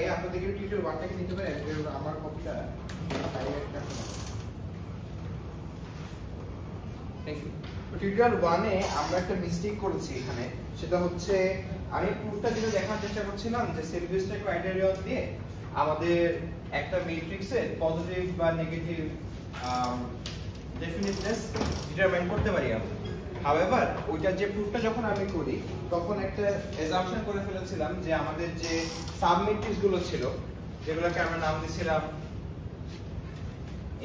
আগে আপনাদেরকে টিউটোরিয়াল 1 টাকে নিতে পারেন আমার কপিটা থ্যাংক ইউ। টিউটোরিয়াল 1 এ আমরা একটা মিস্টেক করেছি এখানে, সেটা হচ্ছে আমি প্রুফটা যেটা দেখার চেষ্টা করছিলাম যে সিলভেস্টার ক্রাইটেরিয়া দিয়ে আমাদের একটা ম্যাট্রিক্সের পজিটিভ বা নেগেটিভ ডেফিনিটনেস ডিটারমাইন করতে পারি আমরা। হাউএভার ওইটা যে প্রুফটা যখন আমি করি তখন একটা অ্যাজাম্পশন করে ফেলেছিলাম যে আমাদের যে সাব ম্যাট্রিক্স গুলো ছিল যেগুলোকে আমরা নাম দিয়েছিলাম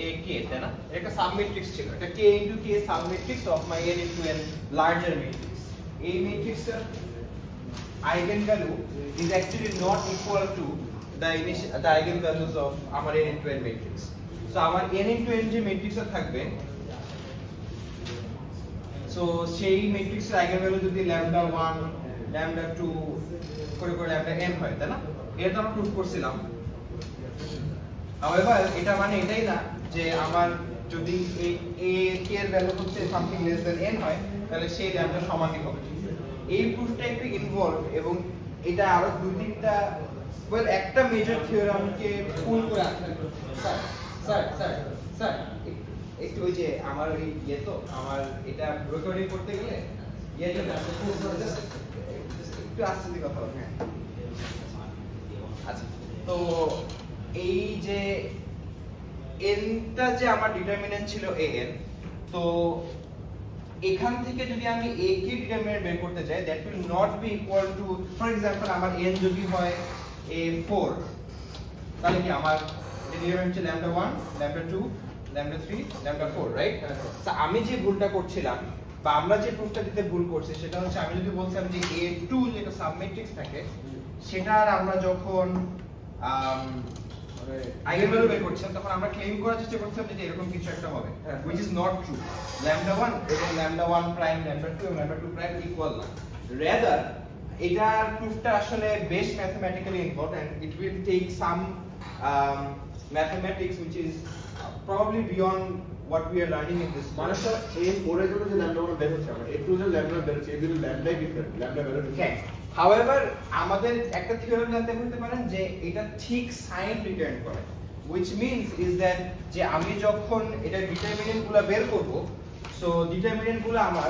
a k, তাই না? একটা সাব ম্যাট্রিক্স ছিল, এটা k into k sub matrix of my n into n larger matrix. এই ম্যাট্রিক্সের eigenvalue is actually not equal to the eigenvalues of আমার n into n matrix. So আমার n into n যে ম্যাট্রিক্সটা থাকবে, so সেই ম্যাট্রিক্সের আইগেনভ্যালু যদি lambda 1 lambda 2 করে করে ল্যামডা n হয়, তাই না? এটা তো আমরা প্রুফ করছিলাম। However এটা মানে এটাই না যে আমার যদি এই a k এর ভ্যালু হচ্ছে সামথিং লেস দ্যান n হয় তাহলে সেই ল্যামডা সমানই হবে। এই প্রুফটা একটু ইনভলভ এবং এটা আরো দুই তিনটা একটা মেজর থিওরামকে ফুল করে আসতে স্যার স্যার স্যার স্যার একটু ওই যে আমার ওই তো আমার এটা রেকর্ডিং করতে গেলে জন্য একটু আস্তে আস্তে কথা বলবেন। আচ্ছা, তো এই যে nটা যে আমার ডিটারমিনেন্ট ছিল an, তো এখান থেকে যদি আমি a কে ডিটারমিনেন্ট বের করতে চাই that will not be equal to, for example আমার n যদি হয় a4 তাহলে কি আমার ডিটারমিনেন্ট ছিল lambda 1 lambda 2 lambda 3 lambda 4, right? So আমি যে ভুলটা করছিলাম বা আমরা যে প্রুফটা দিতে ভুল করছি সেটা হচ্ছে আমি যদি বলছিলাম যে a2 যেটা সাব ম্যাট্রিক্স থাকে সেটার আমরা যখন আইগেনভ্যালু বের করছিলাম তখন আমরা ক্লেম করার চেষ্টা করছিলাম যে এরকম কিছু একটা হবে, which is not true. lambda 1 এবং lambda 1 প্রাইম lambda 2 এবং lambda 2 প্রাইম ইকুয়াল না। rather এটার প্রুফটা আসলে বেশ mathematically involved and it will take some mathematics which is probably beyond what we are learning in this. মানে স্যার এই পরের জন্য যে lambda 1 বের হচ্ছে আমরা a2 যে lambda বের হচ্ছে এই দুটো lambda different, lambda value different. However আমাদের একটা থিওরেম জানতে বলতে পারেন যে এটা ঠিক সাইন রিটার্ন করে, which means is that যে আমি যখন এটা ডিটারমিনেন্ট গুলো বের করব সো ডিটারমিনেন্ট গুলো আমার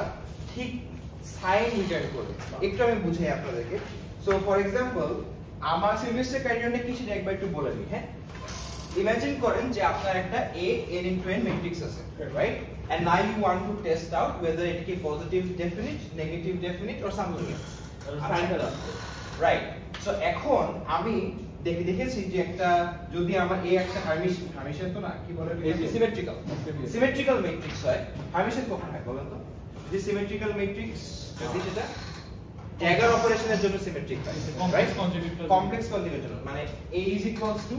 ঠিক সাইন রিটার্ন করবে। একটু আমি বুঝাই আপনাদেরকে। সো ফর एग्जांपल আমার সিলভেস্টার ক্রাইটেরিয়নে কি সেটা একবার একটু বলে দিই। হ্যাঁ, ইমাজিন করেন যে আপনার একটা a n into n matrix আছে, right? and now you want to test out whether it is positive definite, negative definite or something else. Right, so এখন আমি দেখেছি যে একটা যদি আমার a একটা হার্মিশিয়ান তো না কি বলে সিমেট্রিক্যাল ম্যাট্রিক্স হয়। হার্মিশিয়ান কখন হয় বলেন তো? যে সিমেট্রিক্যাল ম্যাট্রিক্স যদি যেটা ড্যাগার অপারেশনের জন্য সিমেট্রিক হয়, রাইট? কমপ্লেক্স কনজুগেটের জন্য মানে a is equals to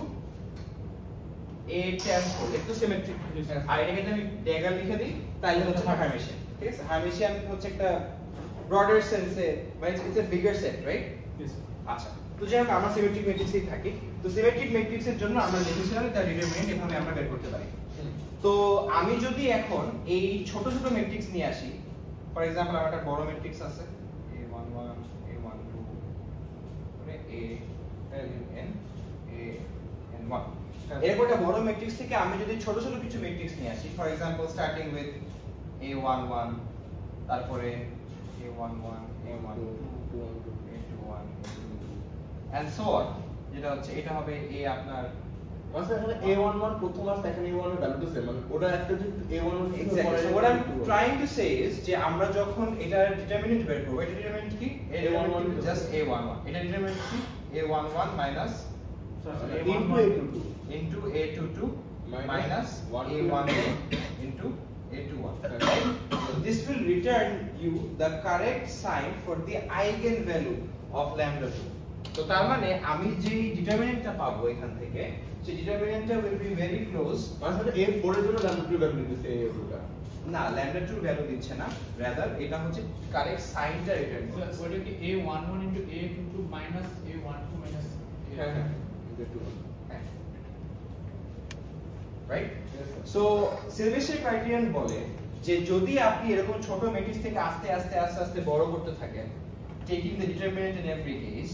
a tan whole একটু সিমেট্রিক। আর এটাকে যদি আমি ড্যাগার লিখে দিই তাহলে হচ্ছে হার্মিশিয়ান। ঠিক আছে, হার্মিশিয়ান হচ্ছে একটা broader sense মানে it's a bigger set, right? Yes. আচ্ছা, তো যাই হোক আমরা সিমেট্রিক ম্যাট্রিক্সেই থাকি। তো সিমেট্রিক ম্যাট্রিক্সের জন্য আমরা লিখেছিলাম তার ডিটারমিনেন্ট এভাবে আমরা বের করতে পারি। তো আমি যদি এখন এই ছোট ছোট ম্যাট্রিক্স নিয়ে আসি, ফর एग्जांपल আমার একটা বড় ম্যাট্রিক্স আছে a11 a12 মানে a n a n1 এরকম একটা বড় ম্যাট্রিক্স থেকে আমি যদি ছোট ছোট কিছু ম্যাট্রিক্স নিয়ে আসি, for example starting with a11 তারপরে a11 a12 a21 and so on, যেটা হচ্ছে এটা হবে a আপনার মানে এখানে a11 প্রথম আর সেকেন্ড a11 এর ভ্যালু তো সেম, মানে ওটা একটা যদি a11 exactly. So what I'm trying to say is যে আমরা যখন এটার ডিটারমিনেন্ট বের করব, এটা ডিটারমিনেন্ট কি a11 জাস্ট a11, এটা ডিটারমিনেন্ট কি a11 minus into a22 minus a1 into a21, right? So this will return you the correct sign for the eigenvalue of lambda 2. তো তার মানে আমি যে ডিটারমিনেন্টটা পাবো এখান থেকে সেই ডিটারমিনেন্টটা will be very close, মানে a4 এর জন্য lambda 2 ভ্যালু দিতেছে a2টা না lambda 2 ভ্যালু দিচ্ছে না, rather এটা হচ্ছে কারেক্ট সাইনটা রিটার্ন করছে। ওটা কি a11 into a22 minus a12 minus হ্যাঁ হ্যাঁ a2 right. So Sylvester criterion বলে যে যদি আপনি এরকম ছোট ম্যাট্রিক্স থেকে আস্তে আস্তে আস্তে আস্তে বড় করতে থাকেন taking the determinant in every case,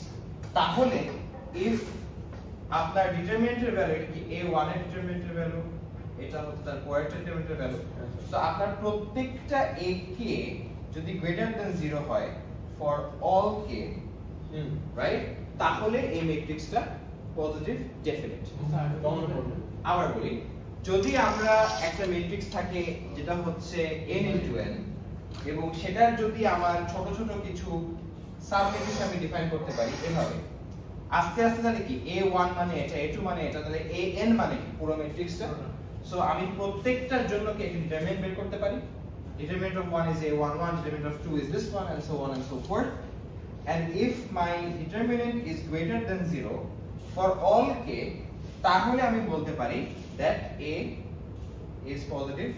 তাহলে ইফ আপনার ডিটারমিনেন্টের ভ্যালু এটা কি a1 এর ডিটারমিনেন্টের ভ্যালু, এটা হচ্ছে তার কোয়ার্টার ডিটারমিনেন্টের ভ্যালু। সো আপনার প্রত্যেকটা a k যদি গ্রেটার দ্যান 0 হয় ফর অল k, রাইট, তাহলে এই ম্যাট্রিক্সটা পজিটিভ ডেফিনিট। আবার বলি, যদি আমরা একটা ম্যাট্রিক্স থাকে যেটা হচ্ছে n * n এবং সেটার যদি আমার ছোট ছোট কিছু সাব ম্যাট্রিক্স আমি ডিফাইন করতে পারি এভাবে, আস্তে আস্তে তাহলে কি a1 মানে এটা, a2 মানে এটা, তাহলে an মানে কি পুরো ম্যাট্রিক্সটা। সো আমি প্রত্যেকটার জন্য কি একটা ডিটারমিনেন্ট বের করতে পারি। Determinant of 1 is a11, determinant of 2 is this one, and so on and so forth. And if my determinant is greater than 0 for all k, তাহলে আমি বলতে পারি that a is positive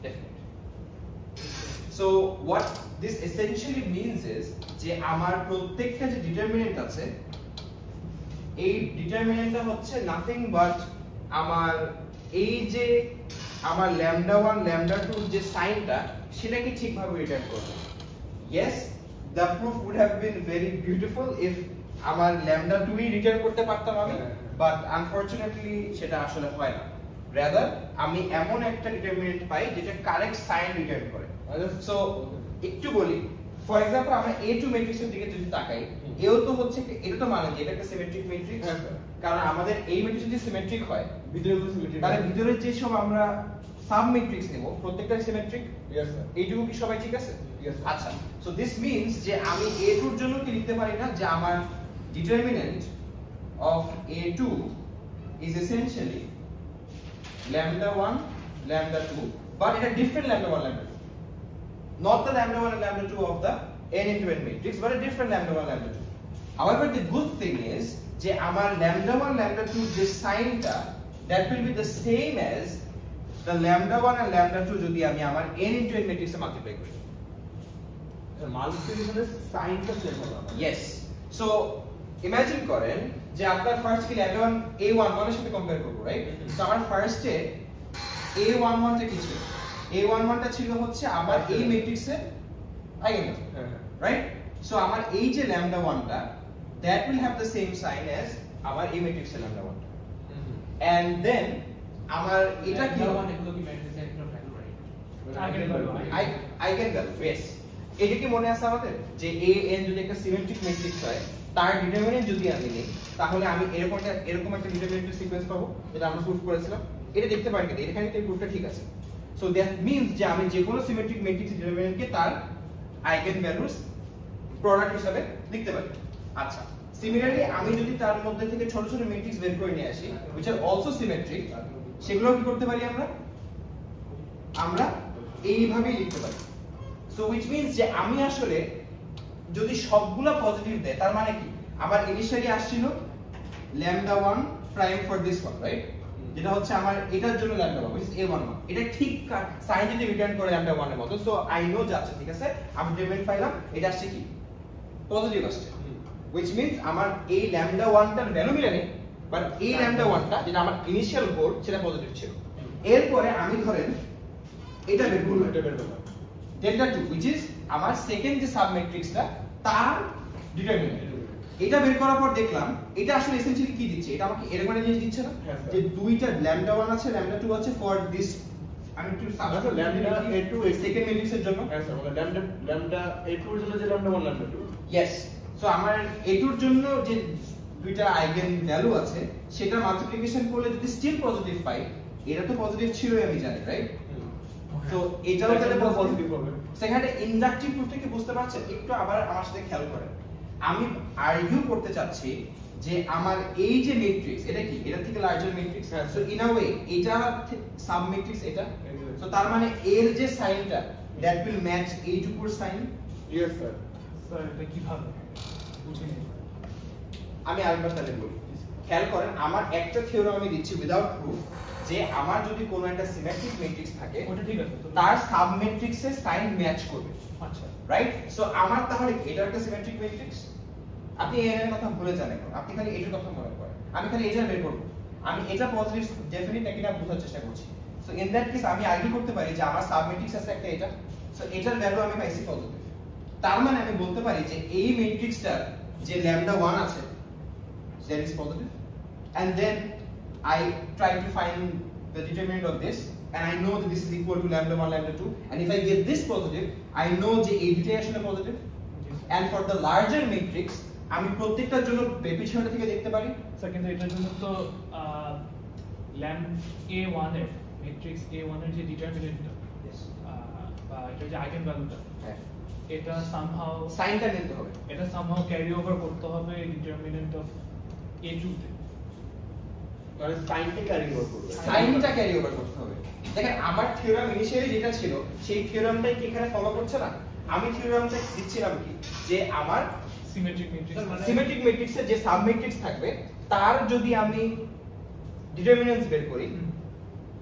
definite. So what this essentially means is যে আমার প্রত্যেকটা যে determinant আছে, এই ডিটারমিনেন্টটা হচ্ছে নাথিং বাট আমার এই যে আমার λ1 λ2 যে সাইনটা সেটাকে ঠিকভাবে রিটার্ন করবে। Yes, the proof would have been very beautiful if আমার λ2 ই রিটার্ন করতে পারতাম আমি, বাট আনফরচুনেটলি সেটা আসলে হয় না। রাদার আমি এমন একটা ডিটারমিনেন্ট পাই যেটা কারেক্ট সাইন রিটার্ন করে। সো একটু বলি, ফর এক্সাম্পল আমরা a2 ম্যাট্রিক্সের দিকে যদি তাকাই, এও তো হচ্ছে, এটা তো মানে যে এটা একটা সিমেট্রিক ম্যাট্রিক্স, কারণ আমাদের এই ম্যাট্রিক্স যদি সিমেট্রিক হয় ভিতরে তো সিমেট্রিক, তাহলে ভিতরে যে সব আমরা সাব ম্যাট্রিক্স নেব প্রত্যেকটা সিমেট্রিক। यस স্যার, এইটুকু কি সবাই ঠিক আছে? Yes, sir. আচ্ছা, সো দিস মিন্স যে আমি a2 এর জন্য কি লিখতে পারি না যে আমার determinant of a2 is essentially λ1 λ2, but এটা different λ1 λ2, not the λ1 and λ2 of the n into n matrix, but a different λ1 λ2. However, the good thing is যে আমার λ1 λ2 যে সাইনটা that will be the same as the λ1 and λ2 যদি আমি আমার n into n matrix এ multiply করি। মাল্টিপ্লিকেশনের সাইনটা same হবে। Yes, so imagine করেন যে আপনার ফার্স্ট কি λ1 a11 এর সাথে কম্পেয়ার করব, রাইট? তো আমার ফার্স্টে a11 টা কি ছিল? a11 টা ছিল হচ্ছে আমার এই ম্যাট্রিক্সের আইগেনভ্যালু, রাইট? সো আমার এই যে λ1 টা that will have the same sign as আমার এই ম্যাট্রিক্সের λ1 টা, and then আমার এটা কি one এগুলো কি ম্যাট্রিক্সের একটা ভ্যালু, রাইট? Eigenvalue, yes। এটা কি মনে আছে আমাদের যে an যদি একটা সিমেট্রিক ম্যাট্রিক্স হয়, তার ডিটারমিনেন্ট যদি আমি নিই, তাহলে আমি এরকম একটা ডিটারমিনেন্টের সিকোয়েন্স পাবো, যেটা আমরা প্রুফ করেছিলাম। এটা দেখতে পারেন কিন্তু এখানে এই প্রুফটা ঠিক আছে। সো দ্যাট মিন্স যে আমি যে কোনো সিমেট্রিক ম্যাট্রিক্স ডিটারমিনেন্টকে তার আইগেনভ্যালুস প্রোডাক্ট হিসেবে লিখতে পারি। আচ্ছা, সিমিলারলি আমি যদি তার মধ্যে থেকে ছোট ছোট ম্যাট্রিক্স বের করে নিয়ে আসি which are also symmetric, সেগুলো কি করতে পারি আমরা এইভাবেই লিখতে পারি। সো which means যে আমি আসলে যদি সবগুলা পজিটিভ দেয়, তার মানে কি আমার ইনিশিয়ালি আসছিল λ1 prime for this one, right? যেটা হচ্ছে আমার এটার জন্য λ1 which is a11, এটা ঠিক সাইন যদি রিটার্ন করে λ1 এর মতো। সো আই নো যাচ্ছে, ঠিক আছে, আমি ডিটারমিনেন্ট পাইলাম, এটা আসছে কি পজিটিভ আসছে, which means আমার এই λ1 টার ভ্যালু মিলে নেই, বাট এই λ1 টা যেটা আমার ইনিশিয়াল গোল সেটা পজিটিভ ছিল। এরপরে আমি ধরেন এটা বের করব, ডেল্টা 2 which is আমার সেকেন্ড যে সাব ম্যাট্রিক্সটা তার ডিটারমিনেন্ট। এটা বের করার পর দেখলাম এটা আসলে এসেনশিয়ালি কি দিচ্ছে, এটা আমাকে এরকম একটা জিনিস দিচ্ছে না যে দুইটা λ1 আছে λ2 আছে ফর দিস, আমি একটু আচ্ছা, lambda a2 সেকেন্ড ম্যাট্রিক্সের জন্য, হ্যাঁ স্যার, মানে lambda a2 এর জন্য যে lambda1 lambda2, ইয়েস। সো আমার a2 এর জন্য যে দুইটা আইগেন ভ্যালু আছে সেটা মাল্টিপ্লিকেশন করলে যদি স্টিল পজিটিভ পাই, এটা তো পজিটিভ ছিলই আমি জানি, রাইট? তো এটাও তাহলে পজিটিভ হবে। সেখানে ইনডাকটিভ প্রুফটা কি বুঝতে পারছেন? একটু আবার আমার সাথে খেয়াল করেন। আমি আর্গুই করতে চাচ্ছি যে আমার এই যে ম্যাট্রিক্স এটা কি এটা থেকে larger matrix, so in a way এটা সাব ম্যাট্রিক্স এটা, সো তার মানে এর যে সাইনটা দ্যাট উইল ম্যাচ এইটুকুর সাইন। Yes sir. স্যার এটা কিভাবে বুঝিনি। আমি আরেকবার তাহলে বলি, খেয়াল করেন আমার একটা থিওরাম আমি দিচ্ছি উইদাউট প্রুফ যে আমার যদি কোনো একটা সিমেট্রিক ম্যাট্রিক্স থাকে ওটা ঠিক আছে, তার সাব ম্যাট্রিক্সের সাইন ম্যাচ করবে, আচ্ছা, রাইট? সো আমার তাহলে এটা একটা সিমেট্রিক ম্যাট্রিক্স, আপনি এর কথা ভুলে যান, এখন আপনি খালি এটার কথা মনে করেন, আমি খালি এটা বের করব, আমি এটা পজিটিভ ডেফিনিট নাকি না বোঝার চেষ্টা করছি। সো ইন দ্যাট কেস আমি আর্গুই করতে পারি যে আমার সাব ম্যাট্রিক্স আছে একটা এটা, সো এটার ভ্যালু আমি পাইছি পজিটিভ, তার মানে আমি বলতে পারি যে এই ম্যাট্রিক্সটার যে λ1 আছে, that is positive, and then I try to find the determinant of this, and I know that this is equal to lambda 1 lambda 2, and if I get this positive I know যে এই দুটোই আসলে positive, and for the larger matrix আমি প্রত্যেকটার জন্য পিছনটা থেকে দেখতে পারি স্যার কিন্তু এটার জন্য তো ল্যাম্ব a1 এর ম্যাট্রিক্স a1 এর যে ডিটারমিনেন্টটা বা এটা যে আইগেন ভ্যালুটা হ্যাঁ এটা সামহাউ সাইনটা নিতে হবে, এটা সামহাউ ক্যারি ওভার করতে হবে ডিটারমিনেন্ট অফ a2 তে, মানে সাইনটা ক্যারি ওভার করবে, সাইনটা ক্যারি ওভার করতে হবে। দেখেন আমার থিওরাম ইনিশিয়ালি যেটা ছিল সেই থিওরামটাই কি এখানে ফলো করছে না? আমি থিওরামটা দিচ্ছিলাম কি যে আমার সিমেট্রিক ম্যাট্রিক্স সিমেট্রিক ম্যাট্রিক্সের যে সাব ম্যাট্রিক্স থাকবে তার যদি আমি ডিটারমিনেন্টস বের করি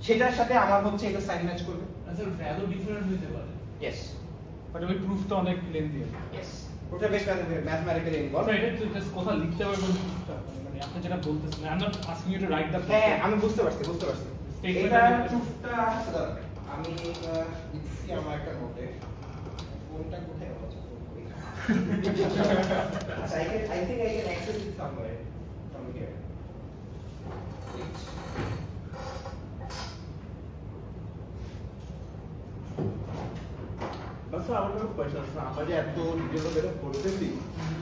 সেটার সাথে আমার হচ্ছে এটা সাইন ম্যাচ করবে। স্যার ভ্যালু ডিফারেন্ট হতে পারে, ইয়েস বাট ওই প্রুফটা অনেক লেন্দি আছে। ইয়েস ওটা বেশ ম্যাথমেটিক্যালি ইনভলভ। স্যার এটা তো জাস্ট কথা লিখতে হবে কোন প্রুফটা, মানে আপনি যেটা বলতেছেন I am not asking you to write the হ্যাঁ আমি বুঝতে পারছি Statement এটা টা- প্রুফটা আছে দাঁড়ান আমি লিখছি আমার একটা নোটে, ফোনটা কোথায় আছে? আচ্ছা I think I can access it somewhere from here. বাস আমার একটা কোশ্চেন আছে, আমরা যে এত ডিটেইল বের করতেছি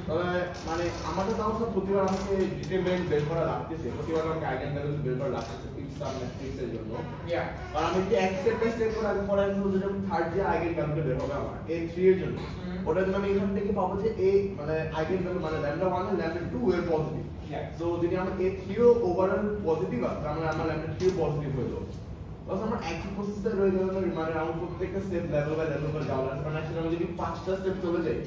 তবে মানে আমাদের তাও সব প্রতিবার আমাকে ডিটারমিনেন্ট বের করা লাগতেছে, প্রতিবার আমাকে আইগেন ভ্যালু বের করা লাগতেছে ফিক্স সাম ম্যাট্রিক্সের জন্য। Yeah. আর আমি যে এক্সেপ্ট বাই স্টেপ করে আগে ফর এক্সাম্পল যেরকম থার্ড যে আইগেন ভ্যালুটা বের হবে আমার a3 এর জন্য, ওটার জন্য আমি এখান থেকে পাবো যে a মানে আইগেন ভ্যালু মানে lambda 1 আর lambda 2 এর পজিটিভ। Yeah. সো যদি আমার a3 ও ওভারঅল পজিটিভ আছে তার মানে আমার lambda 3 পজিটিভ হলো। বাস আমার একই প্রসেসটা রয়ে গেল, মানে আমার প্রত্যেকটা স্টেপ লেভেল বাই লেভেল করে যাওয়া লাগছে, মানে আসলে আমি যদি 5টা স্টেপ চলে যাই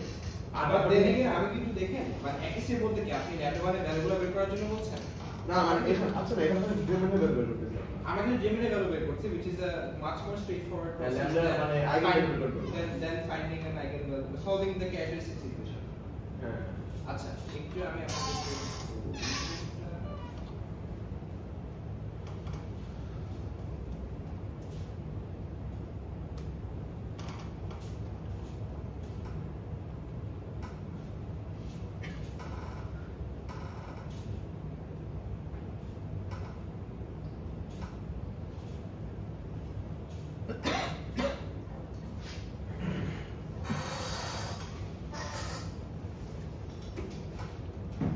আবার দেখে আমি কিন্তু দেখেন মানে একই স্টেপ বলতে কি আপনি ল্যান্ডমার্কের ভ্যালুগুলো বের করার জন্য বলছেন? না মানে এখানে আচ্ছা না এখানে আমি ডিটারমিনেন্ট বের করতেছি। আমি কিন্তু জেমিনি ভ্যালু বের করছি which is a much more straightforward Yeah, process lambda মানে eigenvalue বের করবো। than finding an eigenvalue, solving the characteristics equation. হ্যাঁ আচ্ছা একটু আমি আপনাদের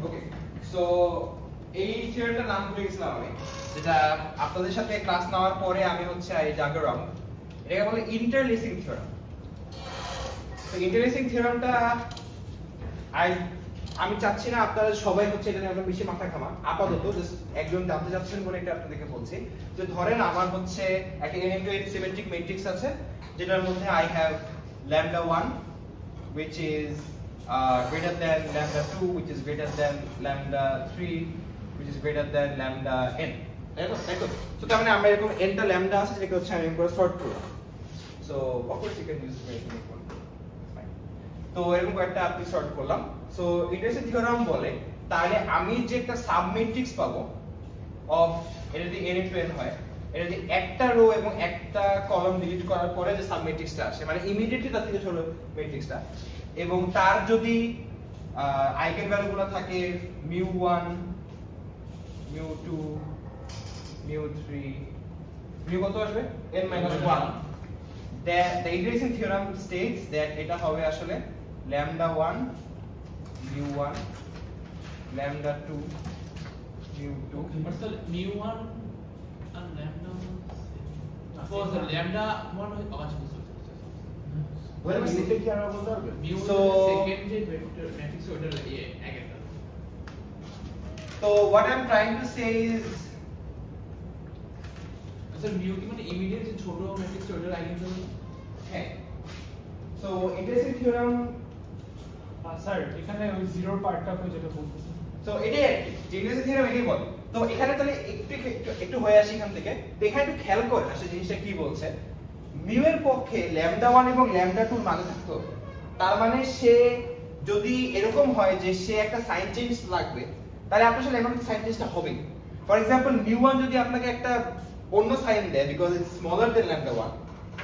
ওকে সো এই থিওরিটার নাম ভুলে গেছিলাম আমি, যেটা আপনাদের সাথে ক্লাস নেওয়ার পরে আমি হচ্ছে আই জাগ অ্যারাউন্ড, এটাকে বলে ইন্টারলেসিং থিওরাম। তো ইন্টারলেসিং থিওরামটা আমি চাচ্ছি না আপনারা সবাই হচ্ছে এটা নিয়ে একদম বেশি মাথা ঘামান, আপাতত জাস্ট একজন জানতে চাচ্ছেন বলে এটা আপনাদেরকে বলছি। যে ধরেন আমার হচ্ছে একটা n×n সিমেট্রিক ম্যাট্রিক্স আছে যেটার মধ্যে I have lambda 1 which is greater than lambda 2 which is greater than lambda 3 which is greater than lambda n, তাই তো? So তার মানে আমরা এরকম n টা lambda আছে যেটাকে হচ্ছে আমি করে সর্ট করব। So of course you can use anything you want. তো এরকম একটা আপনি সর্ট করলাম। সো ইন্টারসেক্ট থিওরাম বলে তাহলে আমি যে একটা সাব ম্যাট্রিক্স পাবো অফ এটা যদি n * n হয়, এটা যদি একটা রো এবং একটা কলাম ডিলিট করার পরে যে সাব ম্যাট্রিক্সটা আসে মানে ইমিডিয়েটলি তার থেকে ছোট ম্যাট্রিক্সটা, এবং তার যদি আইগেন ভ্যালুগুলো থাকে μ1 μ2 μ3 μ কত আসবে n - 1, the integration theorem states that এটা হবে আসলে lambda 1 μ1 lambda 2 μ2 But the mu1 and lambda for the lambda 1 What am I saying? এটা কি আর বলতে হবে? mu So- second যে vector matrix ওটা again So what I'm trying to say is sir mu কি মানে ইমিডিয়েট যে ছোট ম্যাট্রিক্স ওটার আইগেনভ্যালু? হ্যাঁ so integration theorem স্যার এখানে ওই জিরোর পার্টটা কই যেটা বলতেছেন? so এটাই আর কি integration theorem এটাই বলে। তো এখানে তাহলে একটু হয়ে আসি এখান থেকে, তো এখানে একটু খেয়াল করেন আসলে জিনিসটা কি বলছে। মিউ এর পক্ষে lambda 1 এবং lambda 2 মানে থাকতো, তার মানে সে যদি এরকম হয় যে সে একটা সাইন চেঞ্জ লাগবে তাহলে আপনার সাথে এমন সাইন চেঞ্জটা হবে। ফর এক্সাম্পল μ1 যদি আপনাকে একটা অন্য সাইন দেয় because it's smaller than lambda 1,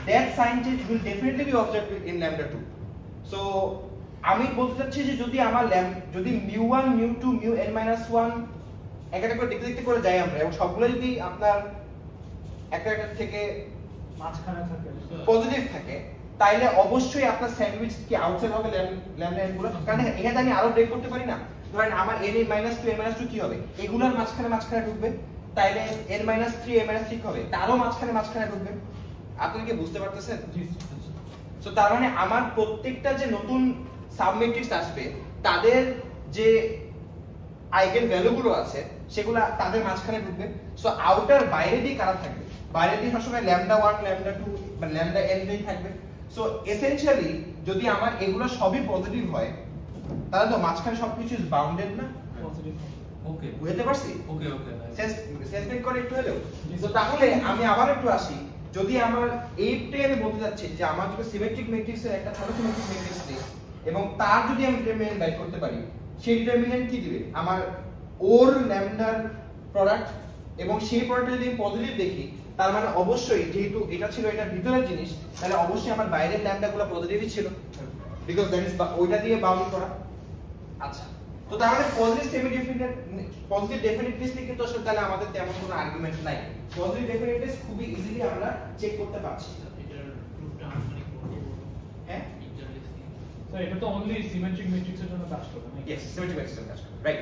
that sign change will definitely be observed in lambda 2. So আমি বলতে চাচ্ছি যে যদি আমার যদি μ1 μ2 μn - 1 একটা করে দেখতে দেখতে করে যাই আমরা, এবং সবগুলো যদি আপনার একটা থেকে মাঝখানে থাকে পজিটিভ থাকে, তাইলে অবশ্যই আপনার স্যান্ডউইচ কি আউটসাইড হবে ল্যামডা n গুলো, কারণ এখানে আমি আরো ব্রেক করতে পারি না। ধরেন আমার n -2 কি হবে, এগুলোর মাঝখানে ঢুকবে, তাইলে n - 3 n - 3 কি হবে, তারও মাঝখানে ঢুকবে। আপনি কি বুঝতে পারতেছেন? সো তার মানে আমার প্রত্যেকটা যে নতুন সাবমেট্রিক্স আসবে তাদের যে আইগেন ভ্যালুগুলো আছে সেগুলো তাদের মাঝখানে ঢুকবে। সো আউটার বাইরে দিয়ে কারা থাকবে, বাইরে দিয়ে সবসময় ল্যামডা 1 ল্যামডা 2 বা ল্যামডা n দিয়ে থাকবে। সো এসেনশিয়ালি যদি আমার এগুলো সবই পজিটিভ হয় তাহলে তো মাঝখানে সবকিছু ইজ বাউন্ডেড না। পজিটিভ। ওকে বুঝতে পারছি? ওকে ওকে সেন্স মেক করে একটু হলেও। তো তাহলে আমি আবার একটু আসি, যদি আমার এইটাই আমি বলতে যাচ্ছি যে আমার যদি সিমেট্রিক ম্যাট্রিক্সের একটা ভালো সিমেট্রিক ম্যাট্রিক্স নেই এবং তার যদি আমি ডিটারমিনেন্ট বের করতে পারি, সেই ডিটারমিনেন্ট কি দিবে, আমার ওর ল্যামডার প্রোডাক্ট, এবং সেই প্রোডাক্ট যদি আমি পজিটিভ দেখি তার মানে অবশ্যই যেহেতু এটা ছিল এটার ভিতরের জিনিস, তাহলে অবশ্যই আমার বাইরের ল্যামডাগুলো পজিটিভই ছিল, বিকজ দ্যাট ইজ ওইটা দিয়ে বাউন্ড করা। আচ্ছা, তো তাহলে পজিটিভ সেমি ডেফিনিট পজিটিভ ডেফিনিটনেস থেকে তো আসলে তাহলে আমাদের তেমন কোনো আর্গুমেন্ট নাই। পজিটিভ ডেফিনিটনেস খুবই ইজিলি আমরা চেক করতে পারছি। এটার প্রুফটা আমি করব। হ্যাঁ, স্যার এটা তো অনলি সিমেট্রিক ম্যাট্রিক্সের জন্য কাজ করে নাকি? ইয়েস, সিমেট্রিক ম্যাট্রিক্সের কাজ করে, রাইট।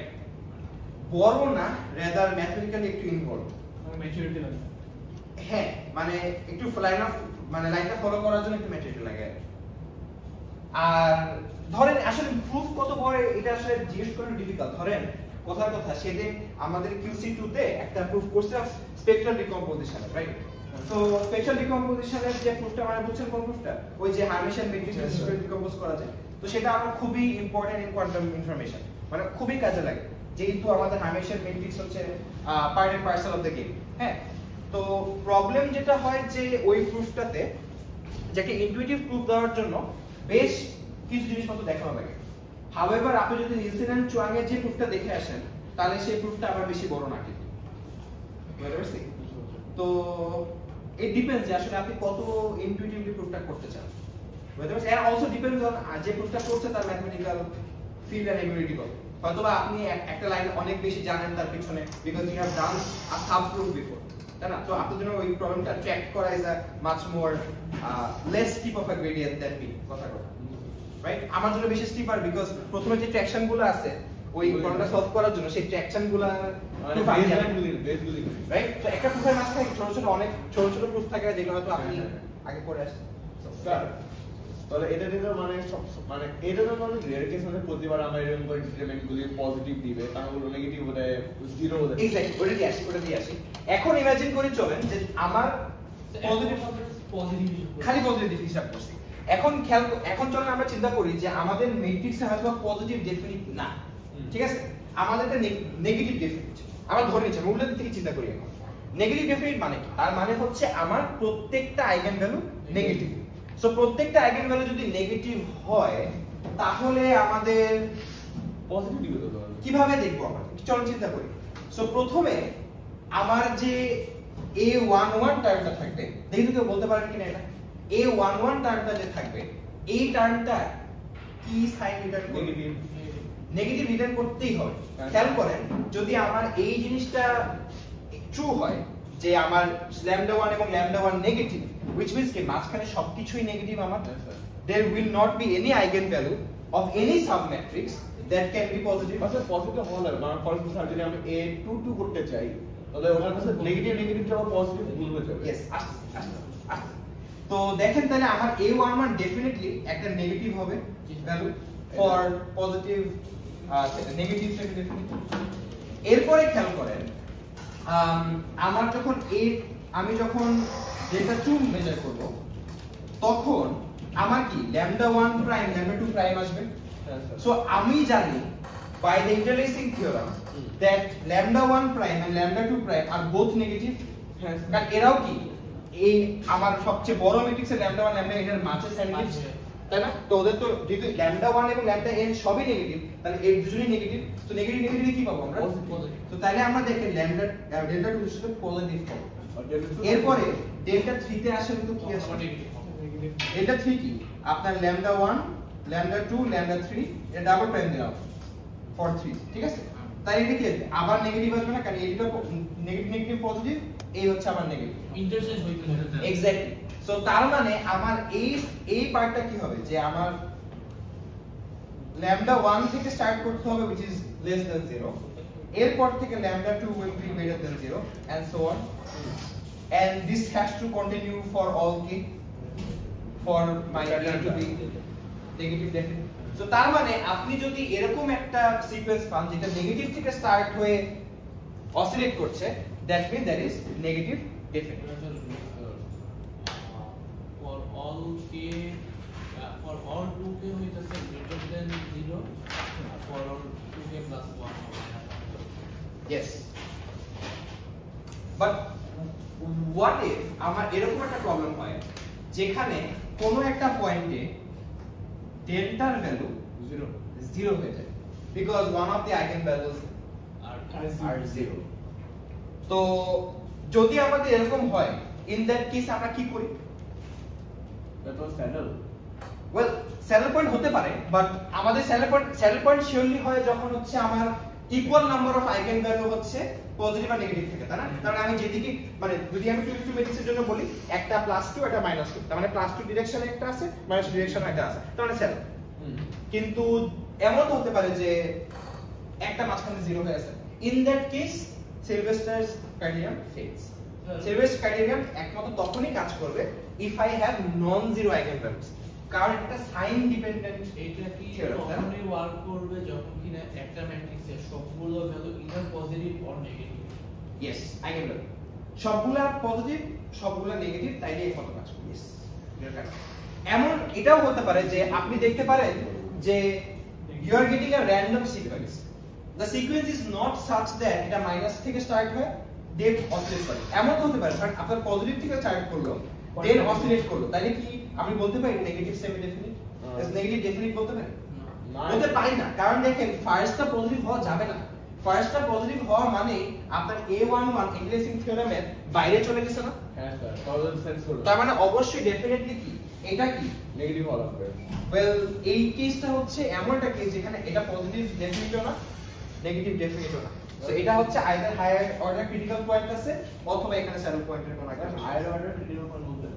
বড় না, রাদার ম্যাথমেটিক্যালি একটু ইনভলভ। মানে ম্যাচুরিটি লাগে। হ্যাঁ, মানে একটু লাইনটা ফলো করার জন্য একটু ম্যাটেরিয়াল লাগে। আর ধরেন আসলে প্রুফ কত বড় এটা আসলে জিজ্ঞেস করা ডিফিকাল্ট। ধরেন কথার কথা সেদিন আমাদের QC2 তে একটা প্রুফ করছিলাম স্পেকট্রাল ডিকম্পোজিশন, রাইট? তো স্পেকট্রাল ডিকম্পোজিশনের যে প্রুফটা আমরা বুঝছেন কোন প্রুফটা, ওই যে হার্মিশিয়ান ম্যাট্রিক্স স্পেকট্রাল ডিকম্পোজ করা যায়। তো সেটা আমার খুবই ইম্পর্টেন্ট ইন কোয়ান্টাম ইনফরমেশন, মানে খুবই কাজে লাগে, যেহেতু আমাদের হার্মিশিয়ান ম্যাট্রিক্স হচ্ছে part and parcel of the game. হ্যাঁ, তো প্রবলেম যেটা হয় যে ওই প্রুফটাতে যে একটা ইনটুইটিভ প্রুফ দেওয়ার জন্য বেশ কিছু জিনিসপত্র দেখানো লাগে। হাউএভার আপনি যদি নিলসন এন্ড চুয়াং এর যে প্রুফটা দেখে আসেন তাহলে সেই প্রুফটা আবার বেশি বড় না কিন্তু, বুঝতে পারছি? তো ইট ডিপেন্ডস যে আসলে আপনি কত ইনটুইটিভলি প্রুফটা করতে চান, বুঝতে পারছি? এন্ড অলসো ডিপেন্ডস অন যে প্রুফটা করছে তার ম্যাথমেটিক্যাল ফিল্ড এন্ড এবিলিটি কত। হয়তোবা আপনি একটা লাইন অনেক বেশি জানেন তার পিছনে, because you have done a sub proof before, তাই না? তো আপনার জন্য ওই প্রবলেমটা ট্র্যাক করা is a much more less steep of a gradient than me, কথা, রাইট? আমার জন্য বেশি স্টিপার, বিকজ প্রথমে যে ট্র্যাকশন গুলো আছে ওই প্রবলেমটা সলভ করার জন্য সেই ট্র্যাকশন গুলো বেসগুলি রাইট। তো একটা প্রুফের মাঝখানে অনেক ছোট ছোট প্রুফ থাকে যেগুলো হয়তো আপনি আগে পড়ে আসছেন। স্যার তাহলে এটা দিলে মানে মানে এটা তো মানে রেয়ার কেস, মানে প্রতিবার আমরা এরকম করে ডিটারমিনেন্টগুলি পজিটিভ দিবে, তাহলে নেগেটিভ হলে জিরো হলে এক্স্যাক্টলি ওটা দিয়ে আসি। এখন ইমাজিন করে চলেন যে আমার পজিটিভ খালি পজিটিভ হিসাব করছি। এখন চলেন আমরা চিন্তা করি যে আমাদের ম্যাট্রিক্সে হয়তো পজিটিভ ডেফিনিট না, ঠিক আছে, আমাদের একটা নেগেটিভ ডেফিনিট। আমরা ধরে নিচ্ছি, আমরা উল্টো দিক থেকে চিন্তা করি। এখন নেগেটিভ ডেফিনিট মানে কি? তার মানে হচ্ছে আমার প্রত্যেকটা আইগেন ভ্যালু নেগেটিভ। সো প্রত্যেকটা আইগেন ভ্যালু যদি নেগেটিভ হয় তাহলে আমাদের পজিটিভ দিবে তো কিভাবে দেখবো আমরা? চলুন চিন্তা করি। সো প্রথমে আমার যে A11 টার্মটা থাকবে, দেখি কেউ বলতে পারেন কিনা এটা, A11 টার্মটা যে থাকবে এই টার্মটা কি সাইন রিটার্ন করবে? নেগেটিভ রিটার্ন করতেই হবে। খেয়াল করেন, যদি আমার এই জিনিসটা ট্রু হয় যে আমার λ1 এবং λ1 নেগেটিভ, which means কি মাঝখানে সবকিছুই নেগেটিভ আমার, there will not be any eigenvalue of any submatrix that can be positive. আচ্ছা পজিটিভ হলে মানে ফর এক্সাম্পল স্যার যদি আমি A22 করতে চাই তাহলে ওটার কাছে নেগেটিভটা আবার পজিটিভ ভুল হয়ে যাবে। Yes, তো দেখেন তাহলে আমার A11 ডেফিনেটলি একটা নেগেটিভ হবে ভ্যালু ফর পজিটিভ নেগেটিভ সেটা ডেফিনেটলি। এরপরে খেয়াল করেন আমার যখন আমি যখন ডেল্টা 2 মেজার করব তখন আমার কি λ1 প্রাইম λ2 প্রাইম আসবে। সো আমি জানি by the interlacing theorem that λ1 prime and λ2 prime are both negative, কারণ এরাও কি এই আমার সবচেয়ে বড় ম্যাট্রিক্সের λ1 λ এর মাঝে স্যান্ডউইচ, তাই না? তো ওদের তো যেহেতু λ1 এবং λn সবই নেগেটিভ, তাহলে এই দুটোই নেগেটিভ। তো নেগেটিভ কি পাবো আমরা? পজিটিভ। তো তাহলে আমরা দেখেন ডেল্টা 2 এর সাথে পজিটিভ পাবো। এরপরে ডেল্টা 3 তে আসলে তো কি আসবে? ডেল্টা 3 কি আপনার λ1 λ2 λ3 এর ডাবল প্রাইম দিলাম ফর 3, ঠিক আছে? তাই এটা কি আবার নেগেটিভ আসবে না, কারণ এইটা নেগেটিভ নেগেটিভ পজিটিভ, এই হচ্ছে আবার নেগেটিভ, ইন্টারচেঞ্জ হইতে হইতে এক্স্যাক্টলি। সো তার মানে আমার এই পার্টটা কি হবে, যে আমার lambda 1 থেকে স্টার্ট করতে হবে which is less than 0, এরপর থেকে lambda 2 will be greater than 0 and so on, and this has to continue for all k for my k to be negative definite. So তার মানে আপনি যদি এরকম একটা সিকোয়েন্স পান যেটা নেগেটিভ থেকে স্টার্ট হয়ে অসিলেট করছে, that means that is negative definite. for all k for all 2k হইতাছে greater than 0 for all 2k plus 1 yes but what if আমার এরকম একটা প্রবলেম হয় যেখানে কোনো একটা পয়েন্টে ডেল্টার ভ্যালু 0 হয়ে যায় because one of the eigenvalues are 0. তো যদি আমাদের এরকম হয়, in that case আমরা কি করি? that was saddle well saddle point হতে পারে, বাট আমাদের স্যাডেল পয়েন্ট শিওরলি হয় যখন হচ্ছে আমার equal number of eigen value হচ্ছে পজিটিভ আর নেগেটিভ থেকে, তাই না? কারণ আমি যেদিকে মানে যদি আমি 2 ম্যাট্রিক্সের জন্য বলি, একটা +2 একটা -2, তার মানে +2 ডিরেকশনে একটা আছে, -2 ডিরেকশনে একটা আছে, তার মানে স্যাডেল। কিন্তু এমন হতে পারে যে একটা মাঝখানে 0 হয়ে আছে, in that case Sylvester's criterion fails. Sylvester criterion একমাত্র তখনই কাজ করবে if I have non zero eigenvalues, কারণ এটা সাইন ডিপেন্ডেন্ট। এটা কি তখনই ওয়ার্ক করবে যখন কিনা একটা ম্যাট্রিক্সের সবগুলো value either positive or negative. Yes, eigenvalue সবগুলা পজিটিভ সবগুলা নেগেটিভ, তাইলে এই কত কাজ করবে। ইয়েস, এমন এটাও হতে পারে যে আপনি দেখতে পারেন যে you are getting a random sequence. The sequence is not such that এটা মাইনাস থেকে স্টার্ট হয় দেন অসিলেট করে, এমন হতে পারে কারণ আপনার পজিটিভ থেকে স্টার্ট করলো দেন অসিলেট করলো, তাহলে কি আমি বলতে পারি negative semi definite? Negative definite বলতে পারি? বলতে পারি না, কারণ দেখেন ফার্স্টটা পজিটিভ হওয়া যাবে না। ফার্স্টটা পজিটিভ হওয়া মানে আপনার A11 ইন্টিগ্রেশন থিওরেমের বাইরে চলে গেছে না? হ্যাঁ স্যার, তাহলে সেন্স করবে, তার মানে অবশ্যই ডেফিনেটলি কি এটা কি নেগেটিভ হওয়া লাগবে। ওয়েল এই কেসটা হচ্ছে এমন একটা কেস যেখানে এটা পজিটিভ ডেফিনিটও না নেগেটিভ ডেফিনিটও না। সো এটা হচ্ছে either higher order critical point আছে অথবা এখানে স্যাডেল পয়েন্টের কোনো একটা হায়ার অর্ডার ক্রিটিক্যাল পয়েন্ট বলতে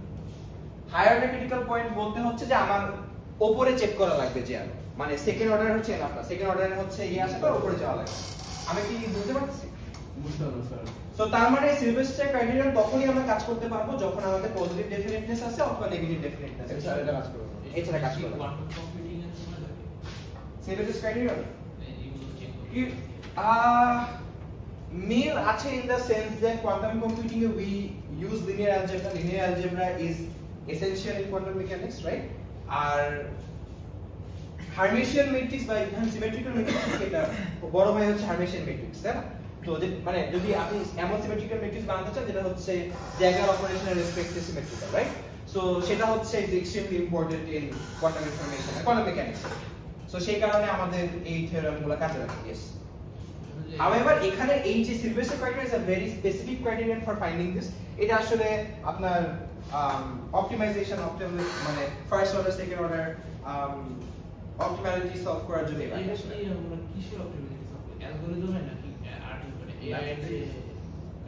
হায়ার অর্ডার ক্রিটিক্যাল পয়েন্ট বলতে হচ্ছে যে আমার উপরে চেক করা লাগবে, যে আর মানে সেকেন্ড অর্ডার হচ্ছে এনাফ না, সেকেন্ড অর্ডারে হচ্ছে এই আসে তো উপরে যাওয়া লাগবে। আমি কি বুঝতে পারছি? বুঝতে পারলাম স্যার। সো তার মানে সিলভেস্টার ক্রাইটেরিয়ন তখনই আমরা কাজ করতে পারবো যখন আমাদের পজিটিভ ডেফিনিটনেস আছে অথবা নেগেটিভ ডেফিনিটনেস আছে। স্যার এটা কাজ করবে না, এছাড়া কাজ করবে না। কোয়ান্টাম কম্পিউটিং এর সময় লাগে সিলভেস্টার ক্রাইটেরিয়ন এগুলো চেক কি মিল আছে in the sense that quantum computing we use linear algebra. Linear algebra is essential in quantum mechanics, right? আর হার্মিশিয়ান ম্যাট্রিক্স বা ইভেন সিমেট্রিক্যাল ম্যাট্রিক্স এটা বড় ভাই হচ্ছে হার্মিশিয়ান ম্যাট্রিক্স, তাই না? তো যে মানে যদি আপনি এমন সিমেট্রিক্যাল ম্যাট্রিক্স বানাতে চান যেটা হচ্ছে জায়গার অপারেশনের রেসপেক্টে সিমেট্রিক্যাল, রাইট? সো সেটা হচ্ছে extremely important in quantum information, quantum mechanics. So সেই কারণে আমাদের এই থিওরেমগুলো কাজে লাগে। ইয়েস, however এখানে এই যে Sylvester criteria is a very specific criterion for finding this. এটা আসলে আপনার অপটিমাইজেশন মানে first order second order optimality solve করার জন্য এটা কি আমরা কিসের অপটিমাইজেশন সলভ করি? অ্যালগরিদমে নাকি মানে এআই এর যে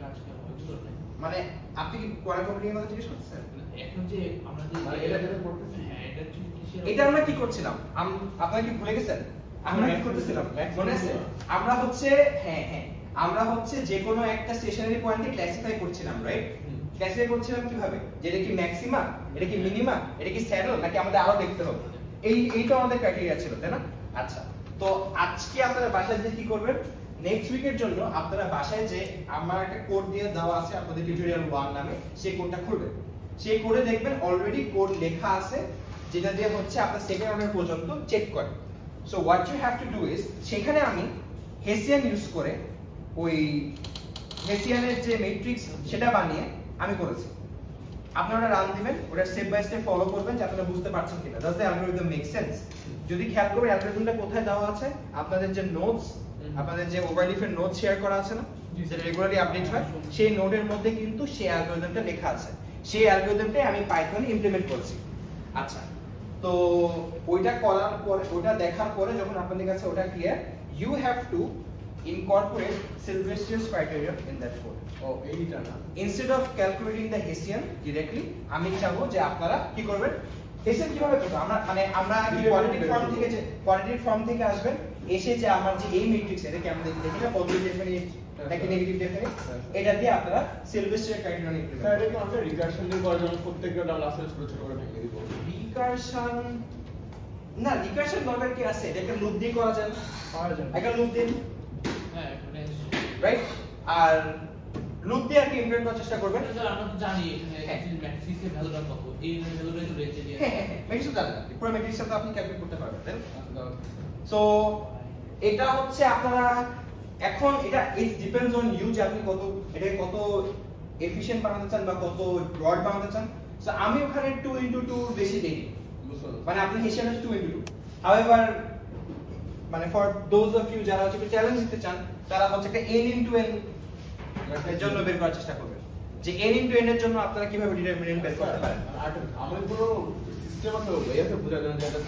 কাজ করা হয় ওগুলো নাকি? মানে আপনি কি কোয়ান্টাম কম্পিউটিং এর কথা জিজ্ঞেস করতেছেন? এখন যে আমরা যে মানে এটা যেটা করতেছি, হ্যাঁ এটা কি কিসের এটা আমরা কি করছিলাম আপনারা কি ভুলে গেছেন? আমরা কি করতেছিলাম মনে আছে? আমরা হচ্ছে আমরা হচ্ছে যে কোনো একটা স্টেশনারি পয়েন্টকে ক্লাসিফাই করছিলাম, রাইট? ক্লাসিফাই করছিলাম কিভাবে, যে এটা কি ম্যাক্সিমা, এটা কি মিনিমা, এটা কি স্যাডেল নাকি আমাদের আরো দেখতে হবে, এইটা আমাদের ক্রাইটেরিয়া ছিল, তাই না? আচ্ছা, তো আজকে আপনারা বাসায় যে কি করবেন, নেক্সট উইকের জন্য আপনারা বাসায় যে আমার একটা কোড দিয়ে দেওয়া আছে আপনাদের টিউটোরিয়াল 1 নামে, সেই কোডটা খুলবেন। সেই কোডে দেখবেন অলরেডি কোড লেখা আছে যেটা দিয়ে হচ্ছে আপনার সেকেন্ড অর্ডার পর্যন্ত চেক করে। So what you have to do is, সেখানে আমি হেসিয়ান ইউজ করে ওই হেসিয়ানের যে ম্যাট্রিক্স সেটা বানিয়ে আমি করেছি। আপনারা রান দিবেন, ওটা স্টেপ বাই স্টেপ ফলো করবেন যে আপনারা বুঝতে পারছেন কিনা। Does the algorithm make sense? যদি খেয়াল করবেন অ্যালগরিদমটা কোথায় দেওয়া আছে, আপনাদের যে নোটস, আপনাদের যে ওভারলিফের নোট শেয়ার করা আছে না, যেটা রেগুলারলি আপডেট হয়, সেই নোটের মধ্যে কিন্তু সেই অ্যালগরিদমটা লেখা আছে। সেই অ্যালগরিদমটাই আমি পাইথনে ইমপ্লিমেন্ট করছি। আচ্ছা, তো ওইটা করার পরে, ওটা দেখার পরে যখন আপনাদের কাছে ওটা clear, you have to incorporate Sylvester's criteria in that code. ও এইটা না Instead of calculating the Hessian directly, আমি চাবো যে আপনারা কি করবেন, Hessian কিভাবে করব, আমরা কি কোয়ালিটিভ ফর্ম থেকে আসবেন, এসে যে আমার যে এই ম্যাট্রিক্স এটাকে আমরা দেখি না পজিটিভ ডেফিনিট নাকি নেগেটিভ ডেফিনিট, এটা দিয়ে আপনারা সিলভেস্টারের ক্রাইটেরিয়া ইমপ্লিমেন্ট স্যার এটা আমরা রিকারশন দিয়ে করার জন্য প্রত্যেকটা ডাবল আসলে ছোট ছোট করে ভেঙে দিব রিকারশন না, রিকারশন দরকার কি আছে, এটাকে লুপ দিয়ে করা যায়, একটা লুপ দিন, হ্যাঁ মানে রাইট, আর লুপ দিয়ে আর কি ইমপ্লিমেন্ট করার চেষ্টা করবেন। স্যার আমরা তো জানি এখানে ম্যাট্রিক্সের ভ্যালুটা কত, এই ভ্যালুটাই তো রয়েছে যে হ্যাঁ ম্যাট্রিক্স জানেন, পুরো ম্যাট্রিক্সটা তো আপনি ক্যালকুলেট করতে পারবেন, তাই না? সো এটা হচ্ছে আপনারা এখন এটা ইট ডিপেন্ডস অন ইউ যে আপনি কত এটাকে কত এফিশিয়েন্ট বানাতে চান বা কত ব্রড বানাতে চান। সো আমি ওখানে 2x2 বেশি দেই, মানে আপনি হিসাবে 2x2। হাউএভার মানে ফর দোজ অফ ইউ যারা হচ্ছে চ্যালেঞ্জ দিতে চান, তারা হচ্ছে একটা n * n এর জন্য বের করার চেষ্টা করবেন, যে n * n এর জন্য আপনারা কিভাবে ডিটারমিনেন্ট বের করতে পারেন। আমাদের পুরো সিস্টেম আছে এসে বোঝা যায় যে এটা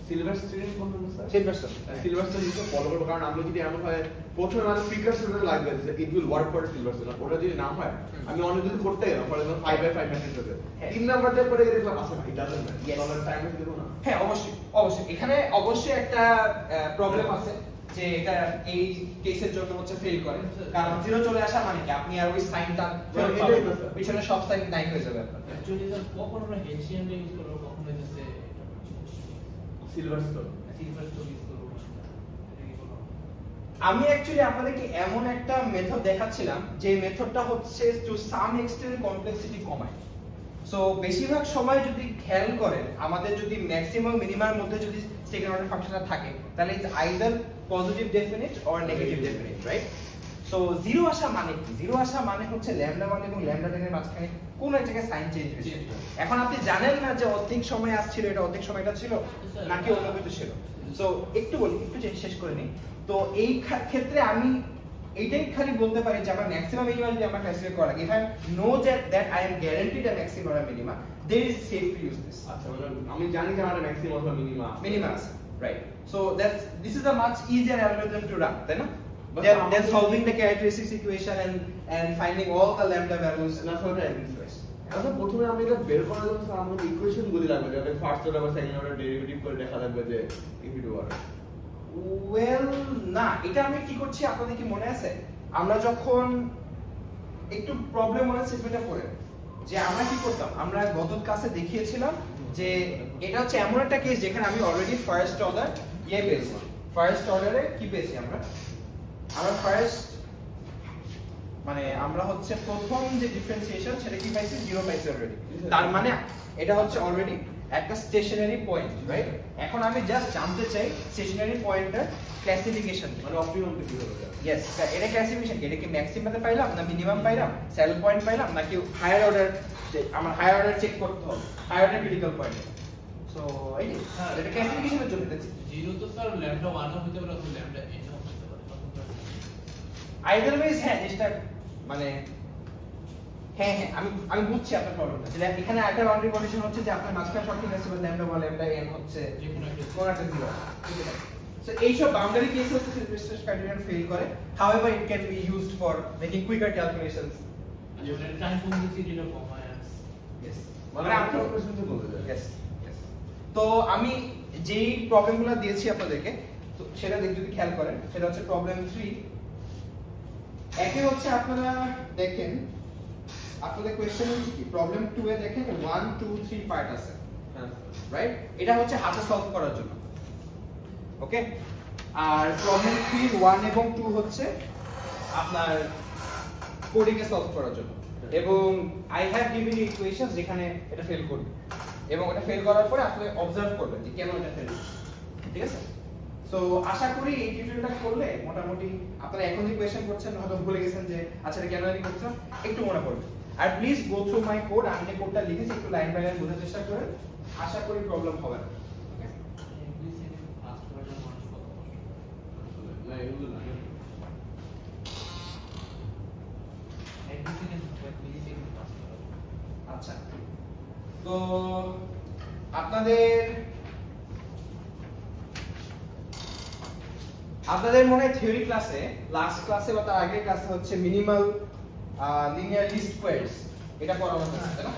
সিলভাস্টারিন কোন স্যার সিলভাস্টার ইজ ফলো করব, কারণ আমরা যদি এমন হয় প্রথমে মানে প্রিকাসরটা লাগবে যে ইট উইল ওয়ার্ক ফর সিলভাস্টার, ওটা যদি না হয় আমি অনেক কিছু করতে গেলাম, ফর এক্সাম্পল 5/5 ম্যাট্রিক্স হবে 3 নাম্বারটা পরে দেখলাম আসলে এটা ডাজন্ট ম্যাটার, তাহলে টাইম এসে দেব না। হ্যাঁ অবশ্যই এখানে অবশ্যই একটা প্রবলেম আছে যে এটা এই কেসের জন্য হচ্ছে ফেল করে, কারণ 0 চলে আসা মানে কি আপনি আর ওই সাইনটা পিছনে সব সাইন নাই হয়ে যাবে আপনার। অ্যাকচুয়ালি স্যার কখন আমরা হেসিয়ান ইউজ করব, কখন হইতেছে সিলভাস্টার ইউজ করব, এটা কি বলবো? আমি অ্যাকচুয়ালি আপনাদেরকে এমন একটা মেথড দেখাচ্ছিলাম যে মেথডটা হচ্ছে টু সাম এক্সটেন্ট কমপ্লেক্সিটি কমায়। সো বেশিরভাগ সময় যদি খেয়াল করেন আমাদের যদি ম্যাক্সিমাম মিনিমামের মধ্যে যদি সেকেন্ড অর্ডার ফাংশনটা থাকে, তাহলে it's either positive definite or negative definite, right? So 0 আসা মানে কি? 0 আসা মানে হচ্ছে λ1 এবং λ10 এর মাঝখানে কোন এক জায়গায় সাইন চেঞ্জ হয়েছে। এখন আপনি জানেন না যে অর্ধেক সময় আসছিল এটা অর্ধেক সময়টা ছিল নাকি অন্য কিছু ছিল। সো একটু বলি, একটু শেষ করে নিই। তো এই ক্ষেত্রে আমি এইটাই খালি বলতে পারি যে আমার ম্যাক্সিমাম মিনিমাম যদি আমরা ক্লাসিফাই করা লাগে, if I know that I am guaranteed a maximum or minima, there is safe to use this. আচ্ছা মানে আমি জানি যে আমার ম্যাক্সিমাম অথবা মিনিমাম আছে, right? So this is a much easier algorithm to run, তাই না? But Then solving the characteristics equation and finding all the lambda values. that's what I mean. আচ্ছা প্রথমে আমি এটা বের করার জন্য স্যার আমাকে ইকুয়েশন গুলি লাগবে, যাতে ফার্স্ট অর্ডার বা সেকেন্ড অর্ডার ডেরিভেটিভ করে দেখা লাগবে যে ইফ ইট ওয়ার্ক। ওয়েল না, এটা আমি কি করছি আপনাদের কি মনে আছে? আমরা যখন একটু প্রবলেম মনে সেটমেন্টটা পড়ে যে আমরা কি করতাম, আমরা গত ক্লাসে দেখিয়েছিলাম যে এটা হচ্ছে এমন একটা কেস যেখানে আমি অলরেডি ফার্স্ট অর্ডার পেয়েছি। ফার্স্ট অর্ডারে কি পেয়েছি আমরা ফার্স্ট মানে আমরা হচ্ছে প্রথম যে ডিফারেন্সিয়েশন সেটা কি পাইছি, 0 পাইছি অলরেডি। তার মানে এটা হচ্ছে অলরেডি একটা স্টেশনারি পয়েন্ট, রাইট? এখন আমি জাস্ট জানতে চাই স্টেশনারি পয়েন্টের ক্লাসিফিকেশন, মানে অপটিমাম কি হবে? ইয়েস, এটা ক্লাসিফিকেশন এটা কি ম্যাক্সিমামে পাইলাম না মিনিমাম পাইলাম, স্যাডেল পয়েন্ট পাইলাম নাকি হায়ার অর্ডার, আমার হায়ার অর্ডার চেক করতে হবে, higher order critical point. So এই যে এটা ক্লাসিফিকেশনের জন্য দিচ্ছি। 0 তো স্যার ল্যাম্বডা 1 ও হতে পারে অথবা ল্যাম্বডা n ও হতে পারে। আইদারওয়াইজ হ্যাঁ জিনিসটা মানে হ্যাঁ আমি বুঝছি আপনার প্রবলেমটা। যে এখানে একটা বাউন্ডারি কন্ডিশন হচ্ছে যে আপনার মাঝখানে সব ঠিক আছে, বাট ল্যাম্বডা বা ল্যাম্বডা n হচ্ছে যে কোনো একটা কোন একটা 0 ঠিক আছে। সো এই সব বাউন্ডারি কেস হচ্ছে সিলভেস্টারস ক্রাইটেরিয়ন ফেল করে। However it can be used for making quicker calculations. যেটা টাইম কমপ্লেক্সিটিটা কম হয়। ইয়েস, মানে আপনি কোশ্চেন বলতে চাই। ইয়েস। তো আমি যেই প্রবলেমগুলো দিয়েছি আপনাদেরকে, তো সেটা যদি খেয়াল করেন সেটা হচ্ছে প্রবলেম 3। একে হচ্ছে আপনারা দেখেন আপনাদের কোশ্চেন হচ্ছে কি, প্রবলেম 2 এ দেখেন 1 2 3 পার্ট আছে, হ্যাঁ রাইট? এটা হচ্ছে হাতে সলভ করার জন্য, ওকে? আর প্রবলেম 3 1 এবং 2 হচ্ছে আপনার কোডিং এ সলভ করার জন্য। এবং I have given you equations যেখানে এটা ফেল করবে, এবং এটা ফেল করার পরে আপনি অবজার্ভ করবেন যে কেন এটা ফেল হচ্ছে, ঠিক আছে? সো আশা করি এই টিউটোরিয়ালটা করলে মোটামুটি আপনারা এখন যে কোয়েশ্চেন করছেন হয়তো ভুলে গেছেন যে আচ্ছা এটা কেন জানি করছেন, একটু মনে পড়বে। আর please go through my code, আমি যে কোডটা লিখেছি একটু লাইন বাই লাইন বোঝার চেষ্টা করেন, আশা করি প্রবলেম হবে না। ওকে, এভরি সেকেন্ড ফাস্ট করার জন্য মানুষ কত কষ্ট করে। না এগুলো না এভরি সেকেন্ড ফাস্ট করার জন্য। আচ্ছা তো আপনাদের আপনাদের মনে হয় থিওরি ক্লাসে লাস্ট ক্লাসে বা তার আগের ক্লাসে হচ্ছে মিনিমাল লিনিয়ার লিস্ট স্কয়ারস এটা পড়ানো হয়েছে তাই না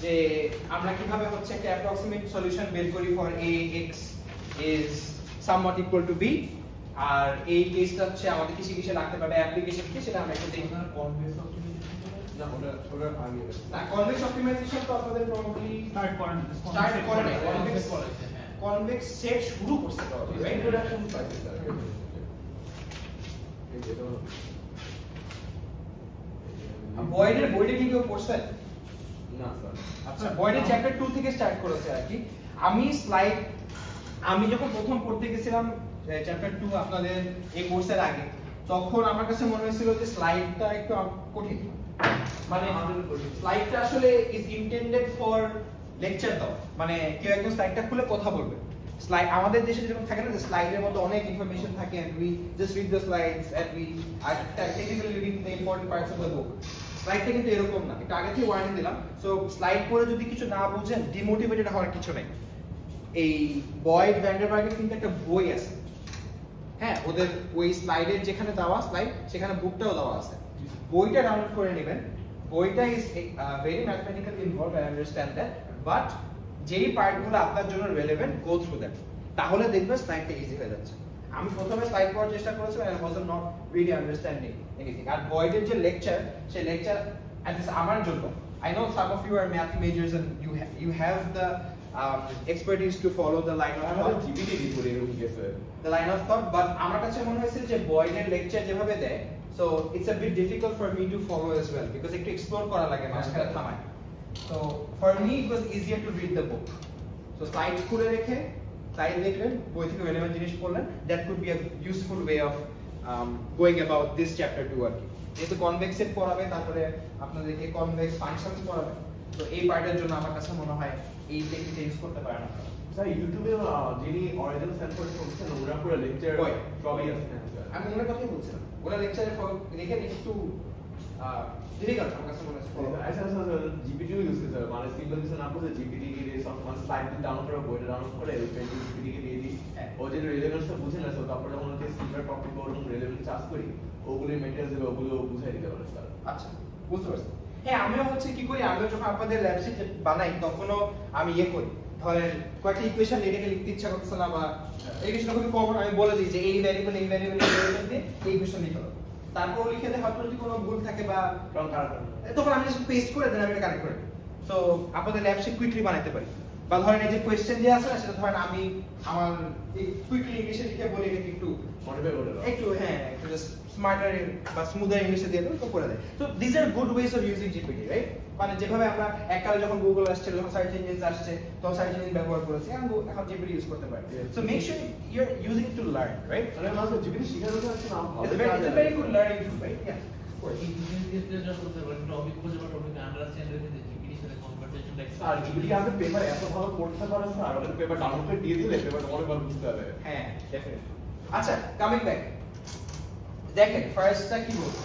যে আমরা কিভাবে হচ্ছে একটা অ্যাপ্রক্সিমেট সলিউশন বের করি for ax is somewhat equal to b আর এই কেসটা হচ্ছে আমাদের কিসে রাখতে পারবে অ্যাপ্লিকেশন কি সেটা আমরা একটু দেখি কনভেক্স অপটিমাইজেশন না ওটা আগে না কনভেক্স অপটিমাইজেশন তো আপনাদের প্রবাবলি স্টার্ট করেন কনভেক্স কনভেক্স সেট শুরু করতে হবে রাইট ইন্ট্রোডাকশন পাইছে স্যার এই যেটা বয়েডে কি কেউ পড়ছে না স্যার আচ্ছা বয়েডের চ্যাপ্টার 2 থেকে স্টার্ট করেছে আর কি আমি যখন প্রথম পড়তে গেছিলাম চ্যাপ্টার 2 আপনাদের এই কোর্সের আগে তখন আমার কাছে মনে হয়েছিল যে স্লাইডটা একটু কঠিন মানে স্লাইডটা আসলে ইজ ইন্টেন্ডেড ফর লেকচার দাও মানে কেউ একজন স্লাইডটা খুলে কথা বলবে স্লাইড আমাদের দেশে যেরকম থাকে না যে স্লাইডের মধ্যে অনেক ইনফরমেশন থাকে and we just read the slides and we are technically reading the important parts of the book স্লাইডটা কিন্তু এরকম না একটু আগে থেকে ওয়ার্নিং দিলাম সো স্লাইড পড়ে যদি কিছু না বুঝেন ডিমোটিভেটেড হওয়ার কিছু নেই এই বয়েড ভ্যান্ডারবার্গের কিন্তু একটা বই আছে হ্যাঁ ওদের ওই স্লাইডের যেখানে দেওয়া স্লাইড সেখানে বুকটাও দেওয়া আছে বইটা ডাউনলোড করে নেবেন বইটা is very mathematically involved I understand that but যেই পার্টগুলো আপনার জন্য রিলেভেন্ট গো থ্রু দ্যাট তাহলে দেখবেন স্লাইডটা ইজি হয়ে যাচ্ছে আমি প্রথমে স্লাইড পড়ার চেষ্টা করেছিলাম and I was not really understanding anything আর বয়েডের যে লেকচার সেই লেকচার at least আমার জন্য I know some of you are math majors and you have the expertise to follow the line of আমাদের thought জিপিটি দি করে এরকম গেছে the line of thought but আমার কাছে মনে হয়েছে যে বয়েডের লেকচার যেভাবে দেয় so it's a bit difficult for me to follow as well because একটু এক্সপ্লোর করা লাগে মাঝখানে থামায় so for me it was easier to read the book so slide খুলে রেখে স্লাইড দেখলেন বই থেকে রিলেভেন্ট জিনিস পড়লেন that could be a useful way of going about this chapter 2 আর কি যেহেতু কনভেক্স সেট পড়াবে তারপরে আপনাদেরকে কনভেক্স ফাংশনস পড়াবে তো এই পার্টের জন্য আমার কাছে মনে হয় এই টেকনিকটা ইউজ করতে পারেন আপনারা স্যার ইউটিউবে যিনি অরিজিনাল স্যাম্পল করছেন ওরা পুরো লেকচার বই। সবই আছে স্যার আমি ওনার কথাই বলছিলাম ওনার লেকচারে দেখে একটু ডিফিকাল্ট আমার কাছে মনে হচ্ছে আচ্ছা স্যার জিপিটিও ইউজ করে স্যার মানে সিম্পল কিছু না করে জিপিটি কে দিয়ে সব মানে স্লাইড ডাউনলোড করে বইটা ডাউনলোড করে ওই জিপিটি কে দিয়ে দিই ও যে রিলেভেন্সটা বুঝে না স্যার তারপরে যখন ওকে সিম্পল টপিক ওর রিলেভেন্স চার্জ করি ওগুলো মেটেরিয়ালস দেবে ওগুলো বুঝাই দিতে পারে স্যার আচ্ছা বুঝতে পারছি হ্যাঁ আমিও হচ্ছে কি করি আমিও যখন আপনাদের ল্যাব শিট বানাই তখনও আমি করি ধরেন কয়েকটা ইকুয়েশন এটাকে লিখতে ইচ্ছা করছে না বা ইকুয়েশন খুবই কমন আমি বলে দিই যে এই ভ্যারিয়েবল দিয়ে এই ইকুয়েশন লিখো তারপর লিখে দেয় হয়তো যদি কোনো ভুল থাকে বা রং কারেক্ট তখন আমি জাস্ট পেস্ট করে দেন আমি এটা কারেক্ট করে সো আপনাদের ল্যাব শিট কুইকলি বানাতে পারি বা ধরেন এই যে কোশ্চেন যে আছে না সেটা ধরেন আমি আমার এই কুইকলি ইংলিশে লিখে বলি এটাকে একটু মডিফাই করে দাও একটু হ্যাঁ একটু জাস্ট স্মার্টার বা স্মুদার ইংলিশে দিয়ে দেবো তো করে দেয় so this are good ways of using GPT right মানে যেভাবে আমরা এককালে যখন গুগল আসছে যখন সার্চ ইঞ্জিন আসছে তখন সার্চ ইঞ্জিন ব্যবহার করেছি এখন জিপিটি ইউজ করতে পারি so make sure you are using to learn right আরে মাসে জিপিটি শিখানো যাচ্ছে না it's a very good learning tool right yeah R GPT আমাদের পেপার এত ভালো পড়তে পারে স্যার ওদের পেপার ডাউনলোড করে দিয়ে দিলে পেপার অনেক ভালো বুঝতে হবে হ্যাঁ ডেফিনেটলি আচ্ছা কামিং ব্যাক দেখেন ফার্স্টটা কি বলবো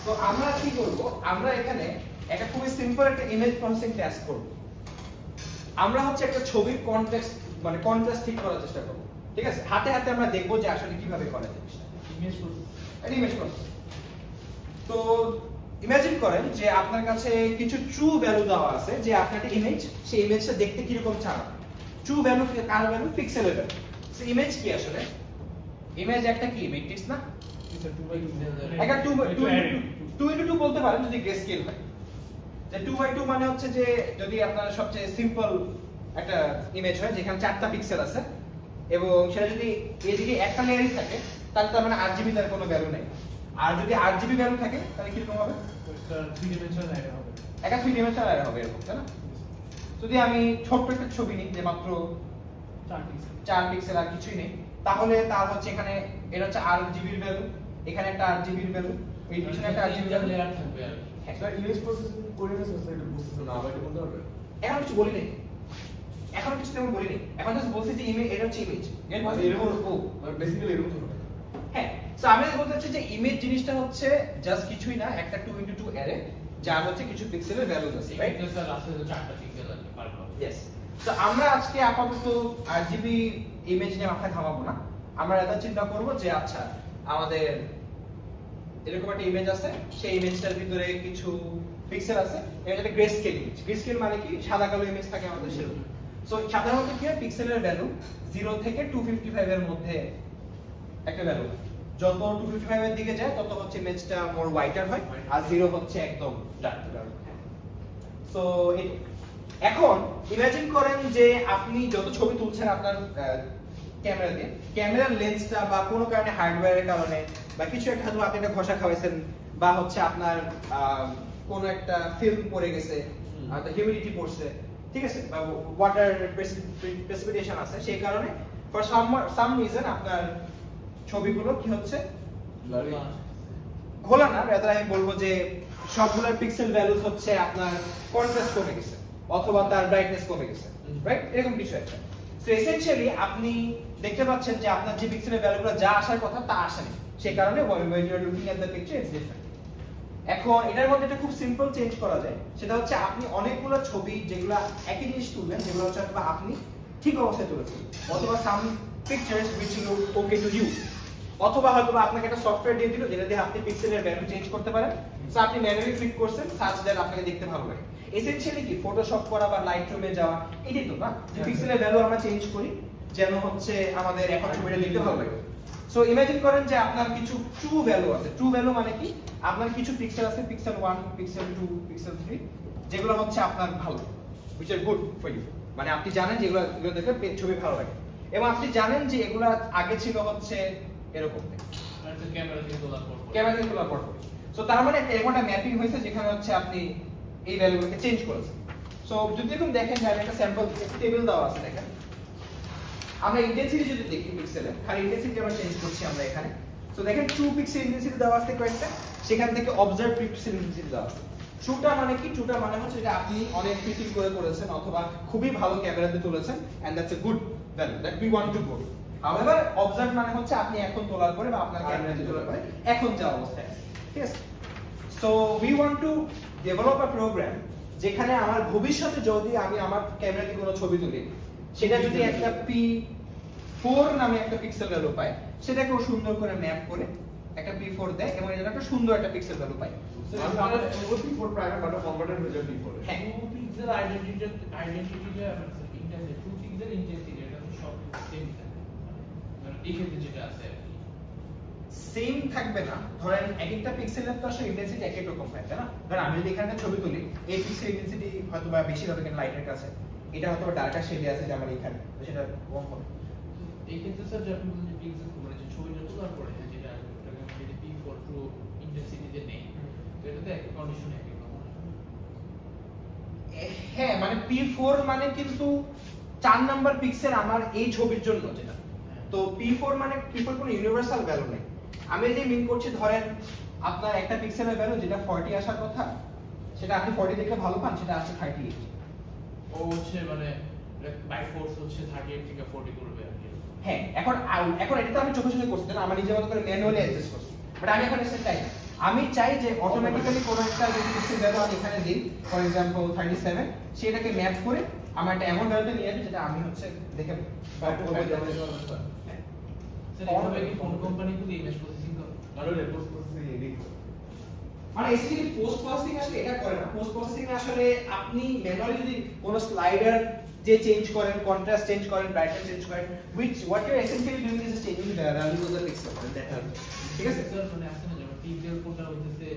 তো আমরা কি করব আমরা এখানে একটা খুবই সিম্পল একটা ইমেজ প্রসেসিং টাস্ক করব আমরা হচ্ছে একটা ছবির কনটেক্সট মানে কন্ট্রাস্ট ঠিক করার চেষ্টা করব ঠিক আছে হাতে হাতে আমরা দেখব যে আসলে কিভাবে করা যায় ইমেজ প্রসেস ইমেজ প্রসেস তো ইমাজিন করেন যে আপনার কাছে কিছু ট্রু ভ্যালু দেওয়া আছে যে আপনার একটা ইমেজ সেই ইমেজটা দেখতে কি রকম চান ট্রু ভ্যালু কার ভ্যালু পিক্সেলের ভ্যালু সো ইমেজ কি আসলে ইমেজ একটা কি ম্যাট্রিক্স না একটা 2 বলতে পারেন যদি গ্রে স্কেল হয় যে 2x2 মানে হচ্ছে যে যদি আপনার সবচেয়ে সিম্পল একটা ইমেজ হয় যেখানে 4টা পিক্সেল আছে এবং সেটা যদি এদিকে একটা লেয়ারই থাকে তাহলে তার মানে RGB তার কোনো ভ্যালু নাই আর যদি RGB ভ্যালু থাকে তাহলে কি রকম হবে এটা 3 ডিমেনশনাল অ্যারে হবে একটা 3 ডিমেনশনাল অ্যারে হবে এরকম তাই না যদি আমি ছোট্ট একটা ছবি নিই যে মাত্র 4 পিক্সেল আর কিছুই নেই তাহলে তার হচ্ছে এখানে এটা হচ্ছে RGB এর ভ্যালু এখানে একটা RGB এর ভ্যালু এই পিছনে একটা RGB এর লেয়ার থাকবে আর স্যার ইমেজ প্রসেসিং করে না স্যার এটা বুঝতেছ না আবার এটা বলতে হবে এখন কিছু বলি নাই এখন কিছু তেমন বলি নাই এখন জাস্ট বলছি যে ইমেজ এটা হচ্ছে ইমেজ এরকম বেসিক্যালি এরকম হবে হ্যাঁ সো আমি বলতে চাচ্ছি যে ইমেজ জিনিসটা হচ্ছে জাস্ট কিছুই না একটা 2x2 অ্যারে যার হচ্ছে কিছু পিক্সেলের ভ্যালু আছে রাইট এটা স্যার আসলে 4টা পিক্সেল আছে পার ব্লক ইয়েস তো আমরা আজকে আপাতত RGB ইমেজ নিয়ে মাথায় ঘামাবো না আমরা এটা চিন্তা করব যে আচ্ছা আমাদের এরকম একটা ইমেজ আছে, সেই ইমেজটার ভিতরে কিছু পিক্সেল আছে, এটা একটা grey scale image. Grey scale মানে কি সাদা কালো ইমেজ থাকে আমাদের সেরকম। সো সাধারণত কি হয় পিক্সেলের ভ্যালু 0 থেকে 255 এর মধ্যে একটা ভ্যালু। যত 255 এর দিকে যায় তত হচ্ছে ইমেজটা মোর হোয়াইটার হয়, আর 0 হচ্ছে একদম ডার্ক। সো এখন ইমাজিন করেন যে আপনি যত ছবি তুলছেন আপনার ক্যামেরা দিয়ে, ক্যামেরার লেন্সটা বা কোনো কারণে হার্ডওয়্যারের কারণে বা কিছু একটা হয়তো আপনি একটা ঘষা খাওয়াইছেন বা হচ্ছে আপনার কোনো একটা ফিল্ম পড়ে গেছে, হিউমিডিটি পড়ছে, ঠিক আছে, বা ওয়াটার প্রেসিপিটেশন আছে, সেই কারণে ফর সাম রিজন আপনার ছবিগুলো কি হচ্ছে ঘোলা না, রাদার আমি বলবো যে সবগুলোর পিক্সেল ভ্যালুস হচ্ছে আপনার কন্ট্রাস্ট কমে গেছে অথবা তার ব্রাইটনেস কমে গেছে, রাইট? এরকম কিছু একটা। সো এসেনশিয়ালি আপনি দেখতে পাচ্ছেন যে আপনার যে পিক্সেলের ভ্যালুগুলো যা আসার কথা তা আসেনি, সেই কারণে when you are looking at the picture it's different। এখন এটার মধ্যে একটা খুব সিম্পল চেঞ্জ করা যায়, সেটা হচ্ছে আপনি অনেকগুলো ছবি যেগুলো একই জিনিস তুলবেন, যেগুলো হচ্ছে আপনি ঠিক অবস্থায় তুলেছেন, অথবা সাম pictures which look okay to you, অথবা হয়তো আপনাকে একটা সফটওয়্যার দিয়ে দিল যেটা দিয়ে আপনি পিক্সেলের ভ্যালু চেঞ্জ করতে পারেন। সো আপনি ম্যানুয়ালি ক্লিক করছেন সার্চ দ্যাট আপনাকে দেখতে ভালো লাগে। এসেনশিয়ালি কি ফটোশপ করা বা লাইটরুমে যাওয়া এটাই তো না, যে পিক্সেলের ভ্যালু আমরা চেঞ্জ করি যেন হচ্ছে আমাদের এখন ছবিটা দেখতে ভালো লাগে। সো ইমাজিন করেন যে আপনার কিছু ট্রু ভ্যালু আছে। ট্রু ভ্যালু মানে কি, আপনার কিছু পিক্সেল আছে, পিক্সেল 1, পিক্সেল 2, পিক্সেল 3, যেগুলো হচ্ছে আপনার ভালো, which are good for you, মানে আপনি জানেন যে এগুলো দেখে ছবি ভালো লাগে, এবং আপনি জানেন যে এগুলো আগে ছিল হচ্ছে এরকম ক্যামেরা দিয়ে তোলার পর। সো তার মানে এরকম একটা ম্যাপিং হয়েছে যেখানে হচ্ছে আপনি এই ভ্যালুগুলোকে চেঞ্জ করেছেন। সো যদি এরকম দেখেন যে একটা স্যাম্পল টেবিল দেওয়া আছে, দেখেন আমরা ইন্টেন্সিটি যদি দেখি পিক্সেলে, খালি ইন্টেন্সিটি আমরা চেঞ্জ করছি আমরা এখানে। সো দেখেন 2 পিক্সেল ইন্টেন্সিটি দেওয়া আছে কয়েকটা, সেখান থেকে অবজার্ভ পিক্সেল ইন্টেন্সিটি দেওয়া আছে। ট্রুটা মানে কি, ট্রুটা মানে হচ্ছে যে আপনি অনেক ফিটিং করে করেছেন অথবা খুবই ভালো ক্যামেরাতে তুলেছেন, and that's a good value that we want to go. However observe মানে হচ্ছে আপনি এখন তোলার পরে বা আপনার ক্যামেরাতে তোলার পরে এখন যা অবস্থায় আছে, ঠিক আছে? So we want to develop a program যেখানে আমার ভবিষ্যতে যদি আমি আমার ক্যামেরাতে কোনো ছবি তুলি, সেটা যদি একটা P4 নামে একটা পিক্সেল ভ্যালু পায়, সেটাকে ও সুন্দর করে ম্যাপ করে একটা P4 দেয় এবং এটা একটা সুন্দর একটা পিক্সেল ভ্যালু পায়। সো আমরা P4 প্রাইমার বাট কনভার্টেড হয়ে যায় P4 হ্যাঁ, 2 পিক্সেল আইডেন্টিটিটা ইন্টারনেট 2 পিক্সেল ইন্টেন্সিটি এটা তো সব সেম থাকে, মানে এই ক্ষেত্রে যেটা আছে সেম থাকবে না। ধরেন এক একটা পিক্সেলের তো আসলে ইন্টেন্সিটি এক এক রকম হয়, তাই না? ধরেন আমি যদি এখানে ছবি তুলি, এই পিক্সেল ইন্টেন্সিটি হয়তো বা বেশি হবে কেন লাইটের কাছে, এটা হয়তো ডার্কার শেডে আছে যে আমার এখানে, তো সেটা কম হবে। এই ক্ষেত্রে স্যার যখন বলছি পিক্সেল মানে যে ছবিটা তোলার পরে যেটা যদি P4 টু ইন্টেন্সিটিতে নেই, তো এটাতে একটা কন্ডিশন একই রকম। হ্যাঁ, মানে P4 মানে কিন্তু 4 নাম্বার পিক্সেল আমার এই ছবির জন্য যেটা, তো P4 মানে P4 কোনো ইউনিভার্সাল ভ্যালু নেই। আমি যে মিন করছি, ধরেন আপনার একটা পিক্সেলের ভ্যালু যেটা 40 আসার কথা, সেটা আপনি 40 দেখে ভালো পান, সেটা আসছে 38। ও হচ্ছে মানে বাই ফোর্স হচ্ছে 38 থেকে 40 করবে আর কি। হ্যাঁ, এখন এটা তো আমি চোখে চোখে করছি না, আমার নিজের মতো করে ম্যানুয়ালি অ্যাডজাস্ট করছি। বাট আমি এখন এসে চাই না, আমি চাই যে অটোমেটিক্যালি কোনো একটা যদি পিক্সেল ভ্যালু আমি এখানে দিই, ফর এক্সাম্পল 37, সেটাকে ম্যাপ করে আমার একটা এমন ভ্যালুতে নিয়ে আসবে যেটা আমি হচ্ছে দেখে স্যার এইভাবে কি কোন কোম্পানিগুলো ইমেজ প্রসেসিং করে? আরো রেপোর্ট প্রসেসিং এডিট মানে এসিক্যালি পোস্ট প্রসেসিং আসলে এটা করে না। পোস্ট প্রসেসিং আসলে আপনি ম্যানুয়ালি যদি কোনো স্লাইডার যে চেঞ্জ করেন, কন্ট্রাস্ট চেঞ্জ করেন, ব্রাইটনেস চেঞ্জ করেন, which what you are essentially doing is just changing the value of the pixel, ঠিক আছে? স্যার মানে আছে না যেমন পিক্সেল কোনটা হচ্ছে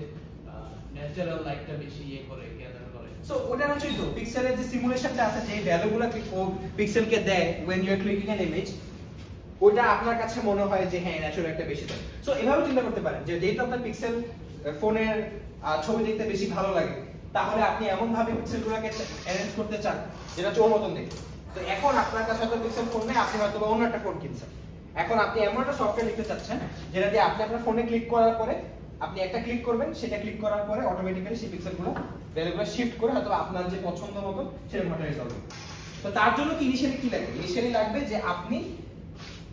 ন্যাচারাল লাইটটা বেশি করে গ্যাদার করে। সো ওটা হচ্ছে তো পিক্সেলের যে সিমুলেশনটা আছে, যে ভ্যালুগুলো পিক্সেলকে দেয় when you are clicking an image, ওটা আপনার কাছে মনে হয় যে হ্যাঁ ন্যাচারাল একটা বেশি দেয়। সো এভাবে চিন্তা করতে পারেন যে যেহেতু আপনার পিক্সেল ফোনের ছবি দেখতে বেশি ভালো লাগে, তাহলে আপনি এমন ভাবে পিক্সেলগুলোকে অ্যারেঞ্জ করতে চান যেটা চোর মতন দেখতে। তো এখন আপনার কাছে হয়তো পিক্সেল ফোন নেই, আপনি হয়তো অন্য একটা ফোন কিনছেন, এখন আপনি এমন একটা সফটওয়্যার লিখতে চাচ্ছেন যেটা দিয়ে আপনি আপনার ফোনে ক্লিক করার পরে আপনি একটা ক্লিক করবেন, সেটা ক্লিক করার পরে অটোমেটিক্যালি সেই পিক্সেলগুলো ভ্যালুগুলো শিফট করে হয়তো আপনার যে পছন্দ মতো সেরকম একটা রেজাল্ট হবে। তো তার জন্য কি ইনিশিয়ালি কি লাগবে? ইনিশিয়ালি লাগবে যে আপনি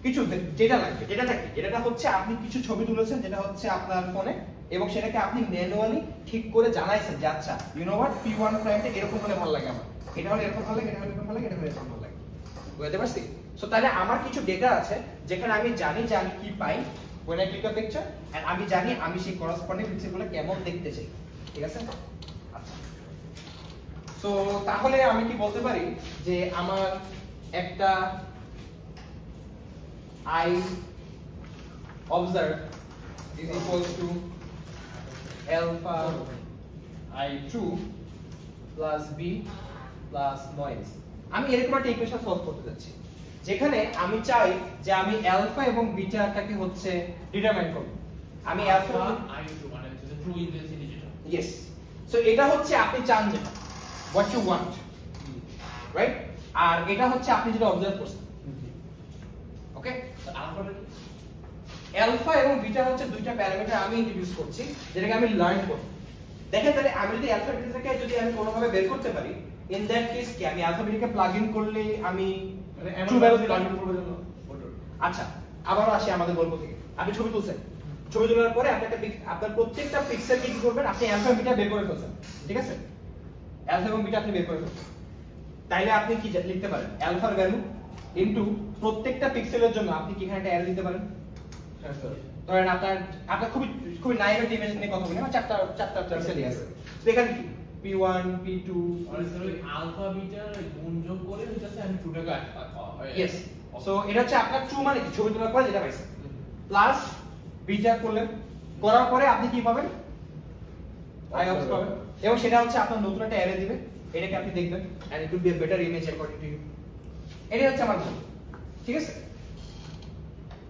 কিছু ডেটা লাগবে। ডেটাটা কি? ডেটাটা হচ্ছে আপনি কিছু ছবি তুলেছেন যেটা হচ্ছে আপনার ফোনে, এবং সেটাকে আপনি ম্যানুয়ালি ঠিক করে জানাইছেন যে আচ্ছা ইউ নো হোয়াট P1 প্রাইমটা এরকম হলে ভালো লাগে আমার, এটা হলে এরকম ভালো লাগে, এটা হলে এরকম ভালো লাগে, এটা হলে এরকম ভালো লাগে। বুঝতে পারছি? সো তাহলে আমার কিছু ডেটা আছে যেখানে আমি জানি যে আমি কি পাই when I click a picture and আমি জানি আমি সেই corresponding পিক্সেলগুলো কেমন দেখতে চাই, ঠিক আছে? আচ্ছা, সো তাহলে আমি কি বলতে পারি যে আমার একটা I observe is equals to alpha I2 plus b plus noise. আমি এরকম একটা ইকুয়েশন সলভ করতে যাচ্ছি যেখানে আমি চাই যে আমি আলফা এবং বিটাটাকে হচ্ছে ডিটারমাইন করব। আমি আলফা I2 মানে হচ্ছে ট্রু ইন্টেন্সিটি যেটা। ইয়েস, সো এটা হচ্ছে আপনি চান যেটা, what you want, রাইট? আর এটা হচ্ছে আপনি যেটা অবজার্ভ করছেন। ওকে, তো আলফাটা কি? আলফা এবং বিটা হচ্ছে দুইটা প্যারামিটার আমি ইন্ট্রোডিউস করছি যেটাকে আমি লার্ন করব। দেখেন তাহলে আমি যদি আলফা বিটাকে যদি আমি কোনোভাবে বের করতে পারি, ইন দ্যাট কেস কি আমি আলফা বিটাকে প্লাগ ইন করলে আমি মানে এমন ট্রু ভ্যালু প্লাগ ইন করবে জন্য ওটা। আচ্ছা, আবারও আসি আমাদের গল্প থেকে। আপনি ছবি তুলছেন, ছবি তোলার পরে আপনার প্রত্যেকটা পিক্সেলকে কি করবেন, আপনি আলফা বিটা বের করে ফেলছেন, ঠিক আছে? আলফা এবং বিটা আপনি বের করে ফেলছেন, তাইলে আপনি কি লিখতে পারেন আলফার ভ্যালু ইনটু প্রত্যেকটা পিক্সেলের জন্য আপনি কি এখানে একটা অ্যারো দিতে পারেন? হ্যাঁ স্যার। ধরেন আপনার খুবই নাইভেট ইমেজিন নিয়ে কথা বলি, আমার চারটা পিক্সেলই আছে, তো এখানে কি p1 p2 আর স্যার ওই আলফা বিটার গুণযোগ করে হচ্ছে আমি ট্রুটাকে ইয়েস, সো এটা হচ্ছে আপনার ট্রু মানে কি, ছবি তোলার পরে যেটা পাইছেন প্লাস বিটা করলেন, করার পরে আপনি কি পাবেন? আই অবস পাবেন, এবং সেটা হচ্ছে আপনার নতুন একটা অ্যারে দিবে, এটাকে আপনি দেখবেন and it will be a better image according to you. এটাই হচ্ছে আমার গোল, ঠিক আছে?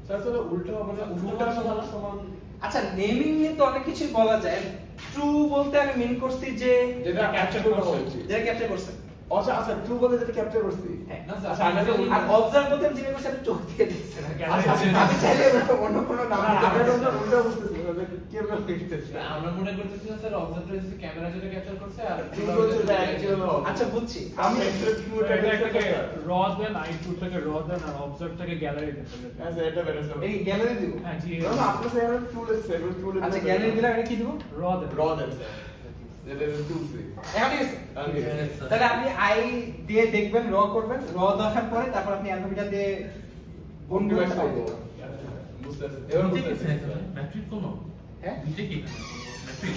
স্যার তাহলে উল্টা মানে উল্টা সমান আচ্ছা, নেমিং নিয়ে তো অনেক কিছু বলা যায়। ট্রু বলতে আমি মিন করছি যে যেটা ক্যাপচার করছি, যেটা ক্যাপচার করছে। আচ্ছা আচ্ছা, ট্রু বলে যেটা ক্যাপচার করছি। হ্যাঁ, না স্যার, আচ্ছা, আমি তো আর অবজার্ভ করতে আমি যেটা করছি আমি চোখ দিয়ে দেখছি না। আচ্ছা, আচ্ছা, আমি চাইলে অন্য কোনো নাম দিতে আমরা পারি। তো উল্টা বুঝতেছি মানে কেমন দেখতেছি। আমরা মনে করতেছি না স্যার অবজার্ভ হচ্ছে ক্যামেরা যেটা ক্যাপচার করছে আর ট্রু হচ্ছে এটা অ্যাকচুয়াল। আচ্ছা, বুঝছি। আমি আমি এক্সট্রা ট্রু এটাকে র দেন I2 থেকে র দেন আর অবজার্ভটাকে গ্যালারি দেন। হ্যাঁ স্যার, এটা বেটার স্যার। এই গ্যালারি দিব। হ্যাঁ জি, না না, আপনার স্যার ট্রু লেসে ট্রু লেসে। আচ্ছা, গ্যালারি দিলে এটা কি দিব? র দেন। র দেন স্যার। যেটা ট্রু সি। এখন ঠিক আছে। ওকে। তাহলে আপনি আই দিয়ে দেখবেন, র করবেন, র দেখার পরে তারপর আপনি অ্যালফাবেটা দিয়ে গুণ ডিভাইস করবেন। করব। বুঝতে পারছি। এবার বুঝতে পারছি। ম্যাট্রিক কোন হ্যাঁ, দুইটা কি ম্যাট্রিক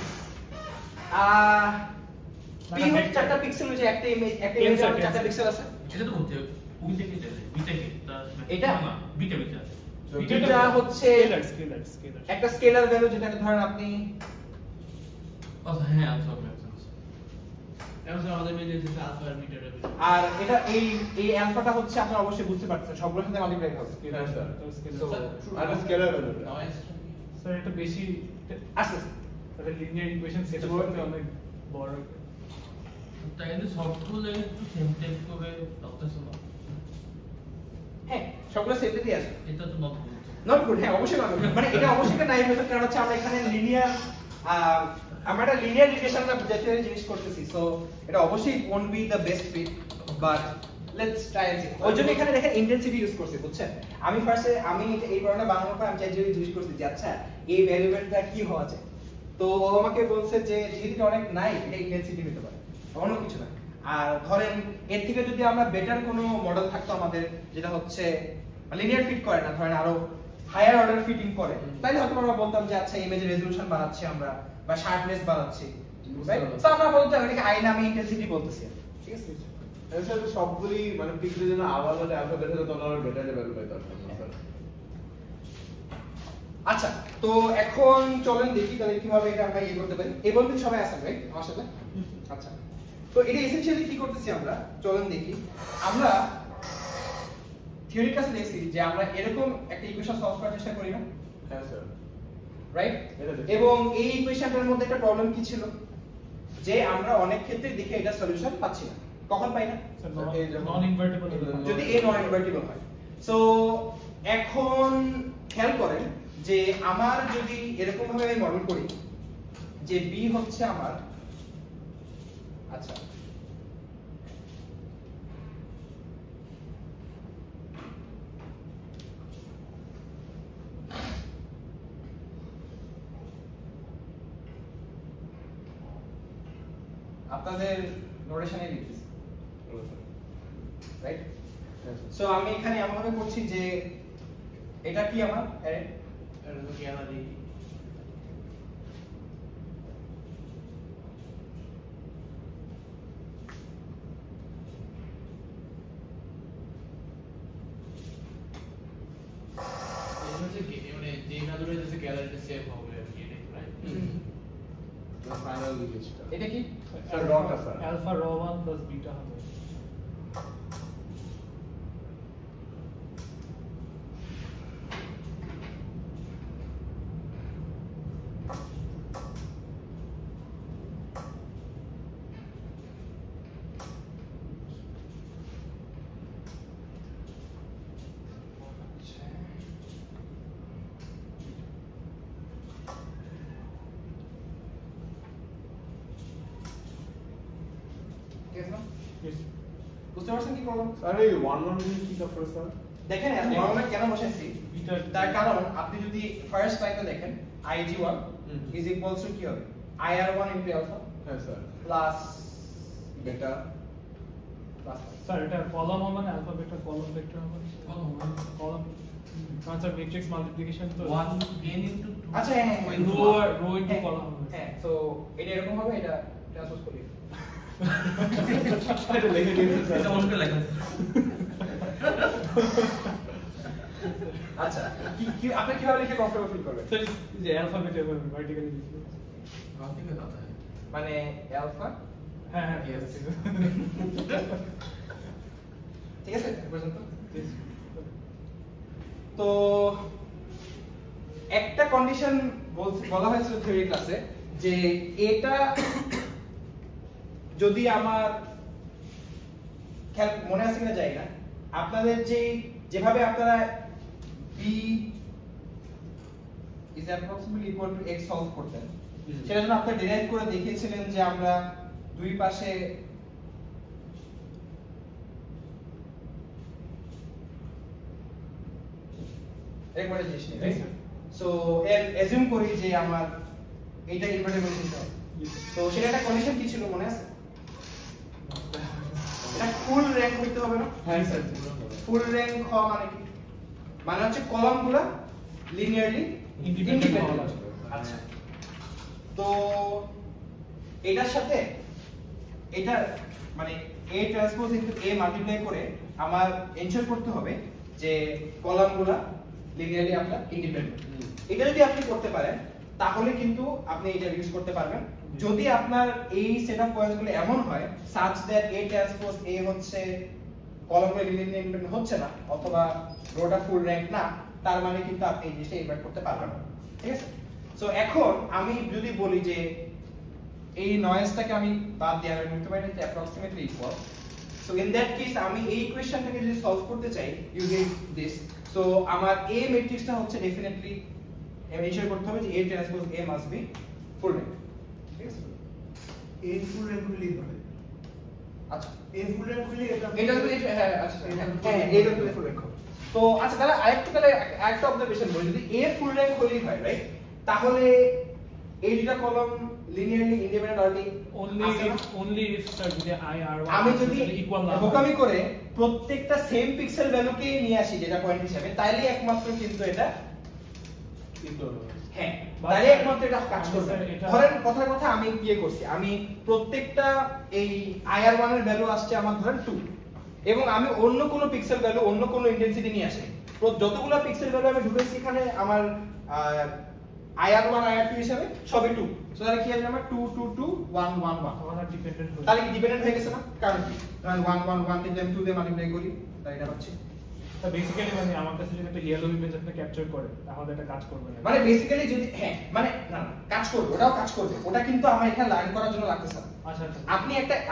পি হচ্ছে চারটা পিক্সেল, হচ্ছে একটা ইমেজ চারটা পিক্সেল আছে। এটা তো বলতে ওই থেকে যাবে বিটা কি এটা? না বিটা এটা হচ্ছে স্কেলার। একটা স্কেলার ভ্যালু, যেটাকে ধরেন আপনি আচ্ছা হ্যাঁ আচ্ছা আচ্ছা এখন স্যার আমাদের মেনে নিতেছে আলফা আর বিটাটা। আর এটা এই অ্যালফাটা হচ্ছে আপনারা অবশ্যই বুঝতে পারছেন সবগুলোর সাথে মাল্টিপ্লাই হবে। হ্যাঁ স্যার। So, আর স্কেলার ভ্যালু। নয়েজ স্যার এটা বেশি আচ্ছা, তাহলে লিনিয়ার ইকুয়েশন সেট করতে অনেক বড়। তাইলে সবগুলো একটু সেম টাইপ করে লাগতেছে না হ্যাঁ, সবগুলো সেপারেটই আছে। এটা তো নট নট গুড, হ্যাঁ অবশ্যই নট গুড, মানে এটা অবশ্যই একটা নাইভ মেথড, কারণ হচ্ছে আমরা এখানে লিনিয়ার আমরা একটা লিনিয়ার রিলেশন জাতীয় জিনিস করতেছি, সো এটা অবশ্যই won't be the best fit, but let's try and see. ওই জন্য এখানে দেখেন ইন্টেন্সিটি ইউজ করছি, বুঝছেন? আমি ফার্স্টে এই কারণে বানানোর পর আমি চাইছি জিজ্ঞেস করছি যে আচ্ছা এই ভ্যারিয়েবলটা কি হওয়া যায়, তো ও আমাকে বলছে যে যেহেতু অনেক নাই, এটা ইন্টেন্সিটি হতে পারে, অন্য কিছু না। আর ধরেন এর থেকে যদি আমরা বেটার কোনো মডেল থাকতো আমাদের, যেটা হচ্ছে লিনিয়ার ফিট করে না, ধরেন আরো হায়ার অর্ডার ফিটিং করে, তাহলে হয়তো আমরা বলতাম যে আচ্ছা ইমেজের রেজোলিউশন বাড়াচ্ছি আমরা বা শার্পনেস বাড়াচ্ছি, রাইট? তো আমরা বলতাম এটাকে আই নামে ইন্টেন্সিটি বলতেছি, ঠিক আছে? স্যার সবগুলি মানে পিক্সেলের জন্য আলাদা আলাদা অ্যালফাবেট হলে তখন আমরা বেটার ভ্যালু পাই তখন স্যার। আচ্ছা, তো এখন চলেন দেখি তাহলে কিভাবে এটা আমরা করতে পারি। এই বলতে সবাই আছেন রাইট আমার সাথে? আচ্ছা, তো এটা এসেনশিয়ালি কি করতেছি আমরা, চলেন দেখি। আমরা থিওরির কাছে দেখছি যে আমরা এরকম একটা ইকুয়েশন সলভ করার চেষ্টা করি না, হ্যাঁ স্যার। রাইট? এটা দেখি। এবং এই ইকুয়েশনটার মধ্যে একটা প্রবলেম কি ছিল, যে আমরা অনেক ক্ষেত্রে দেখে এটা সলিউশন পাচ্ছি না। কখন পাই না? নন ইনভার্টেবল যদি a নন ইনভার্টিবল হয়। সো এখন খেয়াল করেন যে আমার যদি এরকম ভাবে আমি মডেল করি যে b হচ্ছে আমার, আচ্ছা আপনাদের নোটেশনে লিখতেছি, রাইট? সো আমি এখানে এমন ভাবে করছি যে এটা কি আমার অ্যারে এটা তো গ্যালারি মানে যে ভ্যালুটা হচ্ছে গ্যালারিতে সেভ হবে আর কি এটা রাইট ফাইনাল লিস্টটা এটা কি sir রটা sir alpha rho 1 plus beta হবে Yes. বুঝতে পারছেন কি প্রবলেম স্যার এই 1 কি তারপর স্যার দেখেন আমরা কেন বসাইছি তার কারণ আপনি যদি ফার্স্ট লাইনটা দেখেন ig1 is equals to কি হবে ir1 into alpha হ্যাঁ স্যার প্লাস বেটা প্লাস স্যার এটা কলাম হবে না আলফা বেটা কলাম ভেক্টর হবে কলাম ট্রান্সফার ম্যাট্রিক্স মাল্টিপ্লিকেশন তো 1 gain into 2 আচ্ছা হ্যাঁ রো ইনটু কলাম হবে হ্যাঁ সো এটা এরকম হবে এটা ট্রান্সপোজ করি এটা লিখে দিন স্যার এটা অন্য লেখা আচ্ছা কি আপনি কিভাবে লিখে কমফোর্টেবল ফিল করবেন স্যার যে আলফা বেটা ভার্টিক্যালি লিখি बात ही बताता है মানে অ্যালফা হ্যাঁ হ্যাঁ Yes. ঠিক আছে এ পর্যন্ত তো একটা কন্ডিশন বলা হয়েছিল থিওরি ক্লাসে যে এটা যদি আমার খেয়াল মনে আছে কিনা জানি না আপনাদের যেভাবে আপনারা b is approximately equal to x solve করতেন সেটা জন্য আপনারা ডিরাইভ করে দেখিয়েছিলেন যে আমরা দুই পাশে একবারে জিনিস নেই রাইট সো অ্যাজিউম করি যে আমার এটা ইনভার্টেবল সিস্টেম তো সেটা একটা কন্ডিশন কি ছিল মনে আছে এটা ফুল র‍্যাঙ্ক হইতে হবে না হ্যাঁ স্যার ফুল র‍্যাঙ্ক হওয়া মানে কি মানে হচ্ছে কলামগুলো লিনিয়ারলি ইন্ডিপেন্ডেন্ট আচ্ছা তো এটার সাথে এটা মানে a transpose into a multiply করে আমার এনশিওর করতে হবে যে কলামগুলো লিনিয়ারলি আপনার ইন্ডিপেন্ডেন্ট এটা যদি আপনি করতে পারেন তাহলে কিন্তু আপনি এটা ইউজ করতে পারবেন যদি আপনার এই সেটআপ পয়েন্টসগুলো এমন হয় such that a transpose a হচ্ছে কলামগুলো লিনিয়ারলি ইন্ডিপেন্ডেন্ট হচ্ছে না অথবা রোটা ফুল র‍্যাঙ্ক না তার মানে কিন্তু আপনি এই জিনিসটা ইনভার্ট করতে পারবেন না ঠিক আছে সো এখন আমি যদি বলি যে এই নয়েজটাকে আমি বাদ দিয়ে আমি নিতে পারি যে approximately equal so in that case আমি এই ইকুয়েশনটাকে যদি সলভ করতে চাই ইউজিং দিস সো আমার a ম্যাট্রিক্সটা হচ্ছে ডেফিনেটলি এনশিওর করতে হবে যে a transpose a must be full rank ঠিক আছে a ফুল র‍্যাঙ্ক হলে হবে আচ্ছা a ফুল র‍্যাঙ্ক হলে এটা তো হ্যাঁ আচ্ছা হ্যাঁ এটা তো ফুল র‍্যাঙ্ক তো আচ্ছা তাহলে আরেকটা অবজারভেশন বলি যদি a ফুল র‍্যাঙ্ক হলেই হয় রাইট তাহলে এই দুটো কলাম লিনিয়ারলি ইন্ডিপেন্ডেন্ট আর কি only if স্যার যদি ir1 আমি যদি ইকুয়াল না বোকামি করে প্রত্যেকটা সেম পিক্সেল ভ্যালুকে নিয়ে আসি যেটা পয়েন্ট হিসেবে তাইলে একমাত্র কিন্তু এটা হ্যাঁ তাইলে একমাত্র এটা কাজ করবে ধরেন কথার কথা আমি কি করছি আমি প্রত্যেকটা এই ir1 এর ভ্যালু আসছে আমার ধরেন 2 এবং আমি অন্য কোনো পিক্সেল ভ্যালু অন্য কোনো ইন্টেন্সিটি নিয়ে আসি যতগুলো পিক্সেল ভ্যালু আমি ঢুকেছি এখানে আমার ir1 ir2 হিসেবে সবই 2 সো তাহলে কি আসবে আমার 2 2 2 1 1 1 ওরা ডিপেন্ডেন্ট হয় তাহলে কি ডিপেন্ডেন্ট হয়ে গেছে না কারণ কি কারণ 1 1 1 দিয়ে আমি 2 দিয়ে মাল্টিপ্লাই করি তাই এটা হচ্ছে তা বেসিক্যালি মানে আমার কাছে যদি একটা ইয়েলো ইমেজ আপনি ক্যাপচার করে তাহলে এটা কাজ করবে না মানে বেসিক্যালি যদি হ্যাঁ মানে না কাজ করবে ওটাও কাজ করবে ওটা কিন্তু আমার এখানে লার্ন করার জন্য লাগতেছে না আচ্ছা আচ্ছা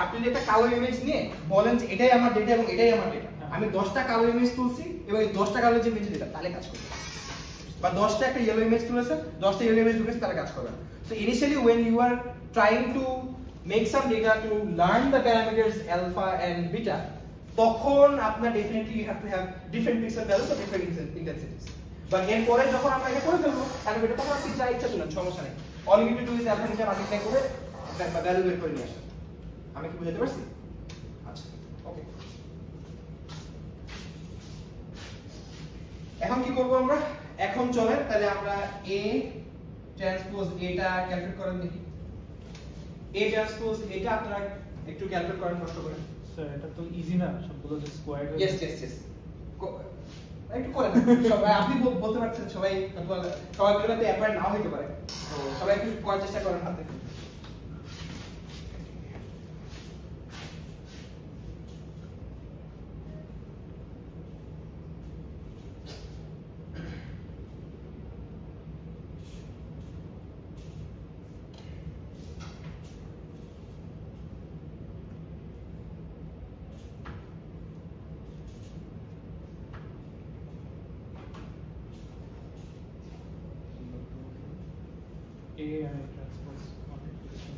আপনি যদি একটা কালো ইমেজ নিয়ে বলেন যে এটাই আমার ডেটা এবং এটাই আমার ডেটা আমি 10টা কালো ইমেজ তুলছি এবং এই 10টা কালো যে ইমেজ ডেটা তাহলে কাজ করবে বা 10টা একটা ইয়েলো ইমেজ তুলেছেন 10টা ইয়েলো ইমেজ ঢুকেছে তাহলে কাজ করবে so initially when you are trying to make some data to learn the parameters alpha and beta তখন আপনার definitely you have to have different pixel values of different intensities but এরপরে যখন আমরা এটা করে ফেলবো তাহলে এটা তখন আপনি যা ইচ্ছা তুলেন সমস্যা নেই all you need to do is আপনি এটা মাল্টিপ্লাই করে একটা ভ্যালু বের করে নিয়ে আসেন আমি কি বুঝাতে পারছি আচ্ছা ওকে এখন কি করব আমরা? এখন চলেন তাহলে আমরা A ট্রান্সপোজ এটা ক্যালকুলেট করেন দেখি। A ট্রান্সপোজ এটা আপনারা একটু ক্যালকুলেট করেন কষ্ট করে। স্যার এটা তো ইজি না, সবগুলো যে স্কোয়ার হয়ে ইয়েস ইয়েস ইয়েস একটু করেন সবাই, আপনি বলতে পারছেন সবাই সবাই গুলোতে অ্যাপ্লাই নাও হতে পারে, তো সবাই একটু করার চেষ্টা করেন হাতে। A and A transpose multiplication.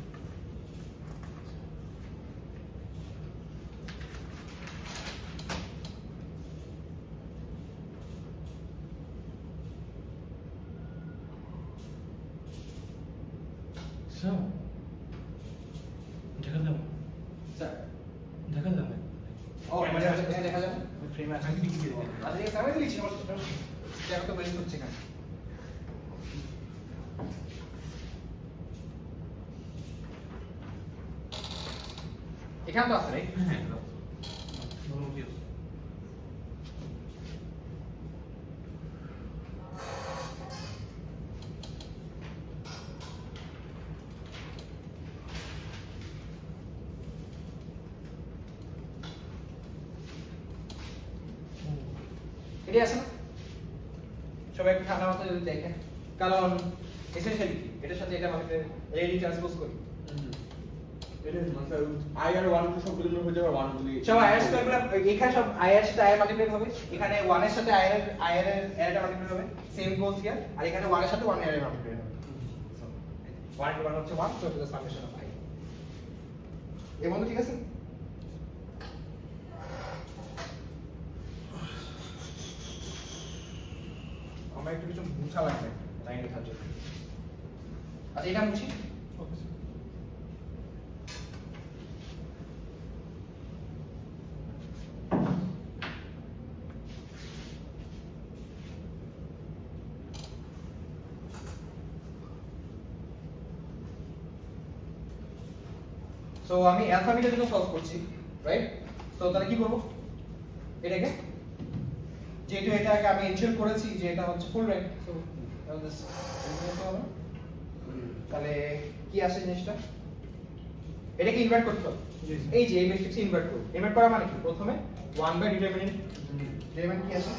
So, দেখা যাবে স্যার দেখা যাবে ও মানে এখানে দেখা যাবে ফ্রেমে আসে আচ্ছা ঠিক আছে আমি তো লিখছি সমস্যা নেই, এটা তো বেরিয়ে হচ্ছে এখানে। এখানে তো আছে রাইট? হ্যাঁ ধরুন কি এটাই আছে না? সবাই একটু ঠান্ডা মাথায় যদি দেখেন, কারণ এসেনশিয়ালি কি এটার সাথে এটা আমাকে রেডি ট্রান্সপোজ করি। এটা মানে I আর 1 তো সবগুলো মিলে হয়ে যাবে 1 গুলি সব আইআর স্কয়ার গুলো এখানে সব আইআর সাথে আইআর মাল্টিপ্লাই হবে, এখানে 1 এর সাথে আইআর এর এরটা মাল্টিপ্লাই হবে, সেম গোস হিয়ার, আর এখানে 1 এর সাথে 1 এর মাল্টিপ্লাই হবে। 1 * 1 হচ্ছে 1, so the summation of i। এই বন্ধু ঠিক আছে? আমরা একটু কিছু মুছা লাগবে লাইন লেখার জন্য। আচ্ছা এটা মুছি। Okay sir. সো আমি অ্যালফা বিটার জন্য সলভ করছি, রাইট? সো তাহলে কি করব? এটাকে যেহেতু এটাকে আমি এনশিওর করেছি যে এটা হচ্ছে ফুল র্যাঙ্ক, সো তাহলে কি আসে জিনিসটা? এটাকে ইনভার্ট করতে হবে। এই যে এই ম্যাট্রিক্সে ইনভার্ট করব। ইনভার্ট করা মানে কি? প্রথমে 1/ডিটারমিনেন্ট ডিটারমিনেন্ট কি আছে?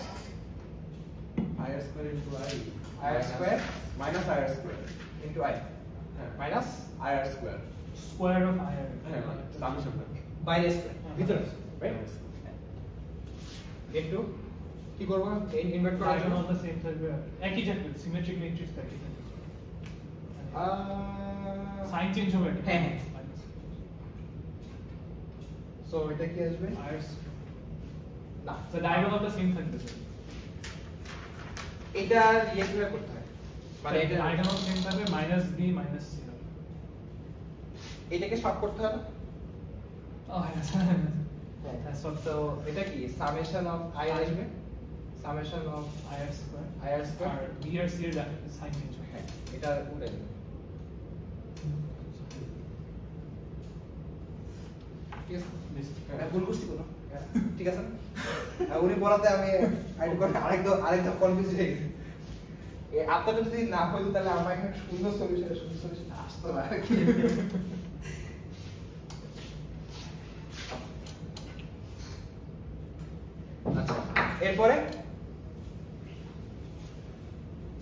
ir square into i ir square minus ir square into i হ্যাঁ minus ir square square of I R হ্যাঁ সামেশন বাইরে স্কয়ার ভিতরে, রাইট? ইনটু কি করব? ইনভার্ট করার আইগন জন্য অফ দ্য সেম থাকবে, একই থাকবে, সিমেট্রিক ম্যাট্রিক্স থাকবে। সাইন চেঞ্জ হবে এটা। হ্যাঁ, হ্যাঁ। সো এটা কি আসবে? আইআর না, so diagonal of the same থাকবে স্যার। এটা ইয়ে কিভাবে করতে হয়? মানে এটা ডায়াগোনাল সেম থাকবে মাইনাস বি মাইনাস সি। এটাকে সব করতে হবে। ও হ্যাঁ হ্যাঁ, সব তো এটা কি সামেশন অফ i আসবে, summation of IR square ir square. আর বি আর সি এর সাইন চেঞ্জ হবে। হ্যাঁ, এটা উঠে যাবে। ঠিক আছে? হ্যাঁ, ভুল করছি কোনো? হ্যাঁ, ঠিক আছে না? উনি বলাতে আমি আরেকদম কনফিউজ হয়ে গেছি। আপনাদের যদি না হইতো তাহলে আমার এখানে সুন্দর সলিউশন আসতো না আর কি। আচ্ছা, এরপরে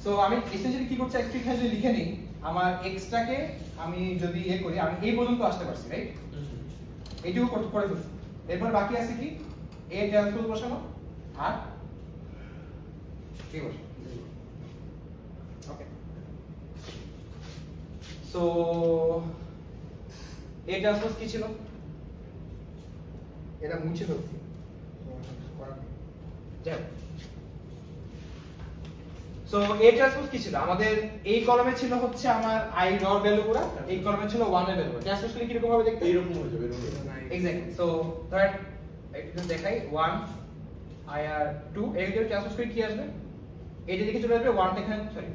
সো আমি এসেনশিয়ালি কি করছি একটু এখানে যদি লিখে নিই, আমার এক্সটাকে আমি যদি ইয়ে করি, আমি এই পর্যন্ত আসতে পারছি, রাইট? এইটুকু করে ফেলছি। এরপর বাকি আছে কি? a ট্রান্সপোজ বসানো আর কি বসানো। ওকে, সো a ট্রান্সপোজ কি ছিল? এটা মুছে ফেলছি। যাই হোক, সো a ট্রান্সপোজ কি ছিল? আমাদের এই কলামে ছিল হচ্ছে আমার i নট ভ্যালু গুলো, এই কলামে ছিল 1 এর ভ্যালু। ট্রান্সপোজ করলে কি রকম হবে দেখতে? এইরকম হয়ে যাবে এরকম এক্স্যাক্টলি। সো ধরেন একটু দেখাই 1 i আর 2 এর ভিতরে ট্রান্সপোজ করে কি আসবে? এটা দিকে চলে আসবে 1টা এখানে সরি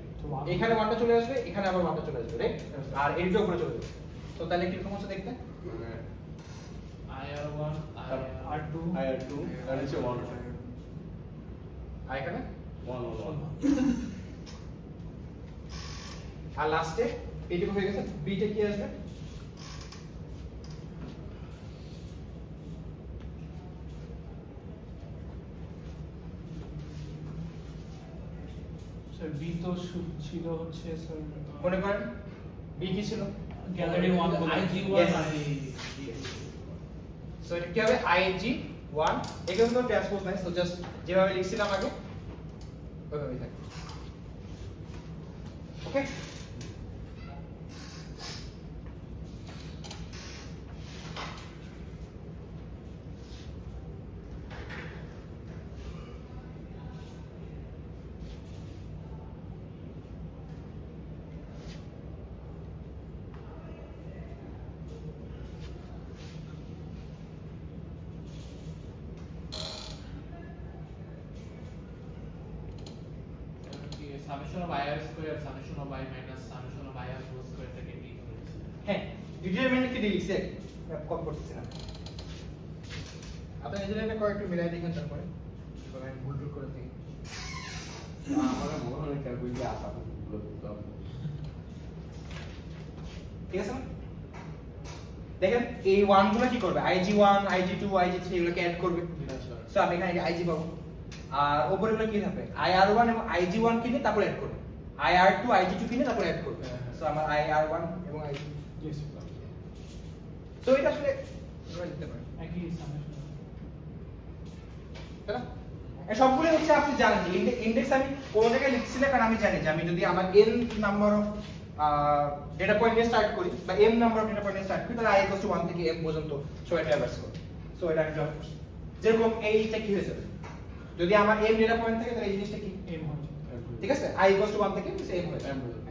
এখানে 1টা চলে আসবে এখানে আবার 1টা চলে আসবে রাইট আর এইটা উপরে চলে যাবে তো তাহলে কি রকম হচ্ছে দেখতে IR1 R2 IR2 আর হচ্ছে 1 আর এখানে 1 আর লাস্টে এইটুকু হয়ে গেছে বিটা কি আসবে স্যার বি তো ছিল হচ্ছে স্যার মনে করেন বি কি ছিল গ্যালারি 1 IG1 সো এটা কি হবে IG1 এখানে কোনো ট্রান্সপোজ নাই সো জাস্ট যেভাবে লিখছিলাম আগে ওইভাবেই থাকে ওকে summation of IR square summation of I minus summation of IR whole square টাকে ডি করেছি হ্যাঁ ডিটারমিনেন্ট কি লিখছে কম করতেছি না আপনি নিজেরা এটা কয়েকটু মিলাই দেখেন তারপরে তবে আমি ভুল করে দিই আমার মনে হয় ক্যালকুলেটে আসা গুলো করতে হবে ঠিক আছে না দেখেন এই 1 গুলো কি করবে IG1 IG2 IG3 এগুলোকে অ্যাড করবে সো আমি এখানে IG পাবো আর উপরে গুলো কি থাকবে IR1 এবং IG1 কিনে তারপর অ্যাড করবে IR2 IG2 কিনে তারপর অ্যাড করবে সো আমার IR1 এবং IG তো এটা আসলে আমরা লিখতে পারি একই সামেশন তাই না এই সবগুলো হচ্ছে আপনি জানেন যে ইনডেক্স আমি কোন জায়গায় লিখছি না কারণ আমি জানি যে আমি যদি আমার n number of data point দিয়ে স্টার্ট করি বা m number of data point দিয়ে স্টার্ট করি তাহলে i 1 থেকে m পর্যন্ত সবাই ট্রাভার্স করে সো এটা আমি ড্রপ করছি যেরকম এইটা কি হয়ে যাবে যদি আমার m ডেটা পয়েন্ট থাকে তাহলে এই জিনিসটা কি এম হচ্ছে ঠিক আছে i 1 থেকে m হয়ে যাবে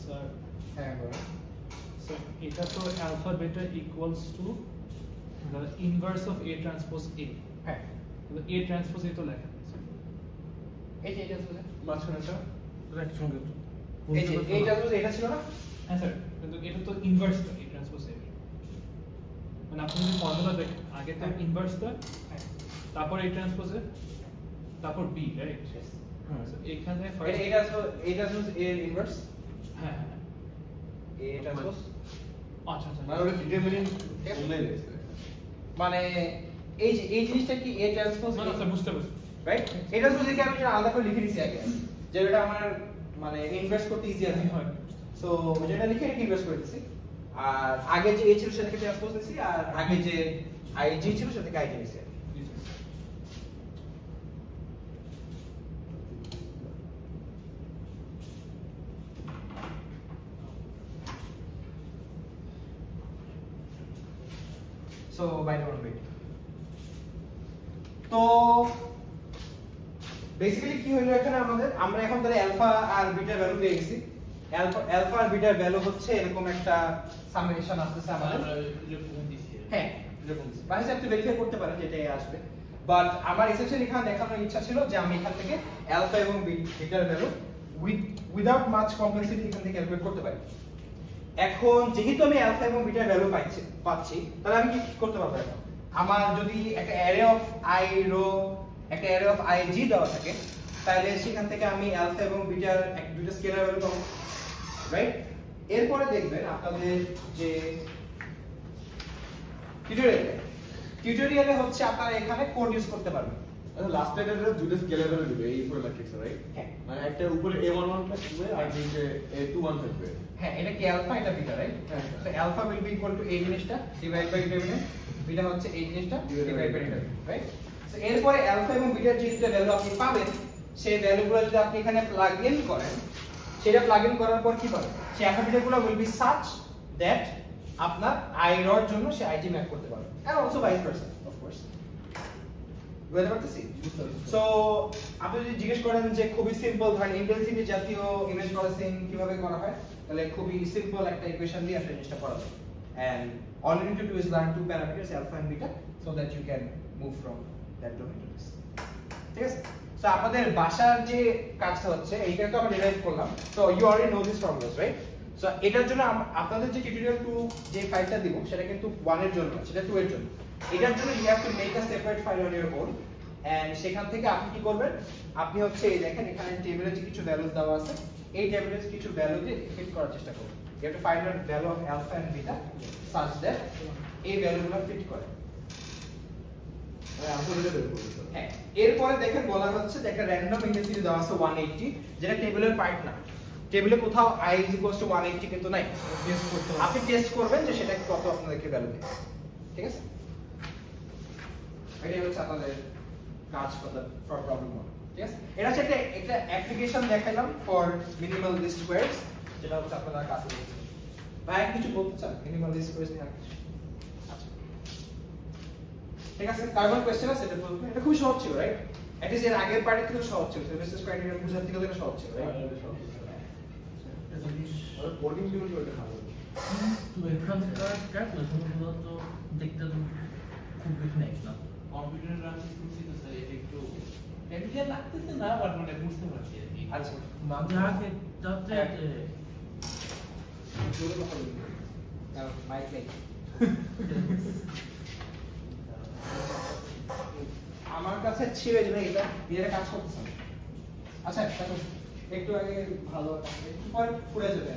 স্যার হ্যাঁ বলো So এটা তো alpha beta equals to the inverse of A transpose A. হ্যাঁ তো A transpose A তো লেখা আছে। এই যে এটা ছিল মাঝখানেটা একসঙ্গে এই যে এইটা তো এটা ছিল না হ্যাঁ স্যার কিন্তু এটা তো ইনভার্স তো A transpose A মানে আপনি যদি ফর্মুলা দেখেন আগে তো ইনভার্স তো তারপর A transpose A তারপর B রাইট সো এখানে ফার্স্ট এটা তো এর ইনভার্স হ্যাঁ হ্যাঁ এটা তো আচ্ছা আচ্ছা মানে ওটা ডিটারমিনেন্ট বলে দিয়েছে মানে এই জিনিসটা কি এ ট্রান্সপোজ না স্যার বুঝতে পারছি রাইট এটা তো যদি আমি আলাদা করে লিখে দিছি আগে যে এটা আমার মানে ইনভার্স করতে ইজি হয় সো যেটা লিখে এটা ইনভার্স করে দিছি আর আগে যে এ ছিল সেটাকে ট্রান্সপোজ দিছি আর আগে যে আইজি ছিল সেটাকে আইজি দিছি So by the one bit. তো বেসিক্যালি কি হলো এখানে আমাদের আমরা এখন তাহলে আলফা আর বিটা ভ্যালু পেয়ে গেছি আলফা আর বিটার ভ্যালু হচ্ছে এরকম একটা সামেশন আসছে আমাদের হ্যাঁ এরকম বাইরে আপনি ভেরিফাই করতে পারেন যেটা আসবে বাট আমার এসেনশিয়ালি এখানে দেখানোর ইচ্ছা ছিল যে আমি এখান থেকে আলফা এবং bitter value without much complexity এখান থেকে ক্যালকুলেট করতে পারি এখন যেহেতু আমি আলফা এবং বিটার ভ্যালু পাচ্ছি তাহলে আমি কি করতে পারবো এখন আমার যদি একটা অ্যারে অফ আই রো একটা অ্যারে অফ আই জি দেওয়া থাকে তাহলে সেখান থেকে আমি আলফা এবং বিটার দুটো স্কেলার ভ্যালু পাবো রাইট এরপরে দেখবেন আপনাদের যে টিউটোরিয়ালে হচ্ছে আপনারা এখানে কোড ইউজ করতে পারবেন লাস্ট টাইমে দুটো স্কেলার ভ্যালু দিবে এই পুরো ম্যাট্রিক্সে রাইট হ্যাঁ মানে একটা উপরে a11 থাকবে আর নিচে a21 থাকবে হ্যাঁ এটা কি আলফা এটা beta right so alpha will be equal to এই জিনিসটা ডিভাইড বাই ডিটারমিনেন্ট বিটা হচ্ছে এই জিনিসটা divide by determinant right so এরপরে আলফা এবং বিটার যে দুটো ভ্যালু আপনি পাবেন সেই ভ্যালুগুলো যদি আপনি এখানে প্লাগ ইন করেন সেটা প্লাগ ইন করার পর কি পাবেন সেই আলফা বিটাগুলো উইল বি সাচ দ্যাট আপনার আই রর জন্য সে আইজি ম্যাপ করতে পারবে and also vice versa of course বুঝতে পারতেছি সো আপনি যদি জিজ্ঞেস করেন যে খুবই সিম্পল ধরেন ইন্টেন্সিটি জাতীয় ইমেজ প্রসেসিং কিভাবে করা হয় তাহলে খুবই সিম্পল একটা ইকুয়েশন দিয়ে আসলে জিনিসটা করা যায় and all you need to do is learn two parameters alpha and beta so that you can move from that domain to this ঠিক আছে সো আপনাদের বাসার যে কাজটা হচ্ছে এইটা তো আমরা ডিরাইভ করলাম so you already know this formulas right so এটার জন্য আপনাদের যে টিউটোরিয়াল 2 যে ফাইলটা দিব সেটা কিন্তু 1 এর জন্য সেটা 2 এর জন্য এটার জন্য you have to make a separate file on your own and সেখান থেকে আপনি কি করবেন আপনি হচ্ছে এই দেখেন এখানে টেবিলে যে কিছু ভ্যালুস দেওয়া আছে এই টেবিলে কিছু ভ্যালু দিয়ে ফিট করার চেষ্টা করুন you have to find out value of alpha and beta such that এই ভ্যালুগুলো ফিট করে হ্যাঁ এরপরে দেখেন বলা হচ্ছে যে একটা র‍্যান্ডম ইন্টেন্সিটি দেওয়া আছে 180 যেটা টেবিলের পার্ট না টেবিলে কোথাও i = 180 কিন্তু নাই টেস্ট করতে হবে আপনি টেস্ট করবেন যে সেটা কত আপনাদেরকে ভ্যালু দেবে ঠিক আছে এটা হচ্ছে আপনাদের কাজ ফর প্রবলেম 1 ঠিক আছে এটা হচ্ছে একটা অ্যাপ্লিকেশন দেখাইলাম ফর মিনিমাল লিস্ট স্কোয়ারস যেটা হচ্ছে আপনারা কাছে দেখছেন ভাই কিছু বলতে চান মিনিমাল লিস্ট স্কোয়ারস নিয়ে আচ্ছা ঠিক আছে কার্বন কোশ্চেন আছে এটা বলবেন এটা খুব সহজ ছিল রাইট এট ইজ এর আগের পার্টে থেকে সহজ ছিল সেমিস্টার ক্রাইটেরিয়া বুঝাতে গেলে এটা সহজ ছিল রাইট কোডিং গুলো তো এটা ভালো তো এখানকার ক্যালকুলেশনগুলো তো দেখতে তো খুব বেশি নেই না কম্পিউটার রান করছি তো স্যার এটা একটু ফ্যামিলিয়ার লাগতেছে না বাট মানে বুঝতে পারছি আর কি আচ্ছা মাঝে আগে তাতে জোরে কথা বলুন মাইক নেই আমার কাছে ছিল যে এটা দিয়ে কাজ করতেছে আচ্ছা একটু আগে ভালো একটু পরে পুরো যাবে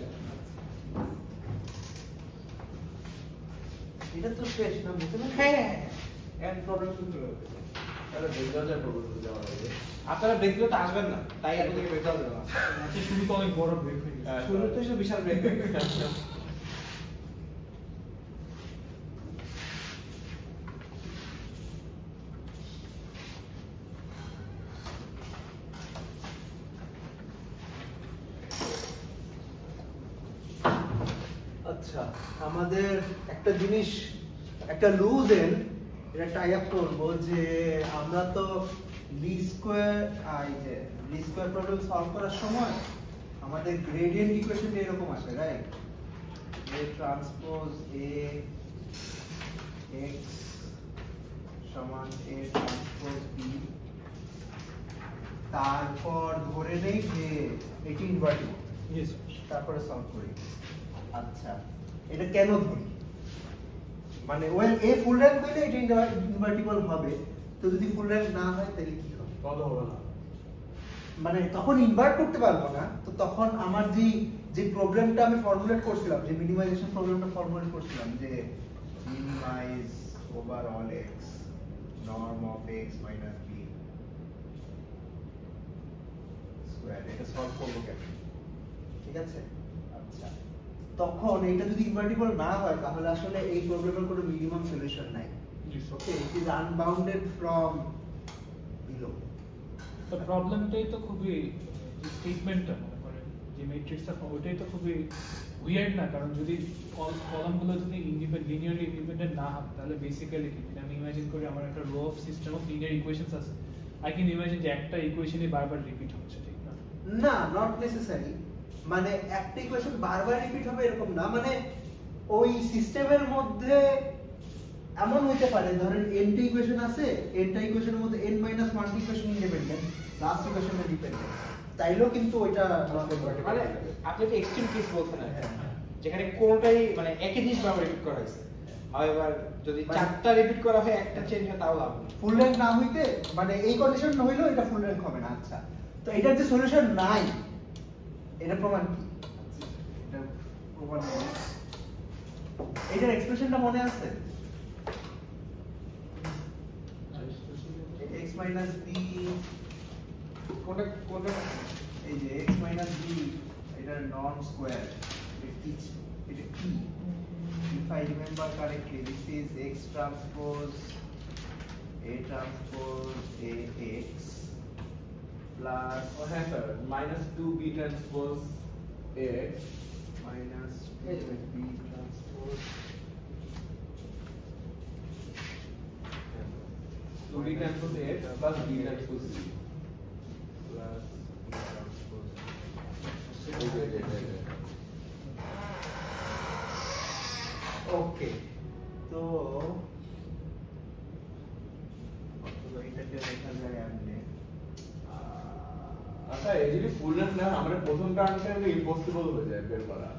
এটা তো শেষ না বুঝতে না হ্যাঁ এন্ড প্রবলেম কিন্তু তাহলে বেজালের প্রবলেম দেওয়া হবে আপনারা ব্রেক দিলে তো আসবেন না তাই আপনাদেরকে ব্রেক দেওয়া যাবে না আচ্ছা শুরু তো অনেক বড় ব্রেক হয়ে গেছে শুরুতে এসে বিশাল ব্রেক হয়ে গেছে আচ্ছা আমাদের একটা জিনিস একটা লুজ এন্ড এটা টাই আপ করব যে আমরা তো লিস্ট স্কয়ার প্রবলেম সলভ করার সময় আমাদের গ্রেডিয়েন্ট ইকুয়েশন এরকম আসে right a transpose a x সমান a ট্রান্সপোজ b তারপর ধরে নেই যে এটি ইনভার্টিবল ইয়েস তারপরে সলভ করি আচ্ছা এটা কেন ধরি মানে ওয়েল এ ফুল র্যাঙ্ক হইলে এটা ইনভার্টিবল হবে তো যদি ফুল র্যাঙ্ক না হয় তাহলে কি হবে কত হবে না মানে তখন ইনভার্ট করতে পারবো না তো তখন আমার যে প্রবলেমটা আমি ফর্মুলেট করছিলাম যে মিনিমাইজেশন প্রবলেমটা ফর্মুলেট করছিলাম যে মিনিমাইজ ওভার অল x নরম of x minus b square এটা সলভ করব কেন ঠিক আছে আচ্ছা তখন এটা যদি ইনভার্টিবল না হয় তাহলে আসলে এই প্রবলেমের কোনো মিনিমাম সলিউশন নাই okay it is unbounded from below তো প্রবলেমটাই তো খুবই যে স্টেটমেন্টটা মনে করেন যে ম্যাট্রিক্সটা ওইটাই তো খুবই উইয়ার্ড না কারণ যদি কলামগুলো যদি লিনিয়ারলি ইন্ডিপেন্ডেন্ট না হয় তাহলে বেসিক্যালি কি আমি ইমাজিন করি আমার একটা row of system of linear equations আছে আই ক্যান ইমাজিন যে একটা ইকুয়েশনই বারবার রিপিট হচ্ছে ঠিক না না নট নেসেসারি মানে একটা ইকুয়েশন বারবার রিপিট হবে এরকম না মানে ওই সিস্টেমের মধ্যে এমন হইতে পারে ধরেন n টা ইকুয়েশন আছে n টা ইকুয়েশনের মধ্যে n - 1 টা ইকুয়েশন ইন্ডিপেন্ডেন্ট লাস্ট ইকুয়েশনে ডিপেন্ডেন্ট তাইলেও কিন্তু ওইটা মানে আপনি একটা এক্সট্রিম কেস বলছেন হ্যাঁ যেখানে কোনটাই মানে একই জিনিস বারবার রিপিট করা হয়েছে। However যদি চারটা রিপিট করা হয় একটা চেঞ্জ হয় তাও লাভ নেই। ফুল র্যাঙ্ক না হইতে মানে এই কন্ডিশন না হইলেও এটা ফুল র্যাঙ্ক হবে না। আচ্ছা, তো এটার যে সলিউশন নাই এটা প্রমাণ কি? এটা প্রমাণ কি? এটার এক্সপ্রেশনটা মনে আছে? x minus b কোনটা এই যে x minus b এটার নন স্কয়ার এটা কি? If I remember correctly, this is x transpose a transpose a x plus হ্যাঁ sir minus 2b transpose ax minus 2b transpose 2b transpose ax plus b transpose c plus b transpose ওকে, তো এটাকে লেখা যায় এমনি আচ্ছা এই যদি ফুল rank না আমরা প্রথম টার্মটা ইম্পসিবল হয়ে যায় বের করা।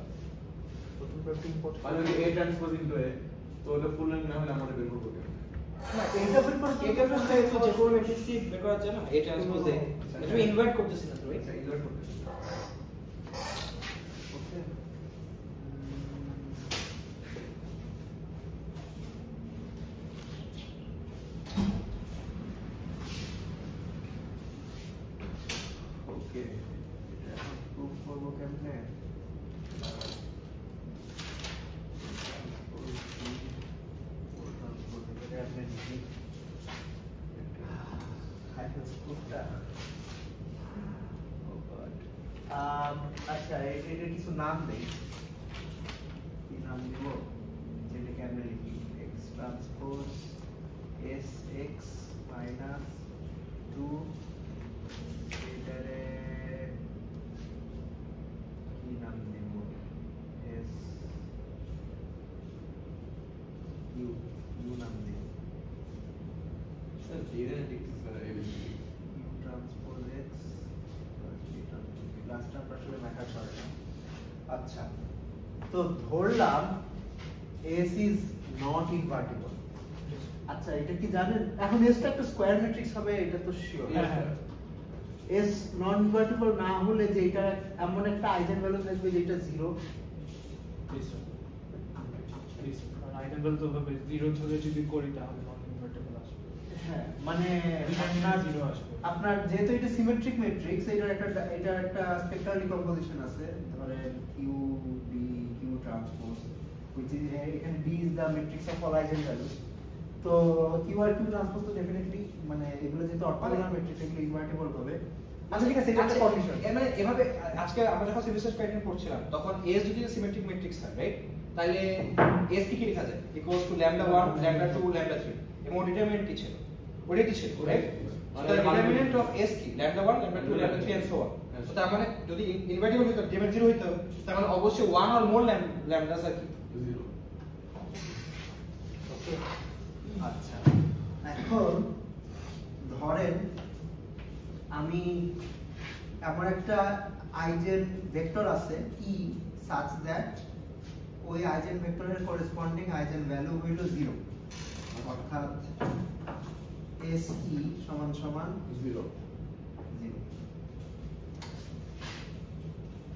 প্রথম টার্মটা ইম্পর্টেন্ট মানে যদি a ট্রান্সপোজ ইনটু a তো ওটা ফুল র্যাঙ্ক না হলে আমরা বের করব কেন? না এটা বের করে এটা বলতে তো যে কোনো ম্যাট্রিক্স বের করা যায় না, এটা ট্রান্সপোজ এ এটা ইনভার্ট করতেছি না তো ভাই, আচ্ছা ইনভার্ট করতেছি। ওকে, ওকে এটা প্রুফ করব কেমনে? আচ্ছা এটা কিছু নাম দেই, কি নাম দেব? যেটাকে আমরা লিখি x transpose s x minus 2 এটারে কি নাম দেব? s u নাম দেব, স্যার এর ঠিক sir ABC u transpose x last term আসলে ম্যাটার করে না। আচ্ছা, তো ধরলাম s is not invertible। আচ্ছা এটা কি জানেন এখন s টা একটা স্কয়ার ম্যাট্রিক্স হবে এটা তো শিওর। s নন ইনভার্টিবল না হলে যে এটা এমন একটা আইজেন ভ্যালু থাকবে যেটা 0। আইগেন ভ্যালু তো হবে 0 থেকে যদি করি তাহলে নন ইনভার্টেবল আসবে। হ্যাঁ মানে আপনার 0 আসবে। আপনার যেহেতু এটা সিমেট্রিক ম্যাট্রিক্স এটা একটা স্পেক্ট্রাল ডিকম্পোজিশন আছে, ধরেন q b q transpose which is এখানে b is the matrix of all eigenvalues। তো q আর q ট্রান্সপোজ তো ডেফিনেটলি মানে এগুলো যেহেতু অর্থোগোনাল ম্যাট্রিক্স এগুলো ইনভার্টিবল হবে। আচ্ছা ঠিক আছে, এটা একটা কন্ডিশন। মানে এভাবে আজকে আমরা যখন সিমেট্রিক প্যাটার্ন পড়ছিলাম তখন s যদি সিমেট্রিক ম্যাট্রিক্স হয় রাইট, তাহলে s কি লেখা যায়? ইকুয়ালস টু λ1 λ2 λ3 এবং ডিটারমিনেন্ট কি ছিল? ওটা কি ছিল right? So the determinant of s কি λ1 λ2 λ3 and so on। So তার মানে যদি ইনভার্টিবল হইতো ডিটারমিনেন্ট 0 হইতো তার মানে অবশ্যই 1 or more lambdas আর কি 0। ওকে, আচ্ছা এখন ধরেন আমি এমন একটা আইজেন ভেক্টর আছে e such that ওই আইজেন ভেক্টরের করেসপন্ডিং আইজেন ভ্যালু হইল 0, অর্থাৎ SE সমান সমান 0। 0।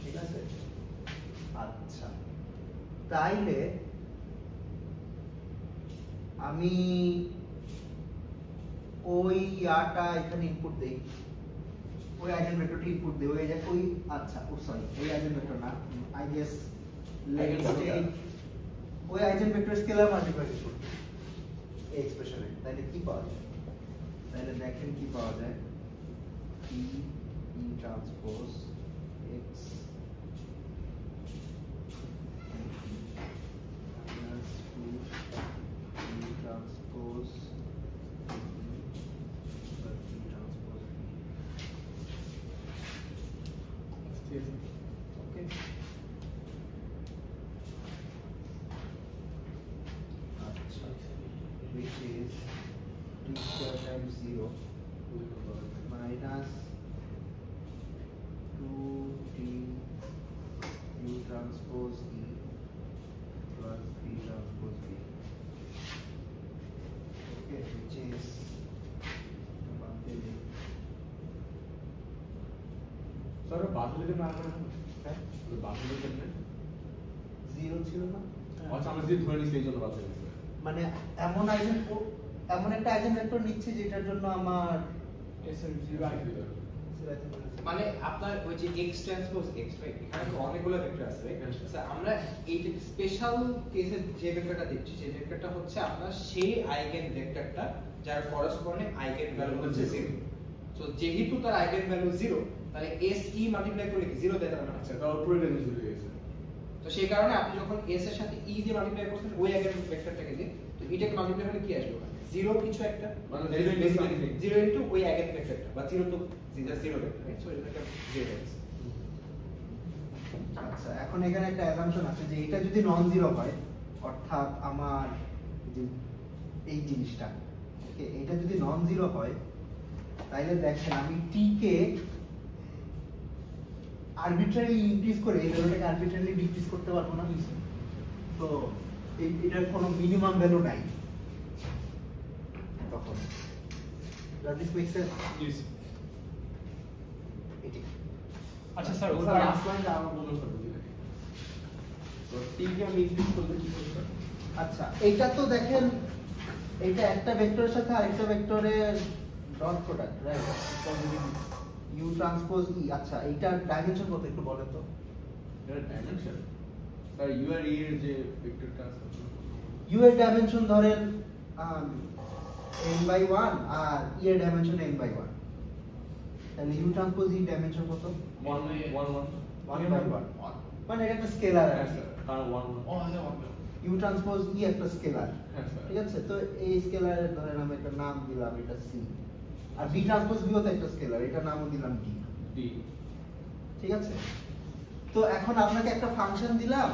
ঠিক আছে, আচ্ছা তাইলে আমি ওই ইয়াটা এখানে ইনপুট দেই, ওই আইজেন ভেক্টরটি ইনপুট দেই, ওই আচ্ছা ও সরি ওই আইজেন ভেক্টর না, আই গেস লেটস টেক ওই আইজেন ভেক্টর স্কেলার মাল্টিপ্লাই করব এই এক্সপ্রেশনে, তাহলে কি পাওয়া যায়? তাহলে দেখেন কি পাওয়া যায়, e transpose x minus 2 e transpose okay, আচ্ছা which is t square times 0 minus 2t u transpose e sir বাদুলিতে না করে হ্যাঁ বাদুলিতে না 0 ছিল না আচ্ছা আমরা যে ধরে নিছি এই জন্য বাদ হয়ে গেছে মানে এমন একটা আইজেন ভেক্টর নিচ্ছি যেটার জন্য আমার এস এর 0 আগে মানে আপনার ওই যে x ট্রান্সপোজ x রাইট এখানে তো অনেকগুলো ভেক্টর আছে রাইট স্যার আমরা এই যে স্পেশাল কেসে যে ভেক্টরটা দিচ্ছি সেই ভেক্টরটা হচ্ছে আপনার সেই আইগেন ভেক্টরটা যার করসপন্ডিং আইগেন ভ্যালু হচ্ছে 0 সো যেহেতু তার আইগেন ভ্যালু 0 তাহলে SE মাল্টিপ্লাই করলে কি 0 দেয় না আচ্ছা তাও পুরো রেঞ্জ হয়ে গেছে তো সেই কারণে আপনি যখন s এর সাথে e দিয়ে মাল্টিপ্লাই করছেন ওই আইগেন ভেক্টরটাকে দিয়ে তো এটাকে মাল্টিপ্লাই করলে কি আসবে 0 কিছু একটা মানে 0 ইনটু ওই আইগেন ভেক্টরটা বা 0 তো জাস্ট 0 ভেক্টর রাইট সো এটাকে 0 আছে আচ্ছা এখন এখানে একটা অ্যাসাম্পশন আছে যে এটা যদি নন জিরো হয় অর্থাৎ আমার যে এই জিনিসটা ওকে এটা যদি নন জিরো হয় তাহলে দেখেন আমি t কে আরবিট্রারি ইনক্রিজ করে এই ভ্যালুটাকে আরবিট্রারি ডিক্রিজ করতে পারবো না তো এটার কোনো মিনিমাম ভ্যালু নাই তখন does this make sense is এটি আচ্ছা স্যার ওর স্যার লাস্ট পয়েন্ট আমার বলুন স্যার বুঝি নাকি তো টিকে আমি ইনক্রিজ করলে কি করতে পারি আচ্ছা এইটা তো দেখেন এটা একটা ভেক্টরের সাথে আরেকটা ভেক্টরের dot product right U transpose E আচ্ছা এইটার ডাইমেনশন কত একটু বলেন তো এর ডাইমেনশন স্যার ইউ আর ই এর যে ভেক্টরটা আছে ইউ এর ডাইমেনশন ধরেন n/1 আর ই এর ডাইমেনশন n/1 তাহলে ইউ ট্রান্সপোজ ই ডাইমেনশন কত 1/1 মানে এটা একটা স্কেলার হ্যাঁ স্যার কারণ 1 ও হ্যাঁ ইউ ট্রান্সপোজ ই একটা স্কেলার হ্যাঁ স্যার ঠিক আছে তো এই স্কেলারের ধরেন আমি একটা নাম দিলাম এটা সি আর বি ট্রান্সপোজ বিও তো একটা স্কেলার এটা নামও দিলাম ডি ডি ঠিক আছে তো এখন আপনাকে একটা ফাংশন দিলাম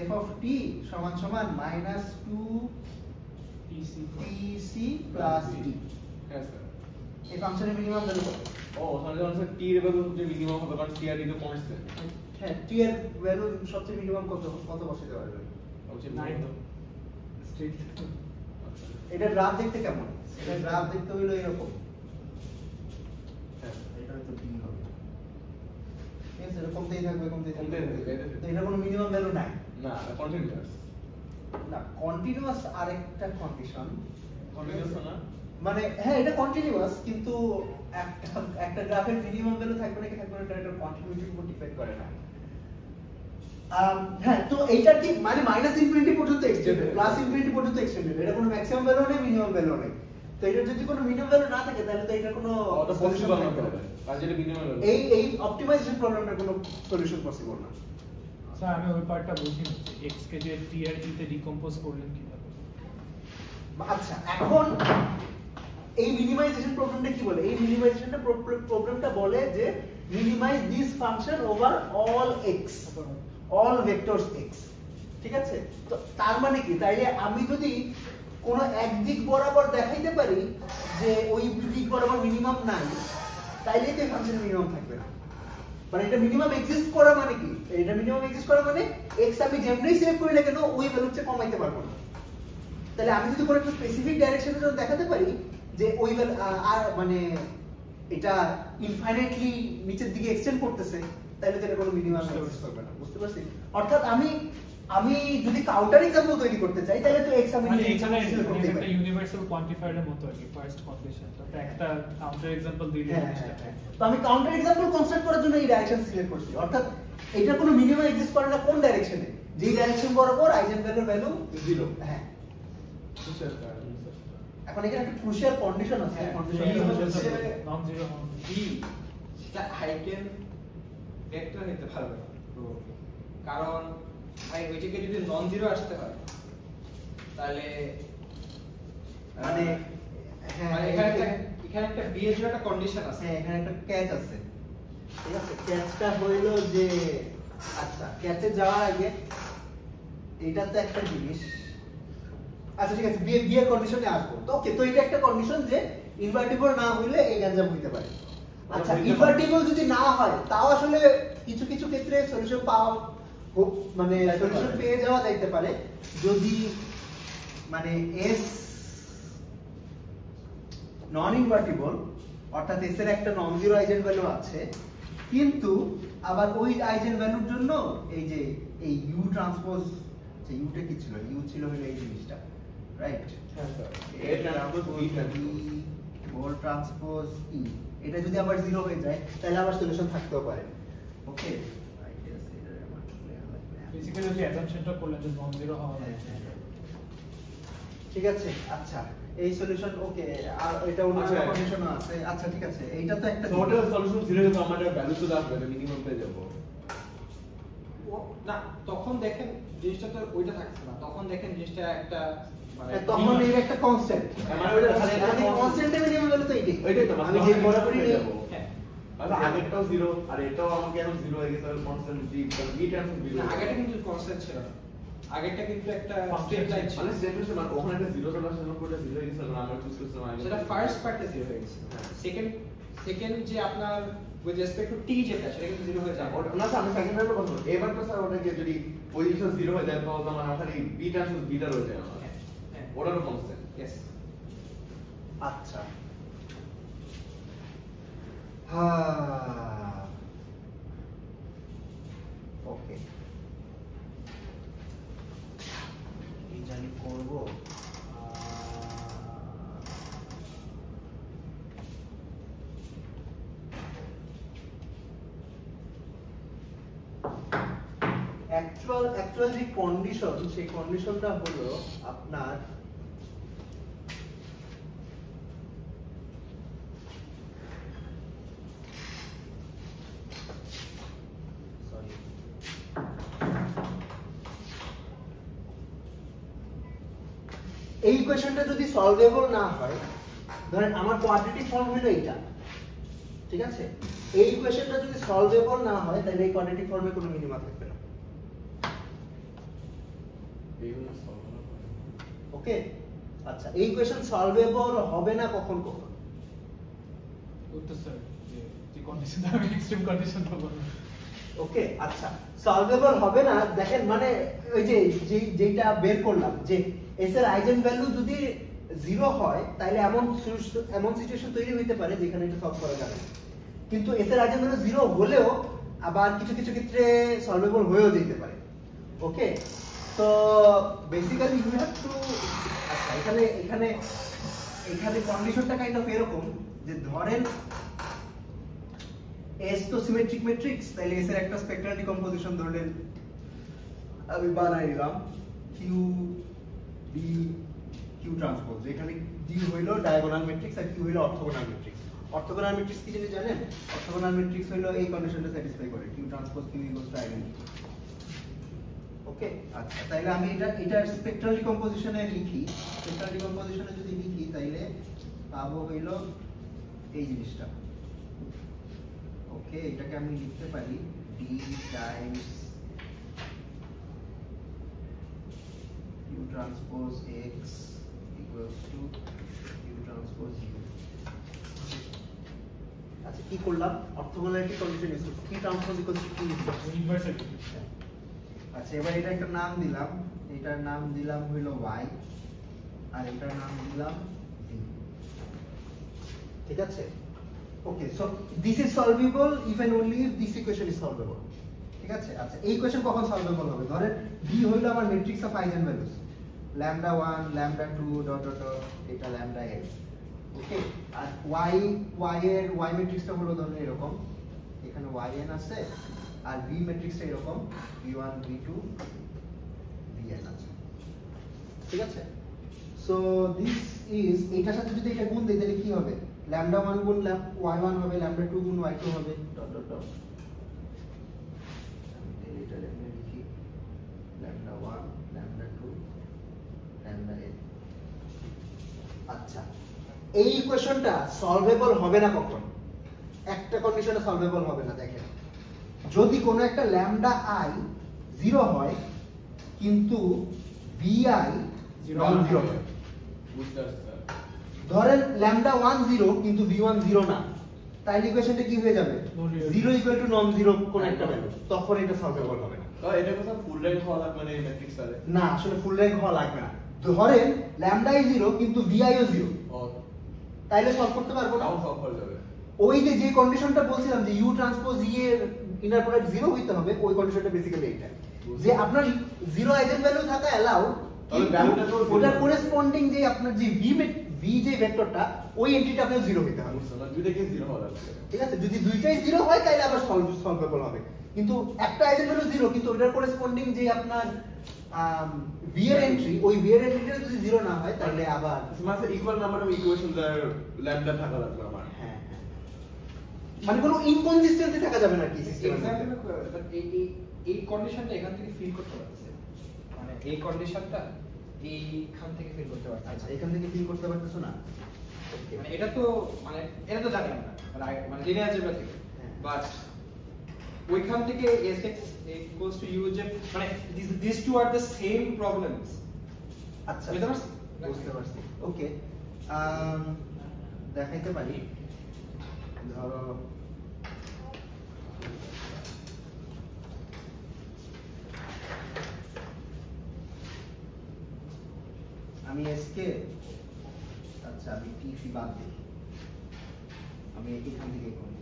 f of t সমান সমান -2 tc plus d হ্যাঁ স্যার এই ফাংশনের মিনিমাম ভ্যালু কত ও তাহলে হচ্ছে টি এর ভ্যালু যে মিনিমাম হবে কারণ সি আর ডি তো কনস্ট্যান্ট হ্যাঁ t এর ভ্যালু সবচেয়ে মিনিমাম কত বসাতে পারবেন হচ্ছে 9 স্ট্রেট এটা গ্রাফ দেখতে কেমন এটা গ্রাফ দেখতে হইলো এরকম হ্যাঁ এটা হয়তো d হবে ঠিক আছে এটা কমতেই থাকবে কমতেই থাকবে। তো এটা কোনো মিনিমাম ভ্যালু নাই না কন্টিনিউয়াস না কন্টিনিউয়াস আরেকটা কন্ডিশন কন্টিনিউয়াস না মানে হ্যাঁ এটা কন্টিনিউয়াস কিন্তু একটা গ্রাফের মিনিমাম ভ্যালু থাকবে নাকি থাকবে না এটা কন্টিনিউইটির উপর ডিপেন্ড করে না হ্যাঁ তো এইটা কি মানে -ইনফিনিটি পর্যন্ত এক্সটেন্ডেড +ইনফিনিটি পর্যন্ত এক্সটেন্ডেড এটা কোনো ম্যাক্সিমাম ভ্যালু নেই মিনিমাম ভ্যালু নেই তো এটা যদি কোনো মিনিমাম ভ্যালু না থাকে তাহলে তো এটা কোনো ওটা পসিবল না আর যেটা মিনিমাম ভ্যালু এই অপটিমাইজেশন প্রবলেমটার কোনো সলিউশন পসিবল না স্যার আমি ওই পার্টটা বুঝি না x কে যে t আর e তে ডিকম্পোজ করলেন কিভাবে আচ্ছা এখন এই মিনিমাইজেশন প্রবলেমটা কি বলে এই মিনিমাইজেশনটা প্রবলেমটা বলে যে minimize this function over all x all vectors x ঠিক আছে তো তার মানে কি তাইলে আমি যদি কোনো এক দিক বরাবর দেখাইতে পারি যে ওই দিক বরাবর মিনিমাম নাই তাইলে তো ফাংশন মিনিমাম থাকবে না মানে এটা মিনিমাম এক্সিস্ট করা মানে কি এটা মিনিমাম এক্সিস্ট করা মানে x আমি যেমনি সিলেক্ট করি না কেন ওই ভ্যালুর চেয়ে কমাইতে পারবো না তাহলে আমি যদি কোনো একটা স্পেসিফিক ডাইরেকশনের জন্য দেখাতে পারি যে ওই আর মানে এটা ইনফাইনাইটলি নিচের দিকে এক্সটেন্ড করতেছে তাহলে তো এটা কোনো মিনিমাম এক্সিস্ট করবে না বুঝতে পারছিস অর্থাৎ আমি যদি কাউন্টার এক্সাম্পল তৈরি করতে চাই তাহলে তো x আমি মানে নিজে এখানে select করতে একটা পারি ইউনিভার্সাল কোয়ান্টিফায়ার এর মতো আর কি ফার্স্ট কন্ডিশন তো একটা কাউন্টার এক্সাম্পল দিলে তো আমি কাউন্টার এক্সাম্পল কনস্ট্রাক্ট করার জন্য এই ডাইরেকশন সিলেক্ট করছি অর্থাৎ এটা কোনো মিনিমাম এক্সিস্ট করে না কোন ডাইরেকশনে যেই ডাইরেকশন বরাবর আইজেনভ্যালুর ভ্যালু 0 হ্যাঁ স্যার এখন এখানে একটা ক্রুশিয়াল কন্ডিশন আছে কন্ডিশন নন জিরো d সেটা আইগেন ভেক্টর হতে পারবে না তো কারণ ভাই ওইটাকে যদি নন জিরো আসতে হয় তাহলে মানে হ্যাঁ মানে এখানে একটা b এর জন্য একটা কন্ডিশন আছে হ্যাঁ এখানে একটা ক্যাচ আছে ঠিক আছে ক্যাচটা হইলো যে আচ্ছা ক্যাচে যাওয়ার আগে এটা তো একটা জিনিস আচ্ছা ঠিক আছে বি এর কন্ডিশনে আসবো তো ওকে তো এটা একটা কন্ডিশন যে ইনভার্টিবল না হইলে এই গ্যাঞ্জাম হইতে পারে আচ্ছা ইনভার্টিবল যদি না হয় তাও আসলে কিছু কিছু ক্ষেত্রে সলিউশন পাওয়া মানে সলিউশন পেয়ে যাওয়া যাইতে পারে যদি মানে s নন ইনভার্টিবল অর্থাৎ s এর একটা নন জিরো আইজেন ভ্যালু আছে কিন্তু আবার ওই আইজেন ভ্যালুর জন্য এই যে এই ইউ ট্রান্সপোজ যে ইউটা কি ছিল, ইউ ছিল হলো এই জিনিসটা, রাইট? হ্যাঁ sir, A transpose B transpose whole transpose E, এটা যদি আবার 0 হয়ে যায় তাহলে আবার সলিউশন থাকতেও পারে। ওকে, আই গেস এটা আমার ক্লিয়ার লাগবে। বেসিক্যালি যদি অ্যাসাম্পশনটা করলেন যে নন জিরো হওয়া ঠিক আছে, আচ্ছা এই সলিউশন ওকে, আর এটা অন্য আচ্ছা, কন্ডিশনও আছে। আচ্ছা ঠিক আছে, এইটা তো একটা টোটাল সলিউশন 0 যেটা আমাদের ভ্যালু তো আসবে, মিনিমাম পেয়ে যাব। না তখন দেখেন জিনিসটা তো ওইটা থাকছে না, তখন দেখেন জিনিসটা একটা মানে তখন এর একটা কনস্ট্যান্ট, মানে ওইটা মানে কনস্ট্যান্টের মিনিমাম ভ্যালু তো এইটাই। ওইটাই তো আমি যে বরাবরই পেয়ে নেই। যাব। হ্যাঁ আর আগেরটাও 0 আর এটাও আমাকে এখন 0 হয়ে গেছে, তাহলে কনস্ট্যান্ট জি তাহলে বি ট্রান্সপোজ 0। না, আগেটা কিন্তু কনস্ট্যান্ট ছিল না, আগেরটা কিন্তু একটা স্ট্রেট লাইন ছিল, মানে স্টেপ হিসেবে মানে ওখানে একটা 0 চলে আসছে, পুরোটা 0 হয়ে গেছে, আমরা চুজ করছিলাম আগে। সেটা ফার্স্ট পার্টে 0 হয়ে গেছে। সেকেন্ড যে আপনার উইথ রেসপেক্ট টু টি যেটা সেটা কিন্তু 0 হয়ে যাবে। না স্যার, আমি সেকেন্ড টাইমে কথা বলছি। এবার তো স্যার ওটাকে যদি পজিশন 0 হয়ে যায় তাহলে মানে খালি বি ট্রান্সপোজ বিটা রয়ে যায় আমার। হ্যাঁ হ্যাঁ ওটারও কনস্ট্যান্ট। ইয়েস। আচ্ছা ওকে, এই জানি করব অ্যাকচুয়াল যে কন্ডিশন, সেই কন্ডিশনটা হলো আপনার এই ইকুয়েশনটা যদি সলভেবল না হয়, ধরেন আমার কোয়াড্রেটিক ফর্ম হলো এইটা, ঠিক আছে? এই ইকুয়েশনটা যদি সলভেবল না হয় তাহলে এই কোয়াড্রেটিক ফর্মে কোনো মিনিমা থাকবে না। ওকে, আচ্ছা এই ইকুয়েশন সলভেবল হবে না কখন কখন? তো স্যার যে কন্ডিশন আমি এক্সট্রিম কন্ডিশনটা বলবো। ওকে, আচ্ছা সলভেবল হবে না, দেখেন মানে ওই যে যেটা বের করলাম যে এস এর আইজেন ভ্যালু যদি 0 হয় তাহলে এমন সিচুয়েশন তৈরি হতে পারে যেখানে এটা সলভ করা যাবে না। কিন্তু এস এর আইজেন ভ্যালু 0 হলেও আবার কিছু কিছু ক্ষেত্রে সলভেবল হয়েও যেতে পারে। ওকে, তো বেসিক্যালি ইউ হ্যাভ টু, আচ্ছা এখানে কন্ডিশনটা কাইন্ড অফ এরকম যে ধরেন এস তো সিমেট্রিক ম্যাট্রিক্স, তাহলে এস এর একটা স্পেক্ট্রাল ডিকম্পোজিশন ধরলেন আমি বানাই দিলাম কিউ ডি কিউ ট্রান্সপোজ, এখানে ডি হইলো ডায়াগোনাল ম্যাট্রিক্স আর কিউ হইলো অর্থোগোনাল ম্যাট্রিক্স। অর্থোগোনাল ম্যাট্রিক্স কি জানেন? অর্থোগোনাল ম্যাট্রিক্স হইলো এই কন্ডিশনটা স্যাটিসফাই করে, Q transpose Q equals to identity. Okay, আচ্ছা তাহলে আমি এটা স্পেক্ট্রাল ডিকম্পোজিশনে লিখি, স্পেক্ট্রাল ডিকম্পোজিশনে যদি লিখি তাহলে পাবো হইলো এই জিনিসটা। ওকে, এটাকে আমি লিখতে পারি d Times q transpose x equals to q transpose u। আচ্ছা কি করলাম? অর্থোগোনালিটি কন্ডিশন ইউজ করছি, q transpose equals to q ইনভার্সের। আচ্ছা এবার এটা একটা নাম দিলাম, এটার নাম দিলাম হইলো y আর এটার নাম দিলাম v। ঠিক আছে? Okay, so this is solvable if and only if this equation is solvable. ঠিক আছে? আচ্ছা এই ইকুয়েশন কখন সলভেবল হবে? ধরেন v হইলো আমার matrix of eigen values, lambda 1 lambda 2 dot dot dot এটা lambda n। ওকে, আর y এর y ম্যাট্রিক্সটা হলো ধরেন এরকম, এখানে yn আছে আর v ম্যাট্রিক্সটা এরকম v1 v2 vn আছে। ঠিক আছে? সো দিস ইজ, এটার সাথে যদি এটা গুণ দেই তাহলে কি হবে? lambda 1 গুণ y1 হবে, lambda 2 গুণ y2 হবে ডট ডট ডট। এটা লিখি lambda 1 lambda 2 lambda n। আচ্ছা এই ইকুয়েশনটা সলভেবল হবে না কখন? একটা কন্ডিশনে সলভেবল হবে না। দেখেন যদি কোনো একটা lambda i 0 হয় কিন্তু vi নন জিরো হয়, বুঝতে পারছি স্যার। ধরেন lambda 1 0 কিন্তু v1 0 না, তাহলে ইকুয়েশনটা কি হয়ে যাবে? 0 ইকুয়াল টু নন জিরো কোন একটা ভ্যালু, তখন এটা সলভেবল হবে না। তো এটা কথা ফুল র্যাঙ্ক হওয়া লাগবে না এই ম্যাট্রিক্সটারে? না, আসলে ফুল র্যাঙ্ক হওয়া লাগবে না। ধরেন lambda 0 কিন্তু vi ও 0, ও তাইলে সলভ করতে পারবো না। তাও সলভ হয়ে যাবে। ওই যে কন্ডিশনটা বলছিলাম যে ইউ ট্রান্সপোজ ই এর ইনার প্রোডাক্ট 0 হইতে হবে, ওই কন্ডিশনটা বেসিক্যালি এটা যে আপনার 0 আইজেন ভ্যালু থাকা অ্যালাউড, ওটার করেসপন্ডিং যে আপনার যে ভি যে ভেক্টরটা ওই এন্ট্রিটা আপনার 0 হইতে হবে। দুইটাকে 0 হওয়া লাগবে। ঠিক আছে, যদি দুইটাই 0 হয় তাহলে আবার সলভেবল হবে, কিন্তু একটা আইজেন ভ্যালু 0 কিন্তু ওটার করেসপন্ডিং যে আপনার ভি এর এন্ট্রি, ওই ভি এর এন্ট্রিটা যদি 0 না হয় তাহলে আবার মানে ইকুয়াল নাম্বার অফ ইকুয়েশনস আর ল্যাম্বডা থাকা লাগবে আমার। হ্যাঁ, মানে কোনো ইনকনসিস্টেন্সি থাকা যাবে না কি সিস্টেমে। এই কন্ডিশনটা এখান থেকে ফিল করতে পারতেছে, মানে এই কন্ডিশনটা এইখান থেকে ফিল করতে পারতেছে। আচ্ছা, এখান থেকে ফিল করতে পারতেছো না? মানে এটা তো জানি আমরা মানে লিনিয়ার অ্যালজেব্রা থেকে, বাট ওইখান থেকে sx equals to u যে মানে these two are the same problems। আচ্ছা, বুঝতে পারছি। ওকে, দেখাইতে পারি। ধরো আমি s কে, আচ্ছা আমি t বাদ দিই, আমি এখান থেকে করি,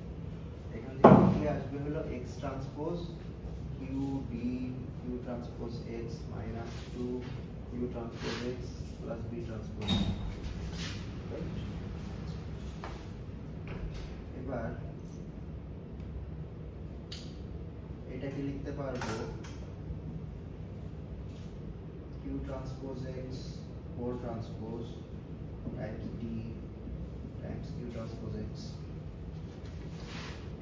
এখান থেকে আসবে হলো x transpose q b q transpose x minus 2 q transpose x plus b transpose. এবার এটাকে লিখতে পারবো q transpose x 4 transpose at t times q transpose x।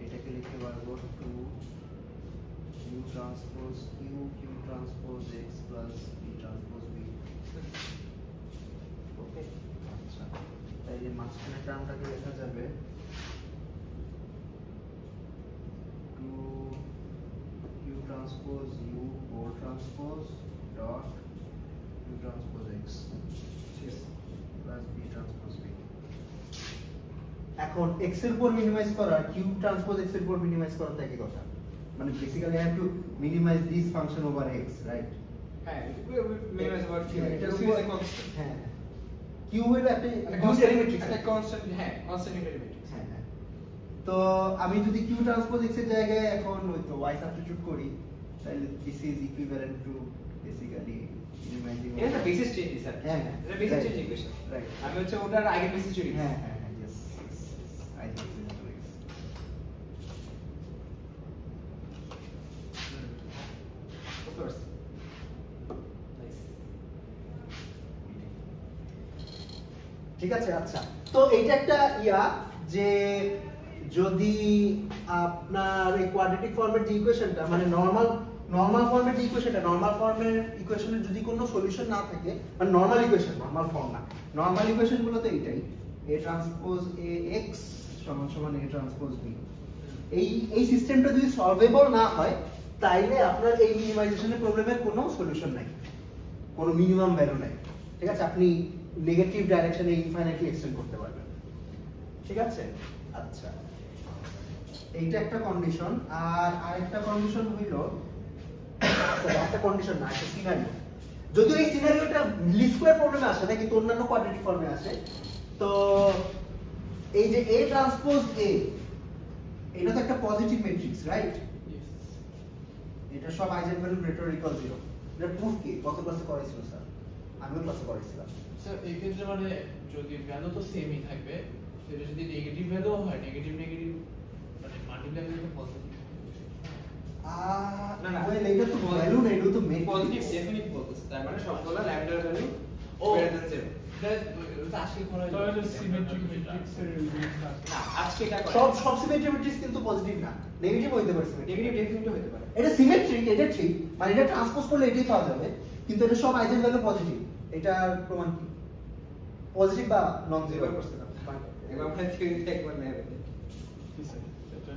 এটাকে লিখতে পারবো 2 q transpose q q transpose x plus b transpose b। ওকে, আচ্ছা তাইলে মাঝখানে টার্মটাকে লেখা যাবে 2 q transpose u 4 transpose dot q transpose x plus b transpose b। এখন x এর উপর মিনিমাইজ করা q ট্রান্সপোজ x এর উপর মিনিমাইজ করা তো একই কথা, মানে basically I have to minimize this function over x, right? হ্যাঁ, মিনিমাইজ ওভার q, এটা q হচ্ছে কনস্ট্যান্ট। হ্যাঁ, q হলো একটা কনস্ট্যান্ট ম্যাট্রিক্স, একটা কনস্ট্যান্ট, হ্যাঁ কনস্ট্যান্ট ইউনিট ম্যাট্রিক্স। হ্যাঁ, তো আমি যদি q ট্রান্সপোজ x এর জায়গায় এখন ওই তো y সাবস্টিটিউট করি, তাহলে this is equivalent to basically minimising. এটা বেসিস চেঞ্জ স্যার। হ্যাঁ, এটা বেসিস চেঞ্জ ইকুয়েশন, রাইট? আমি হচ্ছে ওটার আগে বেসিস চেঞ্জ। হ্যাঁ হ্যাঁ হ্যাঁ, यस আই থিংক ঠিক আছে। আচ্ছা, তো এইটা একটা যে যদি আপনার এই কোয়াড্রেটিক ফর্মের যে ইকুয়েশনটা, মানে নরমাল ফর্মের যে ইকুয়েশনটা, নরমাল ফর্মের ইকুয়েশনের যদি কোনো সলিউশন না থাকে, মানে নরমাল ইকুয়েশন, নরমাল ফর্ম না, নরমাল ইকুয়েশন গুলো তো এইটাই a ট্রান্সপোজ ax সমান সমান a ট্রান্সপোজ b। এই সিস্টেমটা যদি সলভেবল না হয় তাইলে আপনার এই মিনিমাইজেশনের প্রবলেমের কোনো সলিউশন নাই, কোনো মিনিমাম ভ্যালু নাই। ঠিক আছে, আপনি নেগেটিভ ডাইরেকশনে ইনফাইনাইটলি এক্সটেন্ড করতে পারবেন। ঠিক আছে, আচ্ছা এইটা একটা কন্ডিশন। আর আরেকটা কন্ডিশন হইল, একটা কন্ডিশন না, একটা সিনারিও। যদিও এই সিনারিওটা লিস্ট স্কয়ার প্রবলেমে আসে না, কিন্তু অন্যান্য কোয়াড্রেটিক ফর্মে আসে। তো এই যে a ট্রান্সপোজ a, এটা তো একটা পজিটিভ ম্যাট্রিক্স, রাইট? এটা সব আইজেন ভ্যালু গ্রেটার ইকুয়াল 0। এটা প্রুফ কি কত ক্লাসে করেছিল স্যার? আমিও ক্লাসে করেছিলাম। স্যার এই ক্ষেত্রে মানে যদি ভ্যালু তো সেমই থাকবে, সেটা যদি নেগেটিভ ভ্যালু হয়, নেগেটিভ মানে মাল্টিপ্লাই করলে পজিটিভ। না না, ওয়েল এটা তো ভ্যালু না, এটা তো পজিটিভ ডেফিনিট বলতেছে, তার মানে সবগুলো ল্যামডার ভ্যালু ও গ্রেটার দ্যান 0। এটা আজকে করা তো এটা সিমেট্রিক ম্যাট্রিক্সের জিনিসটা আছে। না, আজকে এটা সব সিমেট্রিক ম্যাট্রিক্স কিন্তু পজিটিভ না, নেগেটিভ হইতে পারে। নেগেটিভ ডেফিনিট হতে পারে। এটা সিমেট্রিক, এটা ঠিক, মানে এটা ট্রান্সপোজ করলে এটাই পাওয়া যাবে, কিন্তু এটা সব আইজেন ভ্যালু পজিটিভ। এটার প্রমাণ কি? পজিটিভ বা নন জিরো এবার করতে না, এবার আমরা থিওরিটা একবার নেব।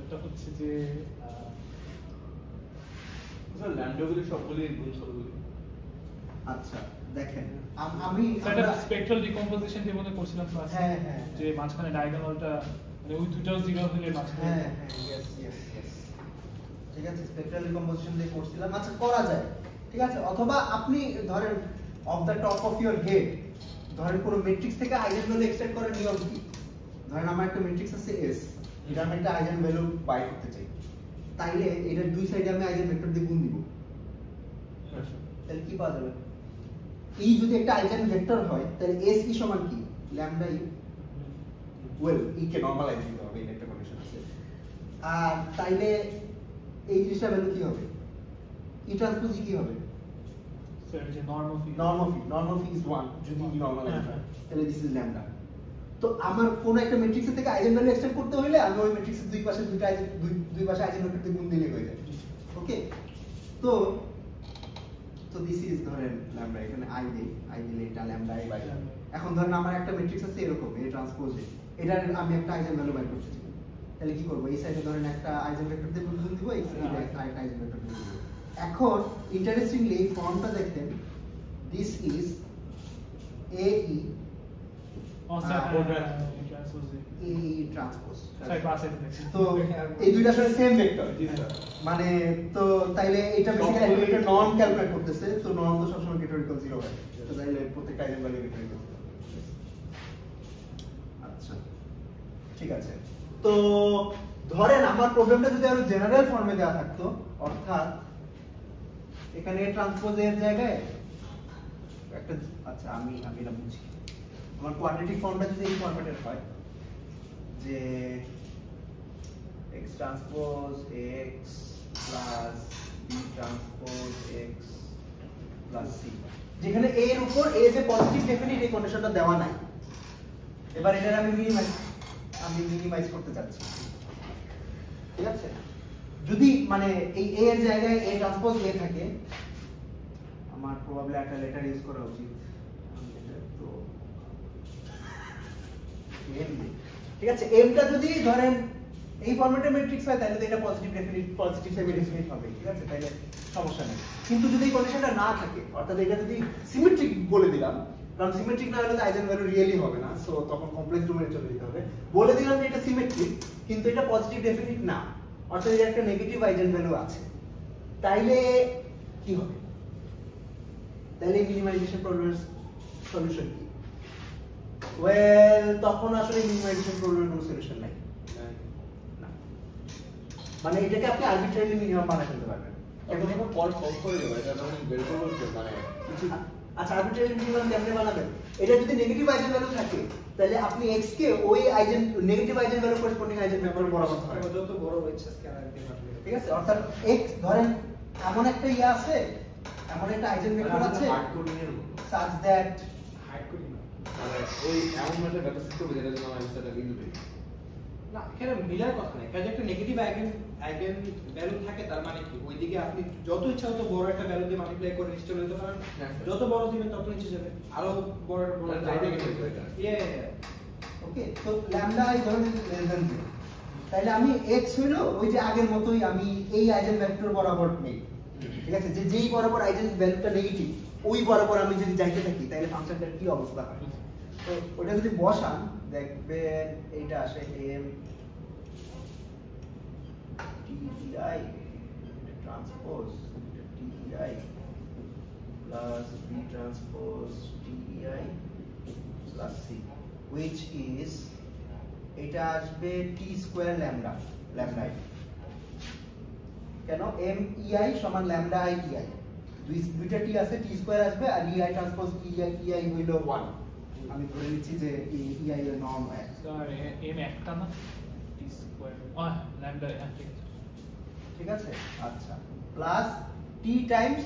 এটা হচ্ছে যে স্যার ল্যাম্বডাগুলি সবগুলি গুণফলগুলি। আচ্ছা দেখেন, আমি সেটা স্পেকট্রাল ডিকম্পোজিশন দিয়ে মনে করছিলাম ক্লাসে, হ্যাঁ হ্যাঁ, যে মাঝখানে ডায়াগোনালটা মানে ওই দুটো জিরো হলে মাঝখানে। হ্যাঁ হ্যাঁ, ইয়েস ইয়েস ইয়েস, ঠিক আছে, স্পেকট্রাল ডিকম্পোজিশন দিয়ে করছিলাম। আচ্ছা করা যায়, ঠিক আছে। অথবা আপনি ধরেন of the top of your head, ধরেন কোনো ম্যাট্রিক্স থেকে আইজেন ভ্যালু এক্সট্রাক্ট করার নিয়ম কি? ধরেন আমার একটা ম্যাট্রিক্স আছে S, এটা আমি একটা আইজেন ভ্যালু বাই করতে চাই, তাইলে এটার দুই সাইডে আমি আইজেন ভেক্টর দিয়ে গুণ দিব, তাহলে কি পাওয়া যাবে? এই যদি একটা আইজেন ভেক্টর হয় তাহলে s কি সমান কি ল্যামডা ই, ওয়েল ই কে নরমালাইজ দিতে হবে, এটা একটা কন্ডিশন আছে। আর তাইলে এই জিনিসটা ভ্যালু কি হবে? ই ট্রান্সপোজ কি হবে? স্যার যে নরমাল ফি ইজ 1 যদি ই নরমালাইজ হয়, তাহলে দিস ইজ ল্যামডা। তো আমার কোন একটা ম্যাট্রিক্স থেকে আইজেন ভ্যালু এক্সট্রাক্ট করতে হলে আমি ওই ম্যাট্রিক্সের দুই পাশে দুই পাশে আইজেন ভেক্টর দিয়ে গুণ দিলে হয়ে যায়। ওকে, তো দিস ইজ ধরেন ল্যামডা, এখানে আই দিলে এটা ল্যামডা আই বাই। এখন ধরেন আমার একটা ম্যাট্রিক্স আছে এরকম, এই ট্রান্সপোজ এটার আমি একটা আইজেন ভ্যালু বাই করতে চাই, তাহলে কি করব? এই সাইডে ধরেন একটা আইজেন ভেক্টর দিয়ে গুণ দিব, এই সাইডে একটা আইজেন ভেক্টর দিয়ে গুণ দিব। এখন ইন্টারেস্টিংলি এই ফর্মটা দেখেন, this is a E transpose. তো এই দুইটা আসলে সেম ভেক্টর, মানে তো তাইলে এটা বেসিক্যালি একটা নর্ম ক্যালকুলেট করতেছে, তো নর্ম তো সবসময় গ্রেটার ইকুয়াল 0 হয়, তো তাইলে প্রত্যেকটা আইজেন ভ্যালু গ্রেটার ইকুয়াল 0। আচ্ছা ঠিক আছে, তো ধরেন আমার প্রবলেমটা যদি আরো জেনারেল ফর্মে দেওয়া থাকতো, অর্থাৎ এখানে ট্রান্সপোজ এর জায়গায় একটা, আচ্ছা আমি এটা বুঝি, আমার কোয়াড্রেটিক ফর্মটা যদি এই ফরম্যাটের হয় যে x transpose x plus b transpose x plus c, যেখানে a এর উপর a যে পজিটিভ ডেফিনিট এই কন্ডিশনটা দেওয়া নাই। এবার এটা আমি মিনিমাইজ করতে যাচ্ছি, ঠিক আছে? যদি মানে এই a এর জায়গায় a ট্রান্সপোজ a থাকে, আমার প্রবাবলি একটা লেটার ইউজ করা উচিত, তো ঠিক আছে, এমটা যদি ধরেন এই ফরম্যাটের ম্যাট্রিক্স হয় তাহলে তো এটা positive definite, positive semi definite হবে, ঠিক আছে? তাহলে সমস্যা নেই। কিন্তু যদি এই কন্ডিশনটা না থাকে, অর্থাৎ এটা যদি সিমেট্রিক বলে দিলাম, কারণ সিমেট্রিক না হলে তো আইজেন ভ্যালু রিয়েলি হবে না, সো তখন কমপ্লেক্স ডোমেইনে চলে যেতে হবে। বলে দিলাম যে এটা সিমেট্রিক কিন্তু এটা পজিটিভ ডেফিনিট না, অর্থাৎ এর একটা নেগেটিভ আইজেন ভ্যালু আছে, তাইলে কি হবে? তাহলে মিনিমাইজেশন প্রবলেমের সলিউশন কি? ওয়েল তখন আসলে মিনিমাইজেশন প্রবলেমের কোনো সলিউশন নাই, না, মানে এটাকে আপনি আরবিট্রারিলি মিনিমাম বানাতে ফেলতে পারবেন। এখন যখন পল সলভ করে দেব এটা তখন বের করব মানে কিছু। আচ্ছা, আরবিট্রারি মিনিমাম কেমনে বানাবেন? এটা যদি নেগেটিভ আইজেন ভ্যালু থাকে তাহলে আপনি x কে ওই eigen negative eigen value corresponding eigen value বরাবর ধরেন, যত বড় হচ্ছে স্কেলার দিতে পারবে, ঠিক আছে? অর্থাৎ x ধরেন এমন একটা আছে, এমন একটা আইজেন ভেক্টর আছে হার্ড কোডিং এর মতো, such that হাইড করি না, মানে ওই এমন একটা ডাটা সিস্টেম যেটা জন্য আমি সেটা লিখে দিই না এখানে মিলার কথা নেই, কারণ একটা নেগেটিভ আইগেন ভ্যালু থাকে তার মানে কি ওইদিকে আপনি যত ইচ্ছা তত বড় একটা ভ্যালু দিয়ে মাল্টিপ্লাই করে নিচে চলে যেতে পারেন, যত বড় দিবেন তত নিচে যাবে, আরো বড় বড় ওকে। তো ল্যামডা আই ধরেন লেস দ্যান 0, তাহলে আমি x হলো ওই যে আগের মতই আমি এই আইজেন ভেক্টর বরাবর নেই, ঠিক আছে? যে যেই বরাবর আইজেন ভ্যালুটা নেগেটিভ ওই বরাবর আমি যদি যাইতে থাকি তাহলে ফাংশনটার কি অবস্থা হয়? তো ওটা যদি বসান দেখবেন এইটা আসে m TEI transpose TEI plus B transpose TEI plus C, which is এটা আসবে t square lambda i, কেন MEI সমান lambda i TI, দুইটা t আছে, t square আসবে আর EI transpose EI হইলো 1, আমি ধরে নিচ্ছি যে EI এর নরম হয়, সরি m একটা না t স্কয়ার lambda ঠিক আছে, আচ্ছা, plus t times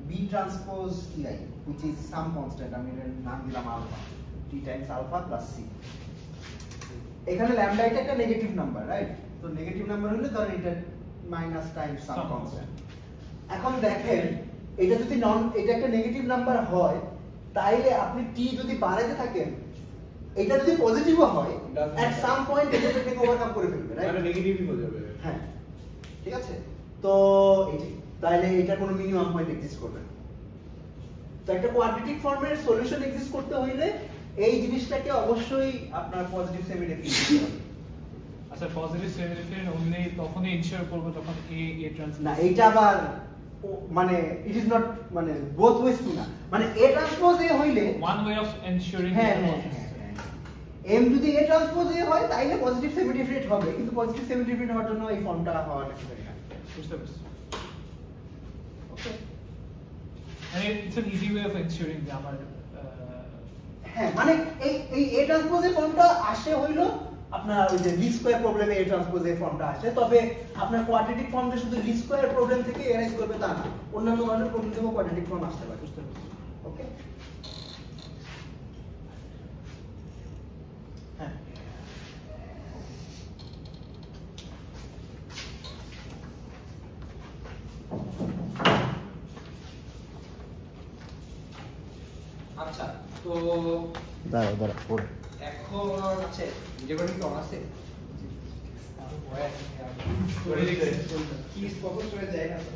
B transpose EI, which is some constant, আমি এর নাম দিলাম alpha, t times alpha plus c। এখানে lambda এটা একটা নেগেটিভ নাম্বার, রাইট? তো নেগেটিভ নাম্বার হলে ধরেন এটা মাইনাস টাইমস সাম কনস্ট্যান্ট। এখন দেখেন এটা যদি এটা একটা নেগেটিভ নাম্বার হয় তাইলে আপনি t যদি বাড়াতে থাকেন, এটা যদি পজিটিভও হয় at some point এটা থেকে ওভারকাম করে ফেলবে, রাইট? মানে নেগেটিভই হয়ে যাবে, হ্যাঁ ঠিক আছে। তো এইটাই, তাহলে এটা কোনো মিনিমাম পয়েন্ট এক্সিস্ট করবে না। তো একটা কোয়াড্রেটিক ফর্মের সলিউশন এক্সিস্ট করতে হইলে এই জিনিসটাকে অবশ্যই আপনার পজিটিভ সেমি ডেফিনিট দিতে হবে। আচ্ছা, পজিটিভ সেমি ডেফিনিট অনলি তখনই ইনশিওর করব যখন a ট্রান্সপোজ না, এইটা আবার মানে ইট ইজ নট মানে বোথ ওয়েজ টু না, মানে a ট্রান্সপোজ a হইলে ওয়ান ওয়ে অফ এনশিওরিং হ্যাঁ m যদি a ট্রান্সপোজ a হয় তাইলে পজিটিভ সেমি ডিফারেন্ট হবে, কিন্তু পজিটিভ সেমি ডিফারেন্ট হওয়ার জন্য এই ফর্মটা হওয়া নেসেসারি না। বুঝতে পারছি। And it's an easy way of ensuring যে আমার হ্যাঁ মানে এই a ট্রান্সপোজ এর ফর্মটা আসে হইলো আপনার ওই যে লিস্ট স্কয়ার প্রবলেমে a ট্রান্সপোজ এর ফর্মটা আসে, তবে আপনার কোয়াড্রেটিক ফর্মটা শুধু লিস্ট স্কয়ার প্রবলেম থেকে এরাইজ করবে তা না, অন্যান্য ধরনের প্রবলেম থেকেও কোয়াড্রেটিক ফর্ম আসতে পারে। বুঝতে পারছি। ওকে হ্যাঁ আচ্ছা তো দাঁড়া পড়ে এখন আছে ভিডিও কি অন আছে কি স্পষ্ট হয়ে যায় না তো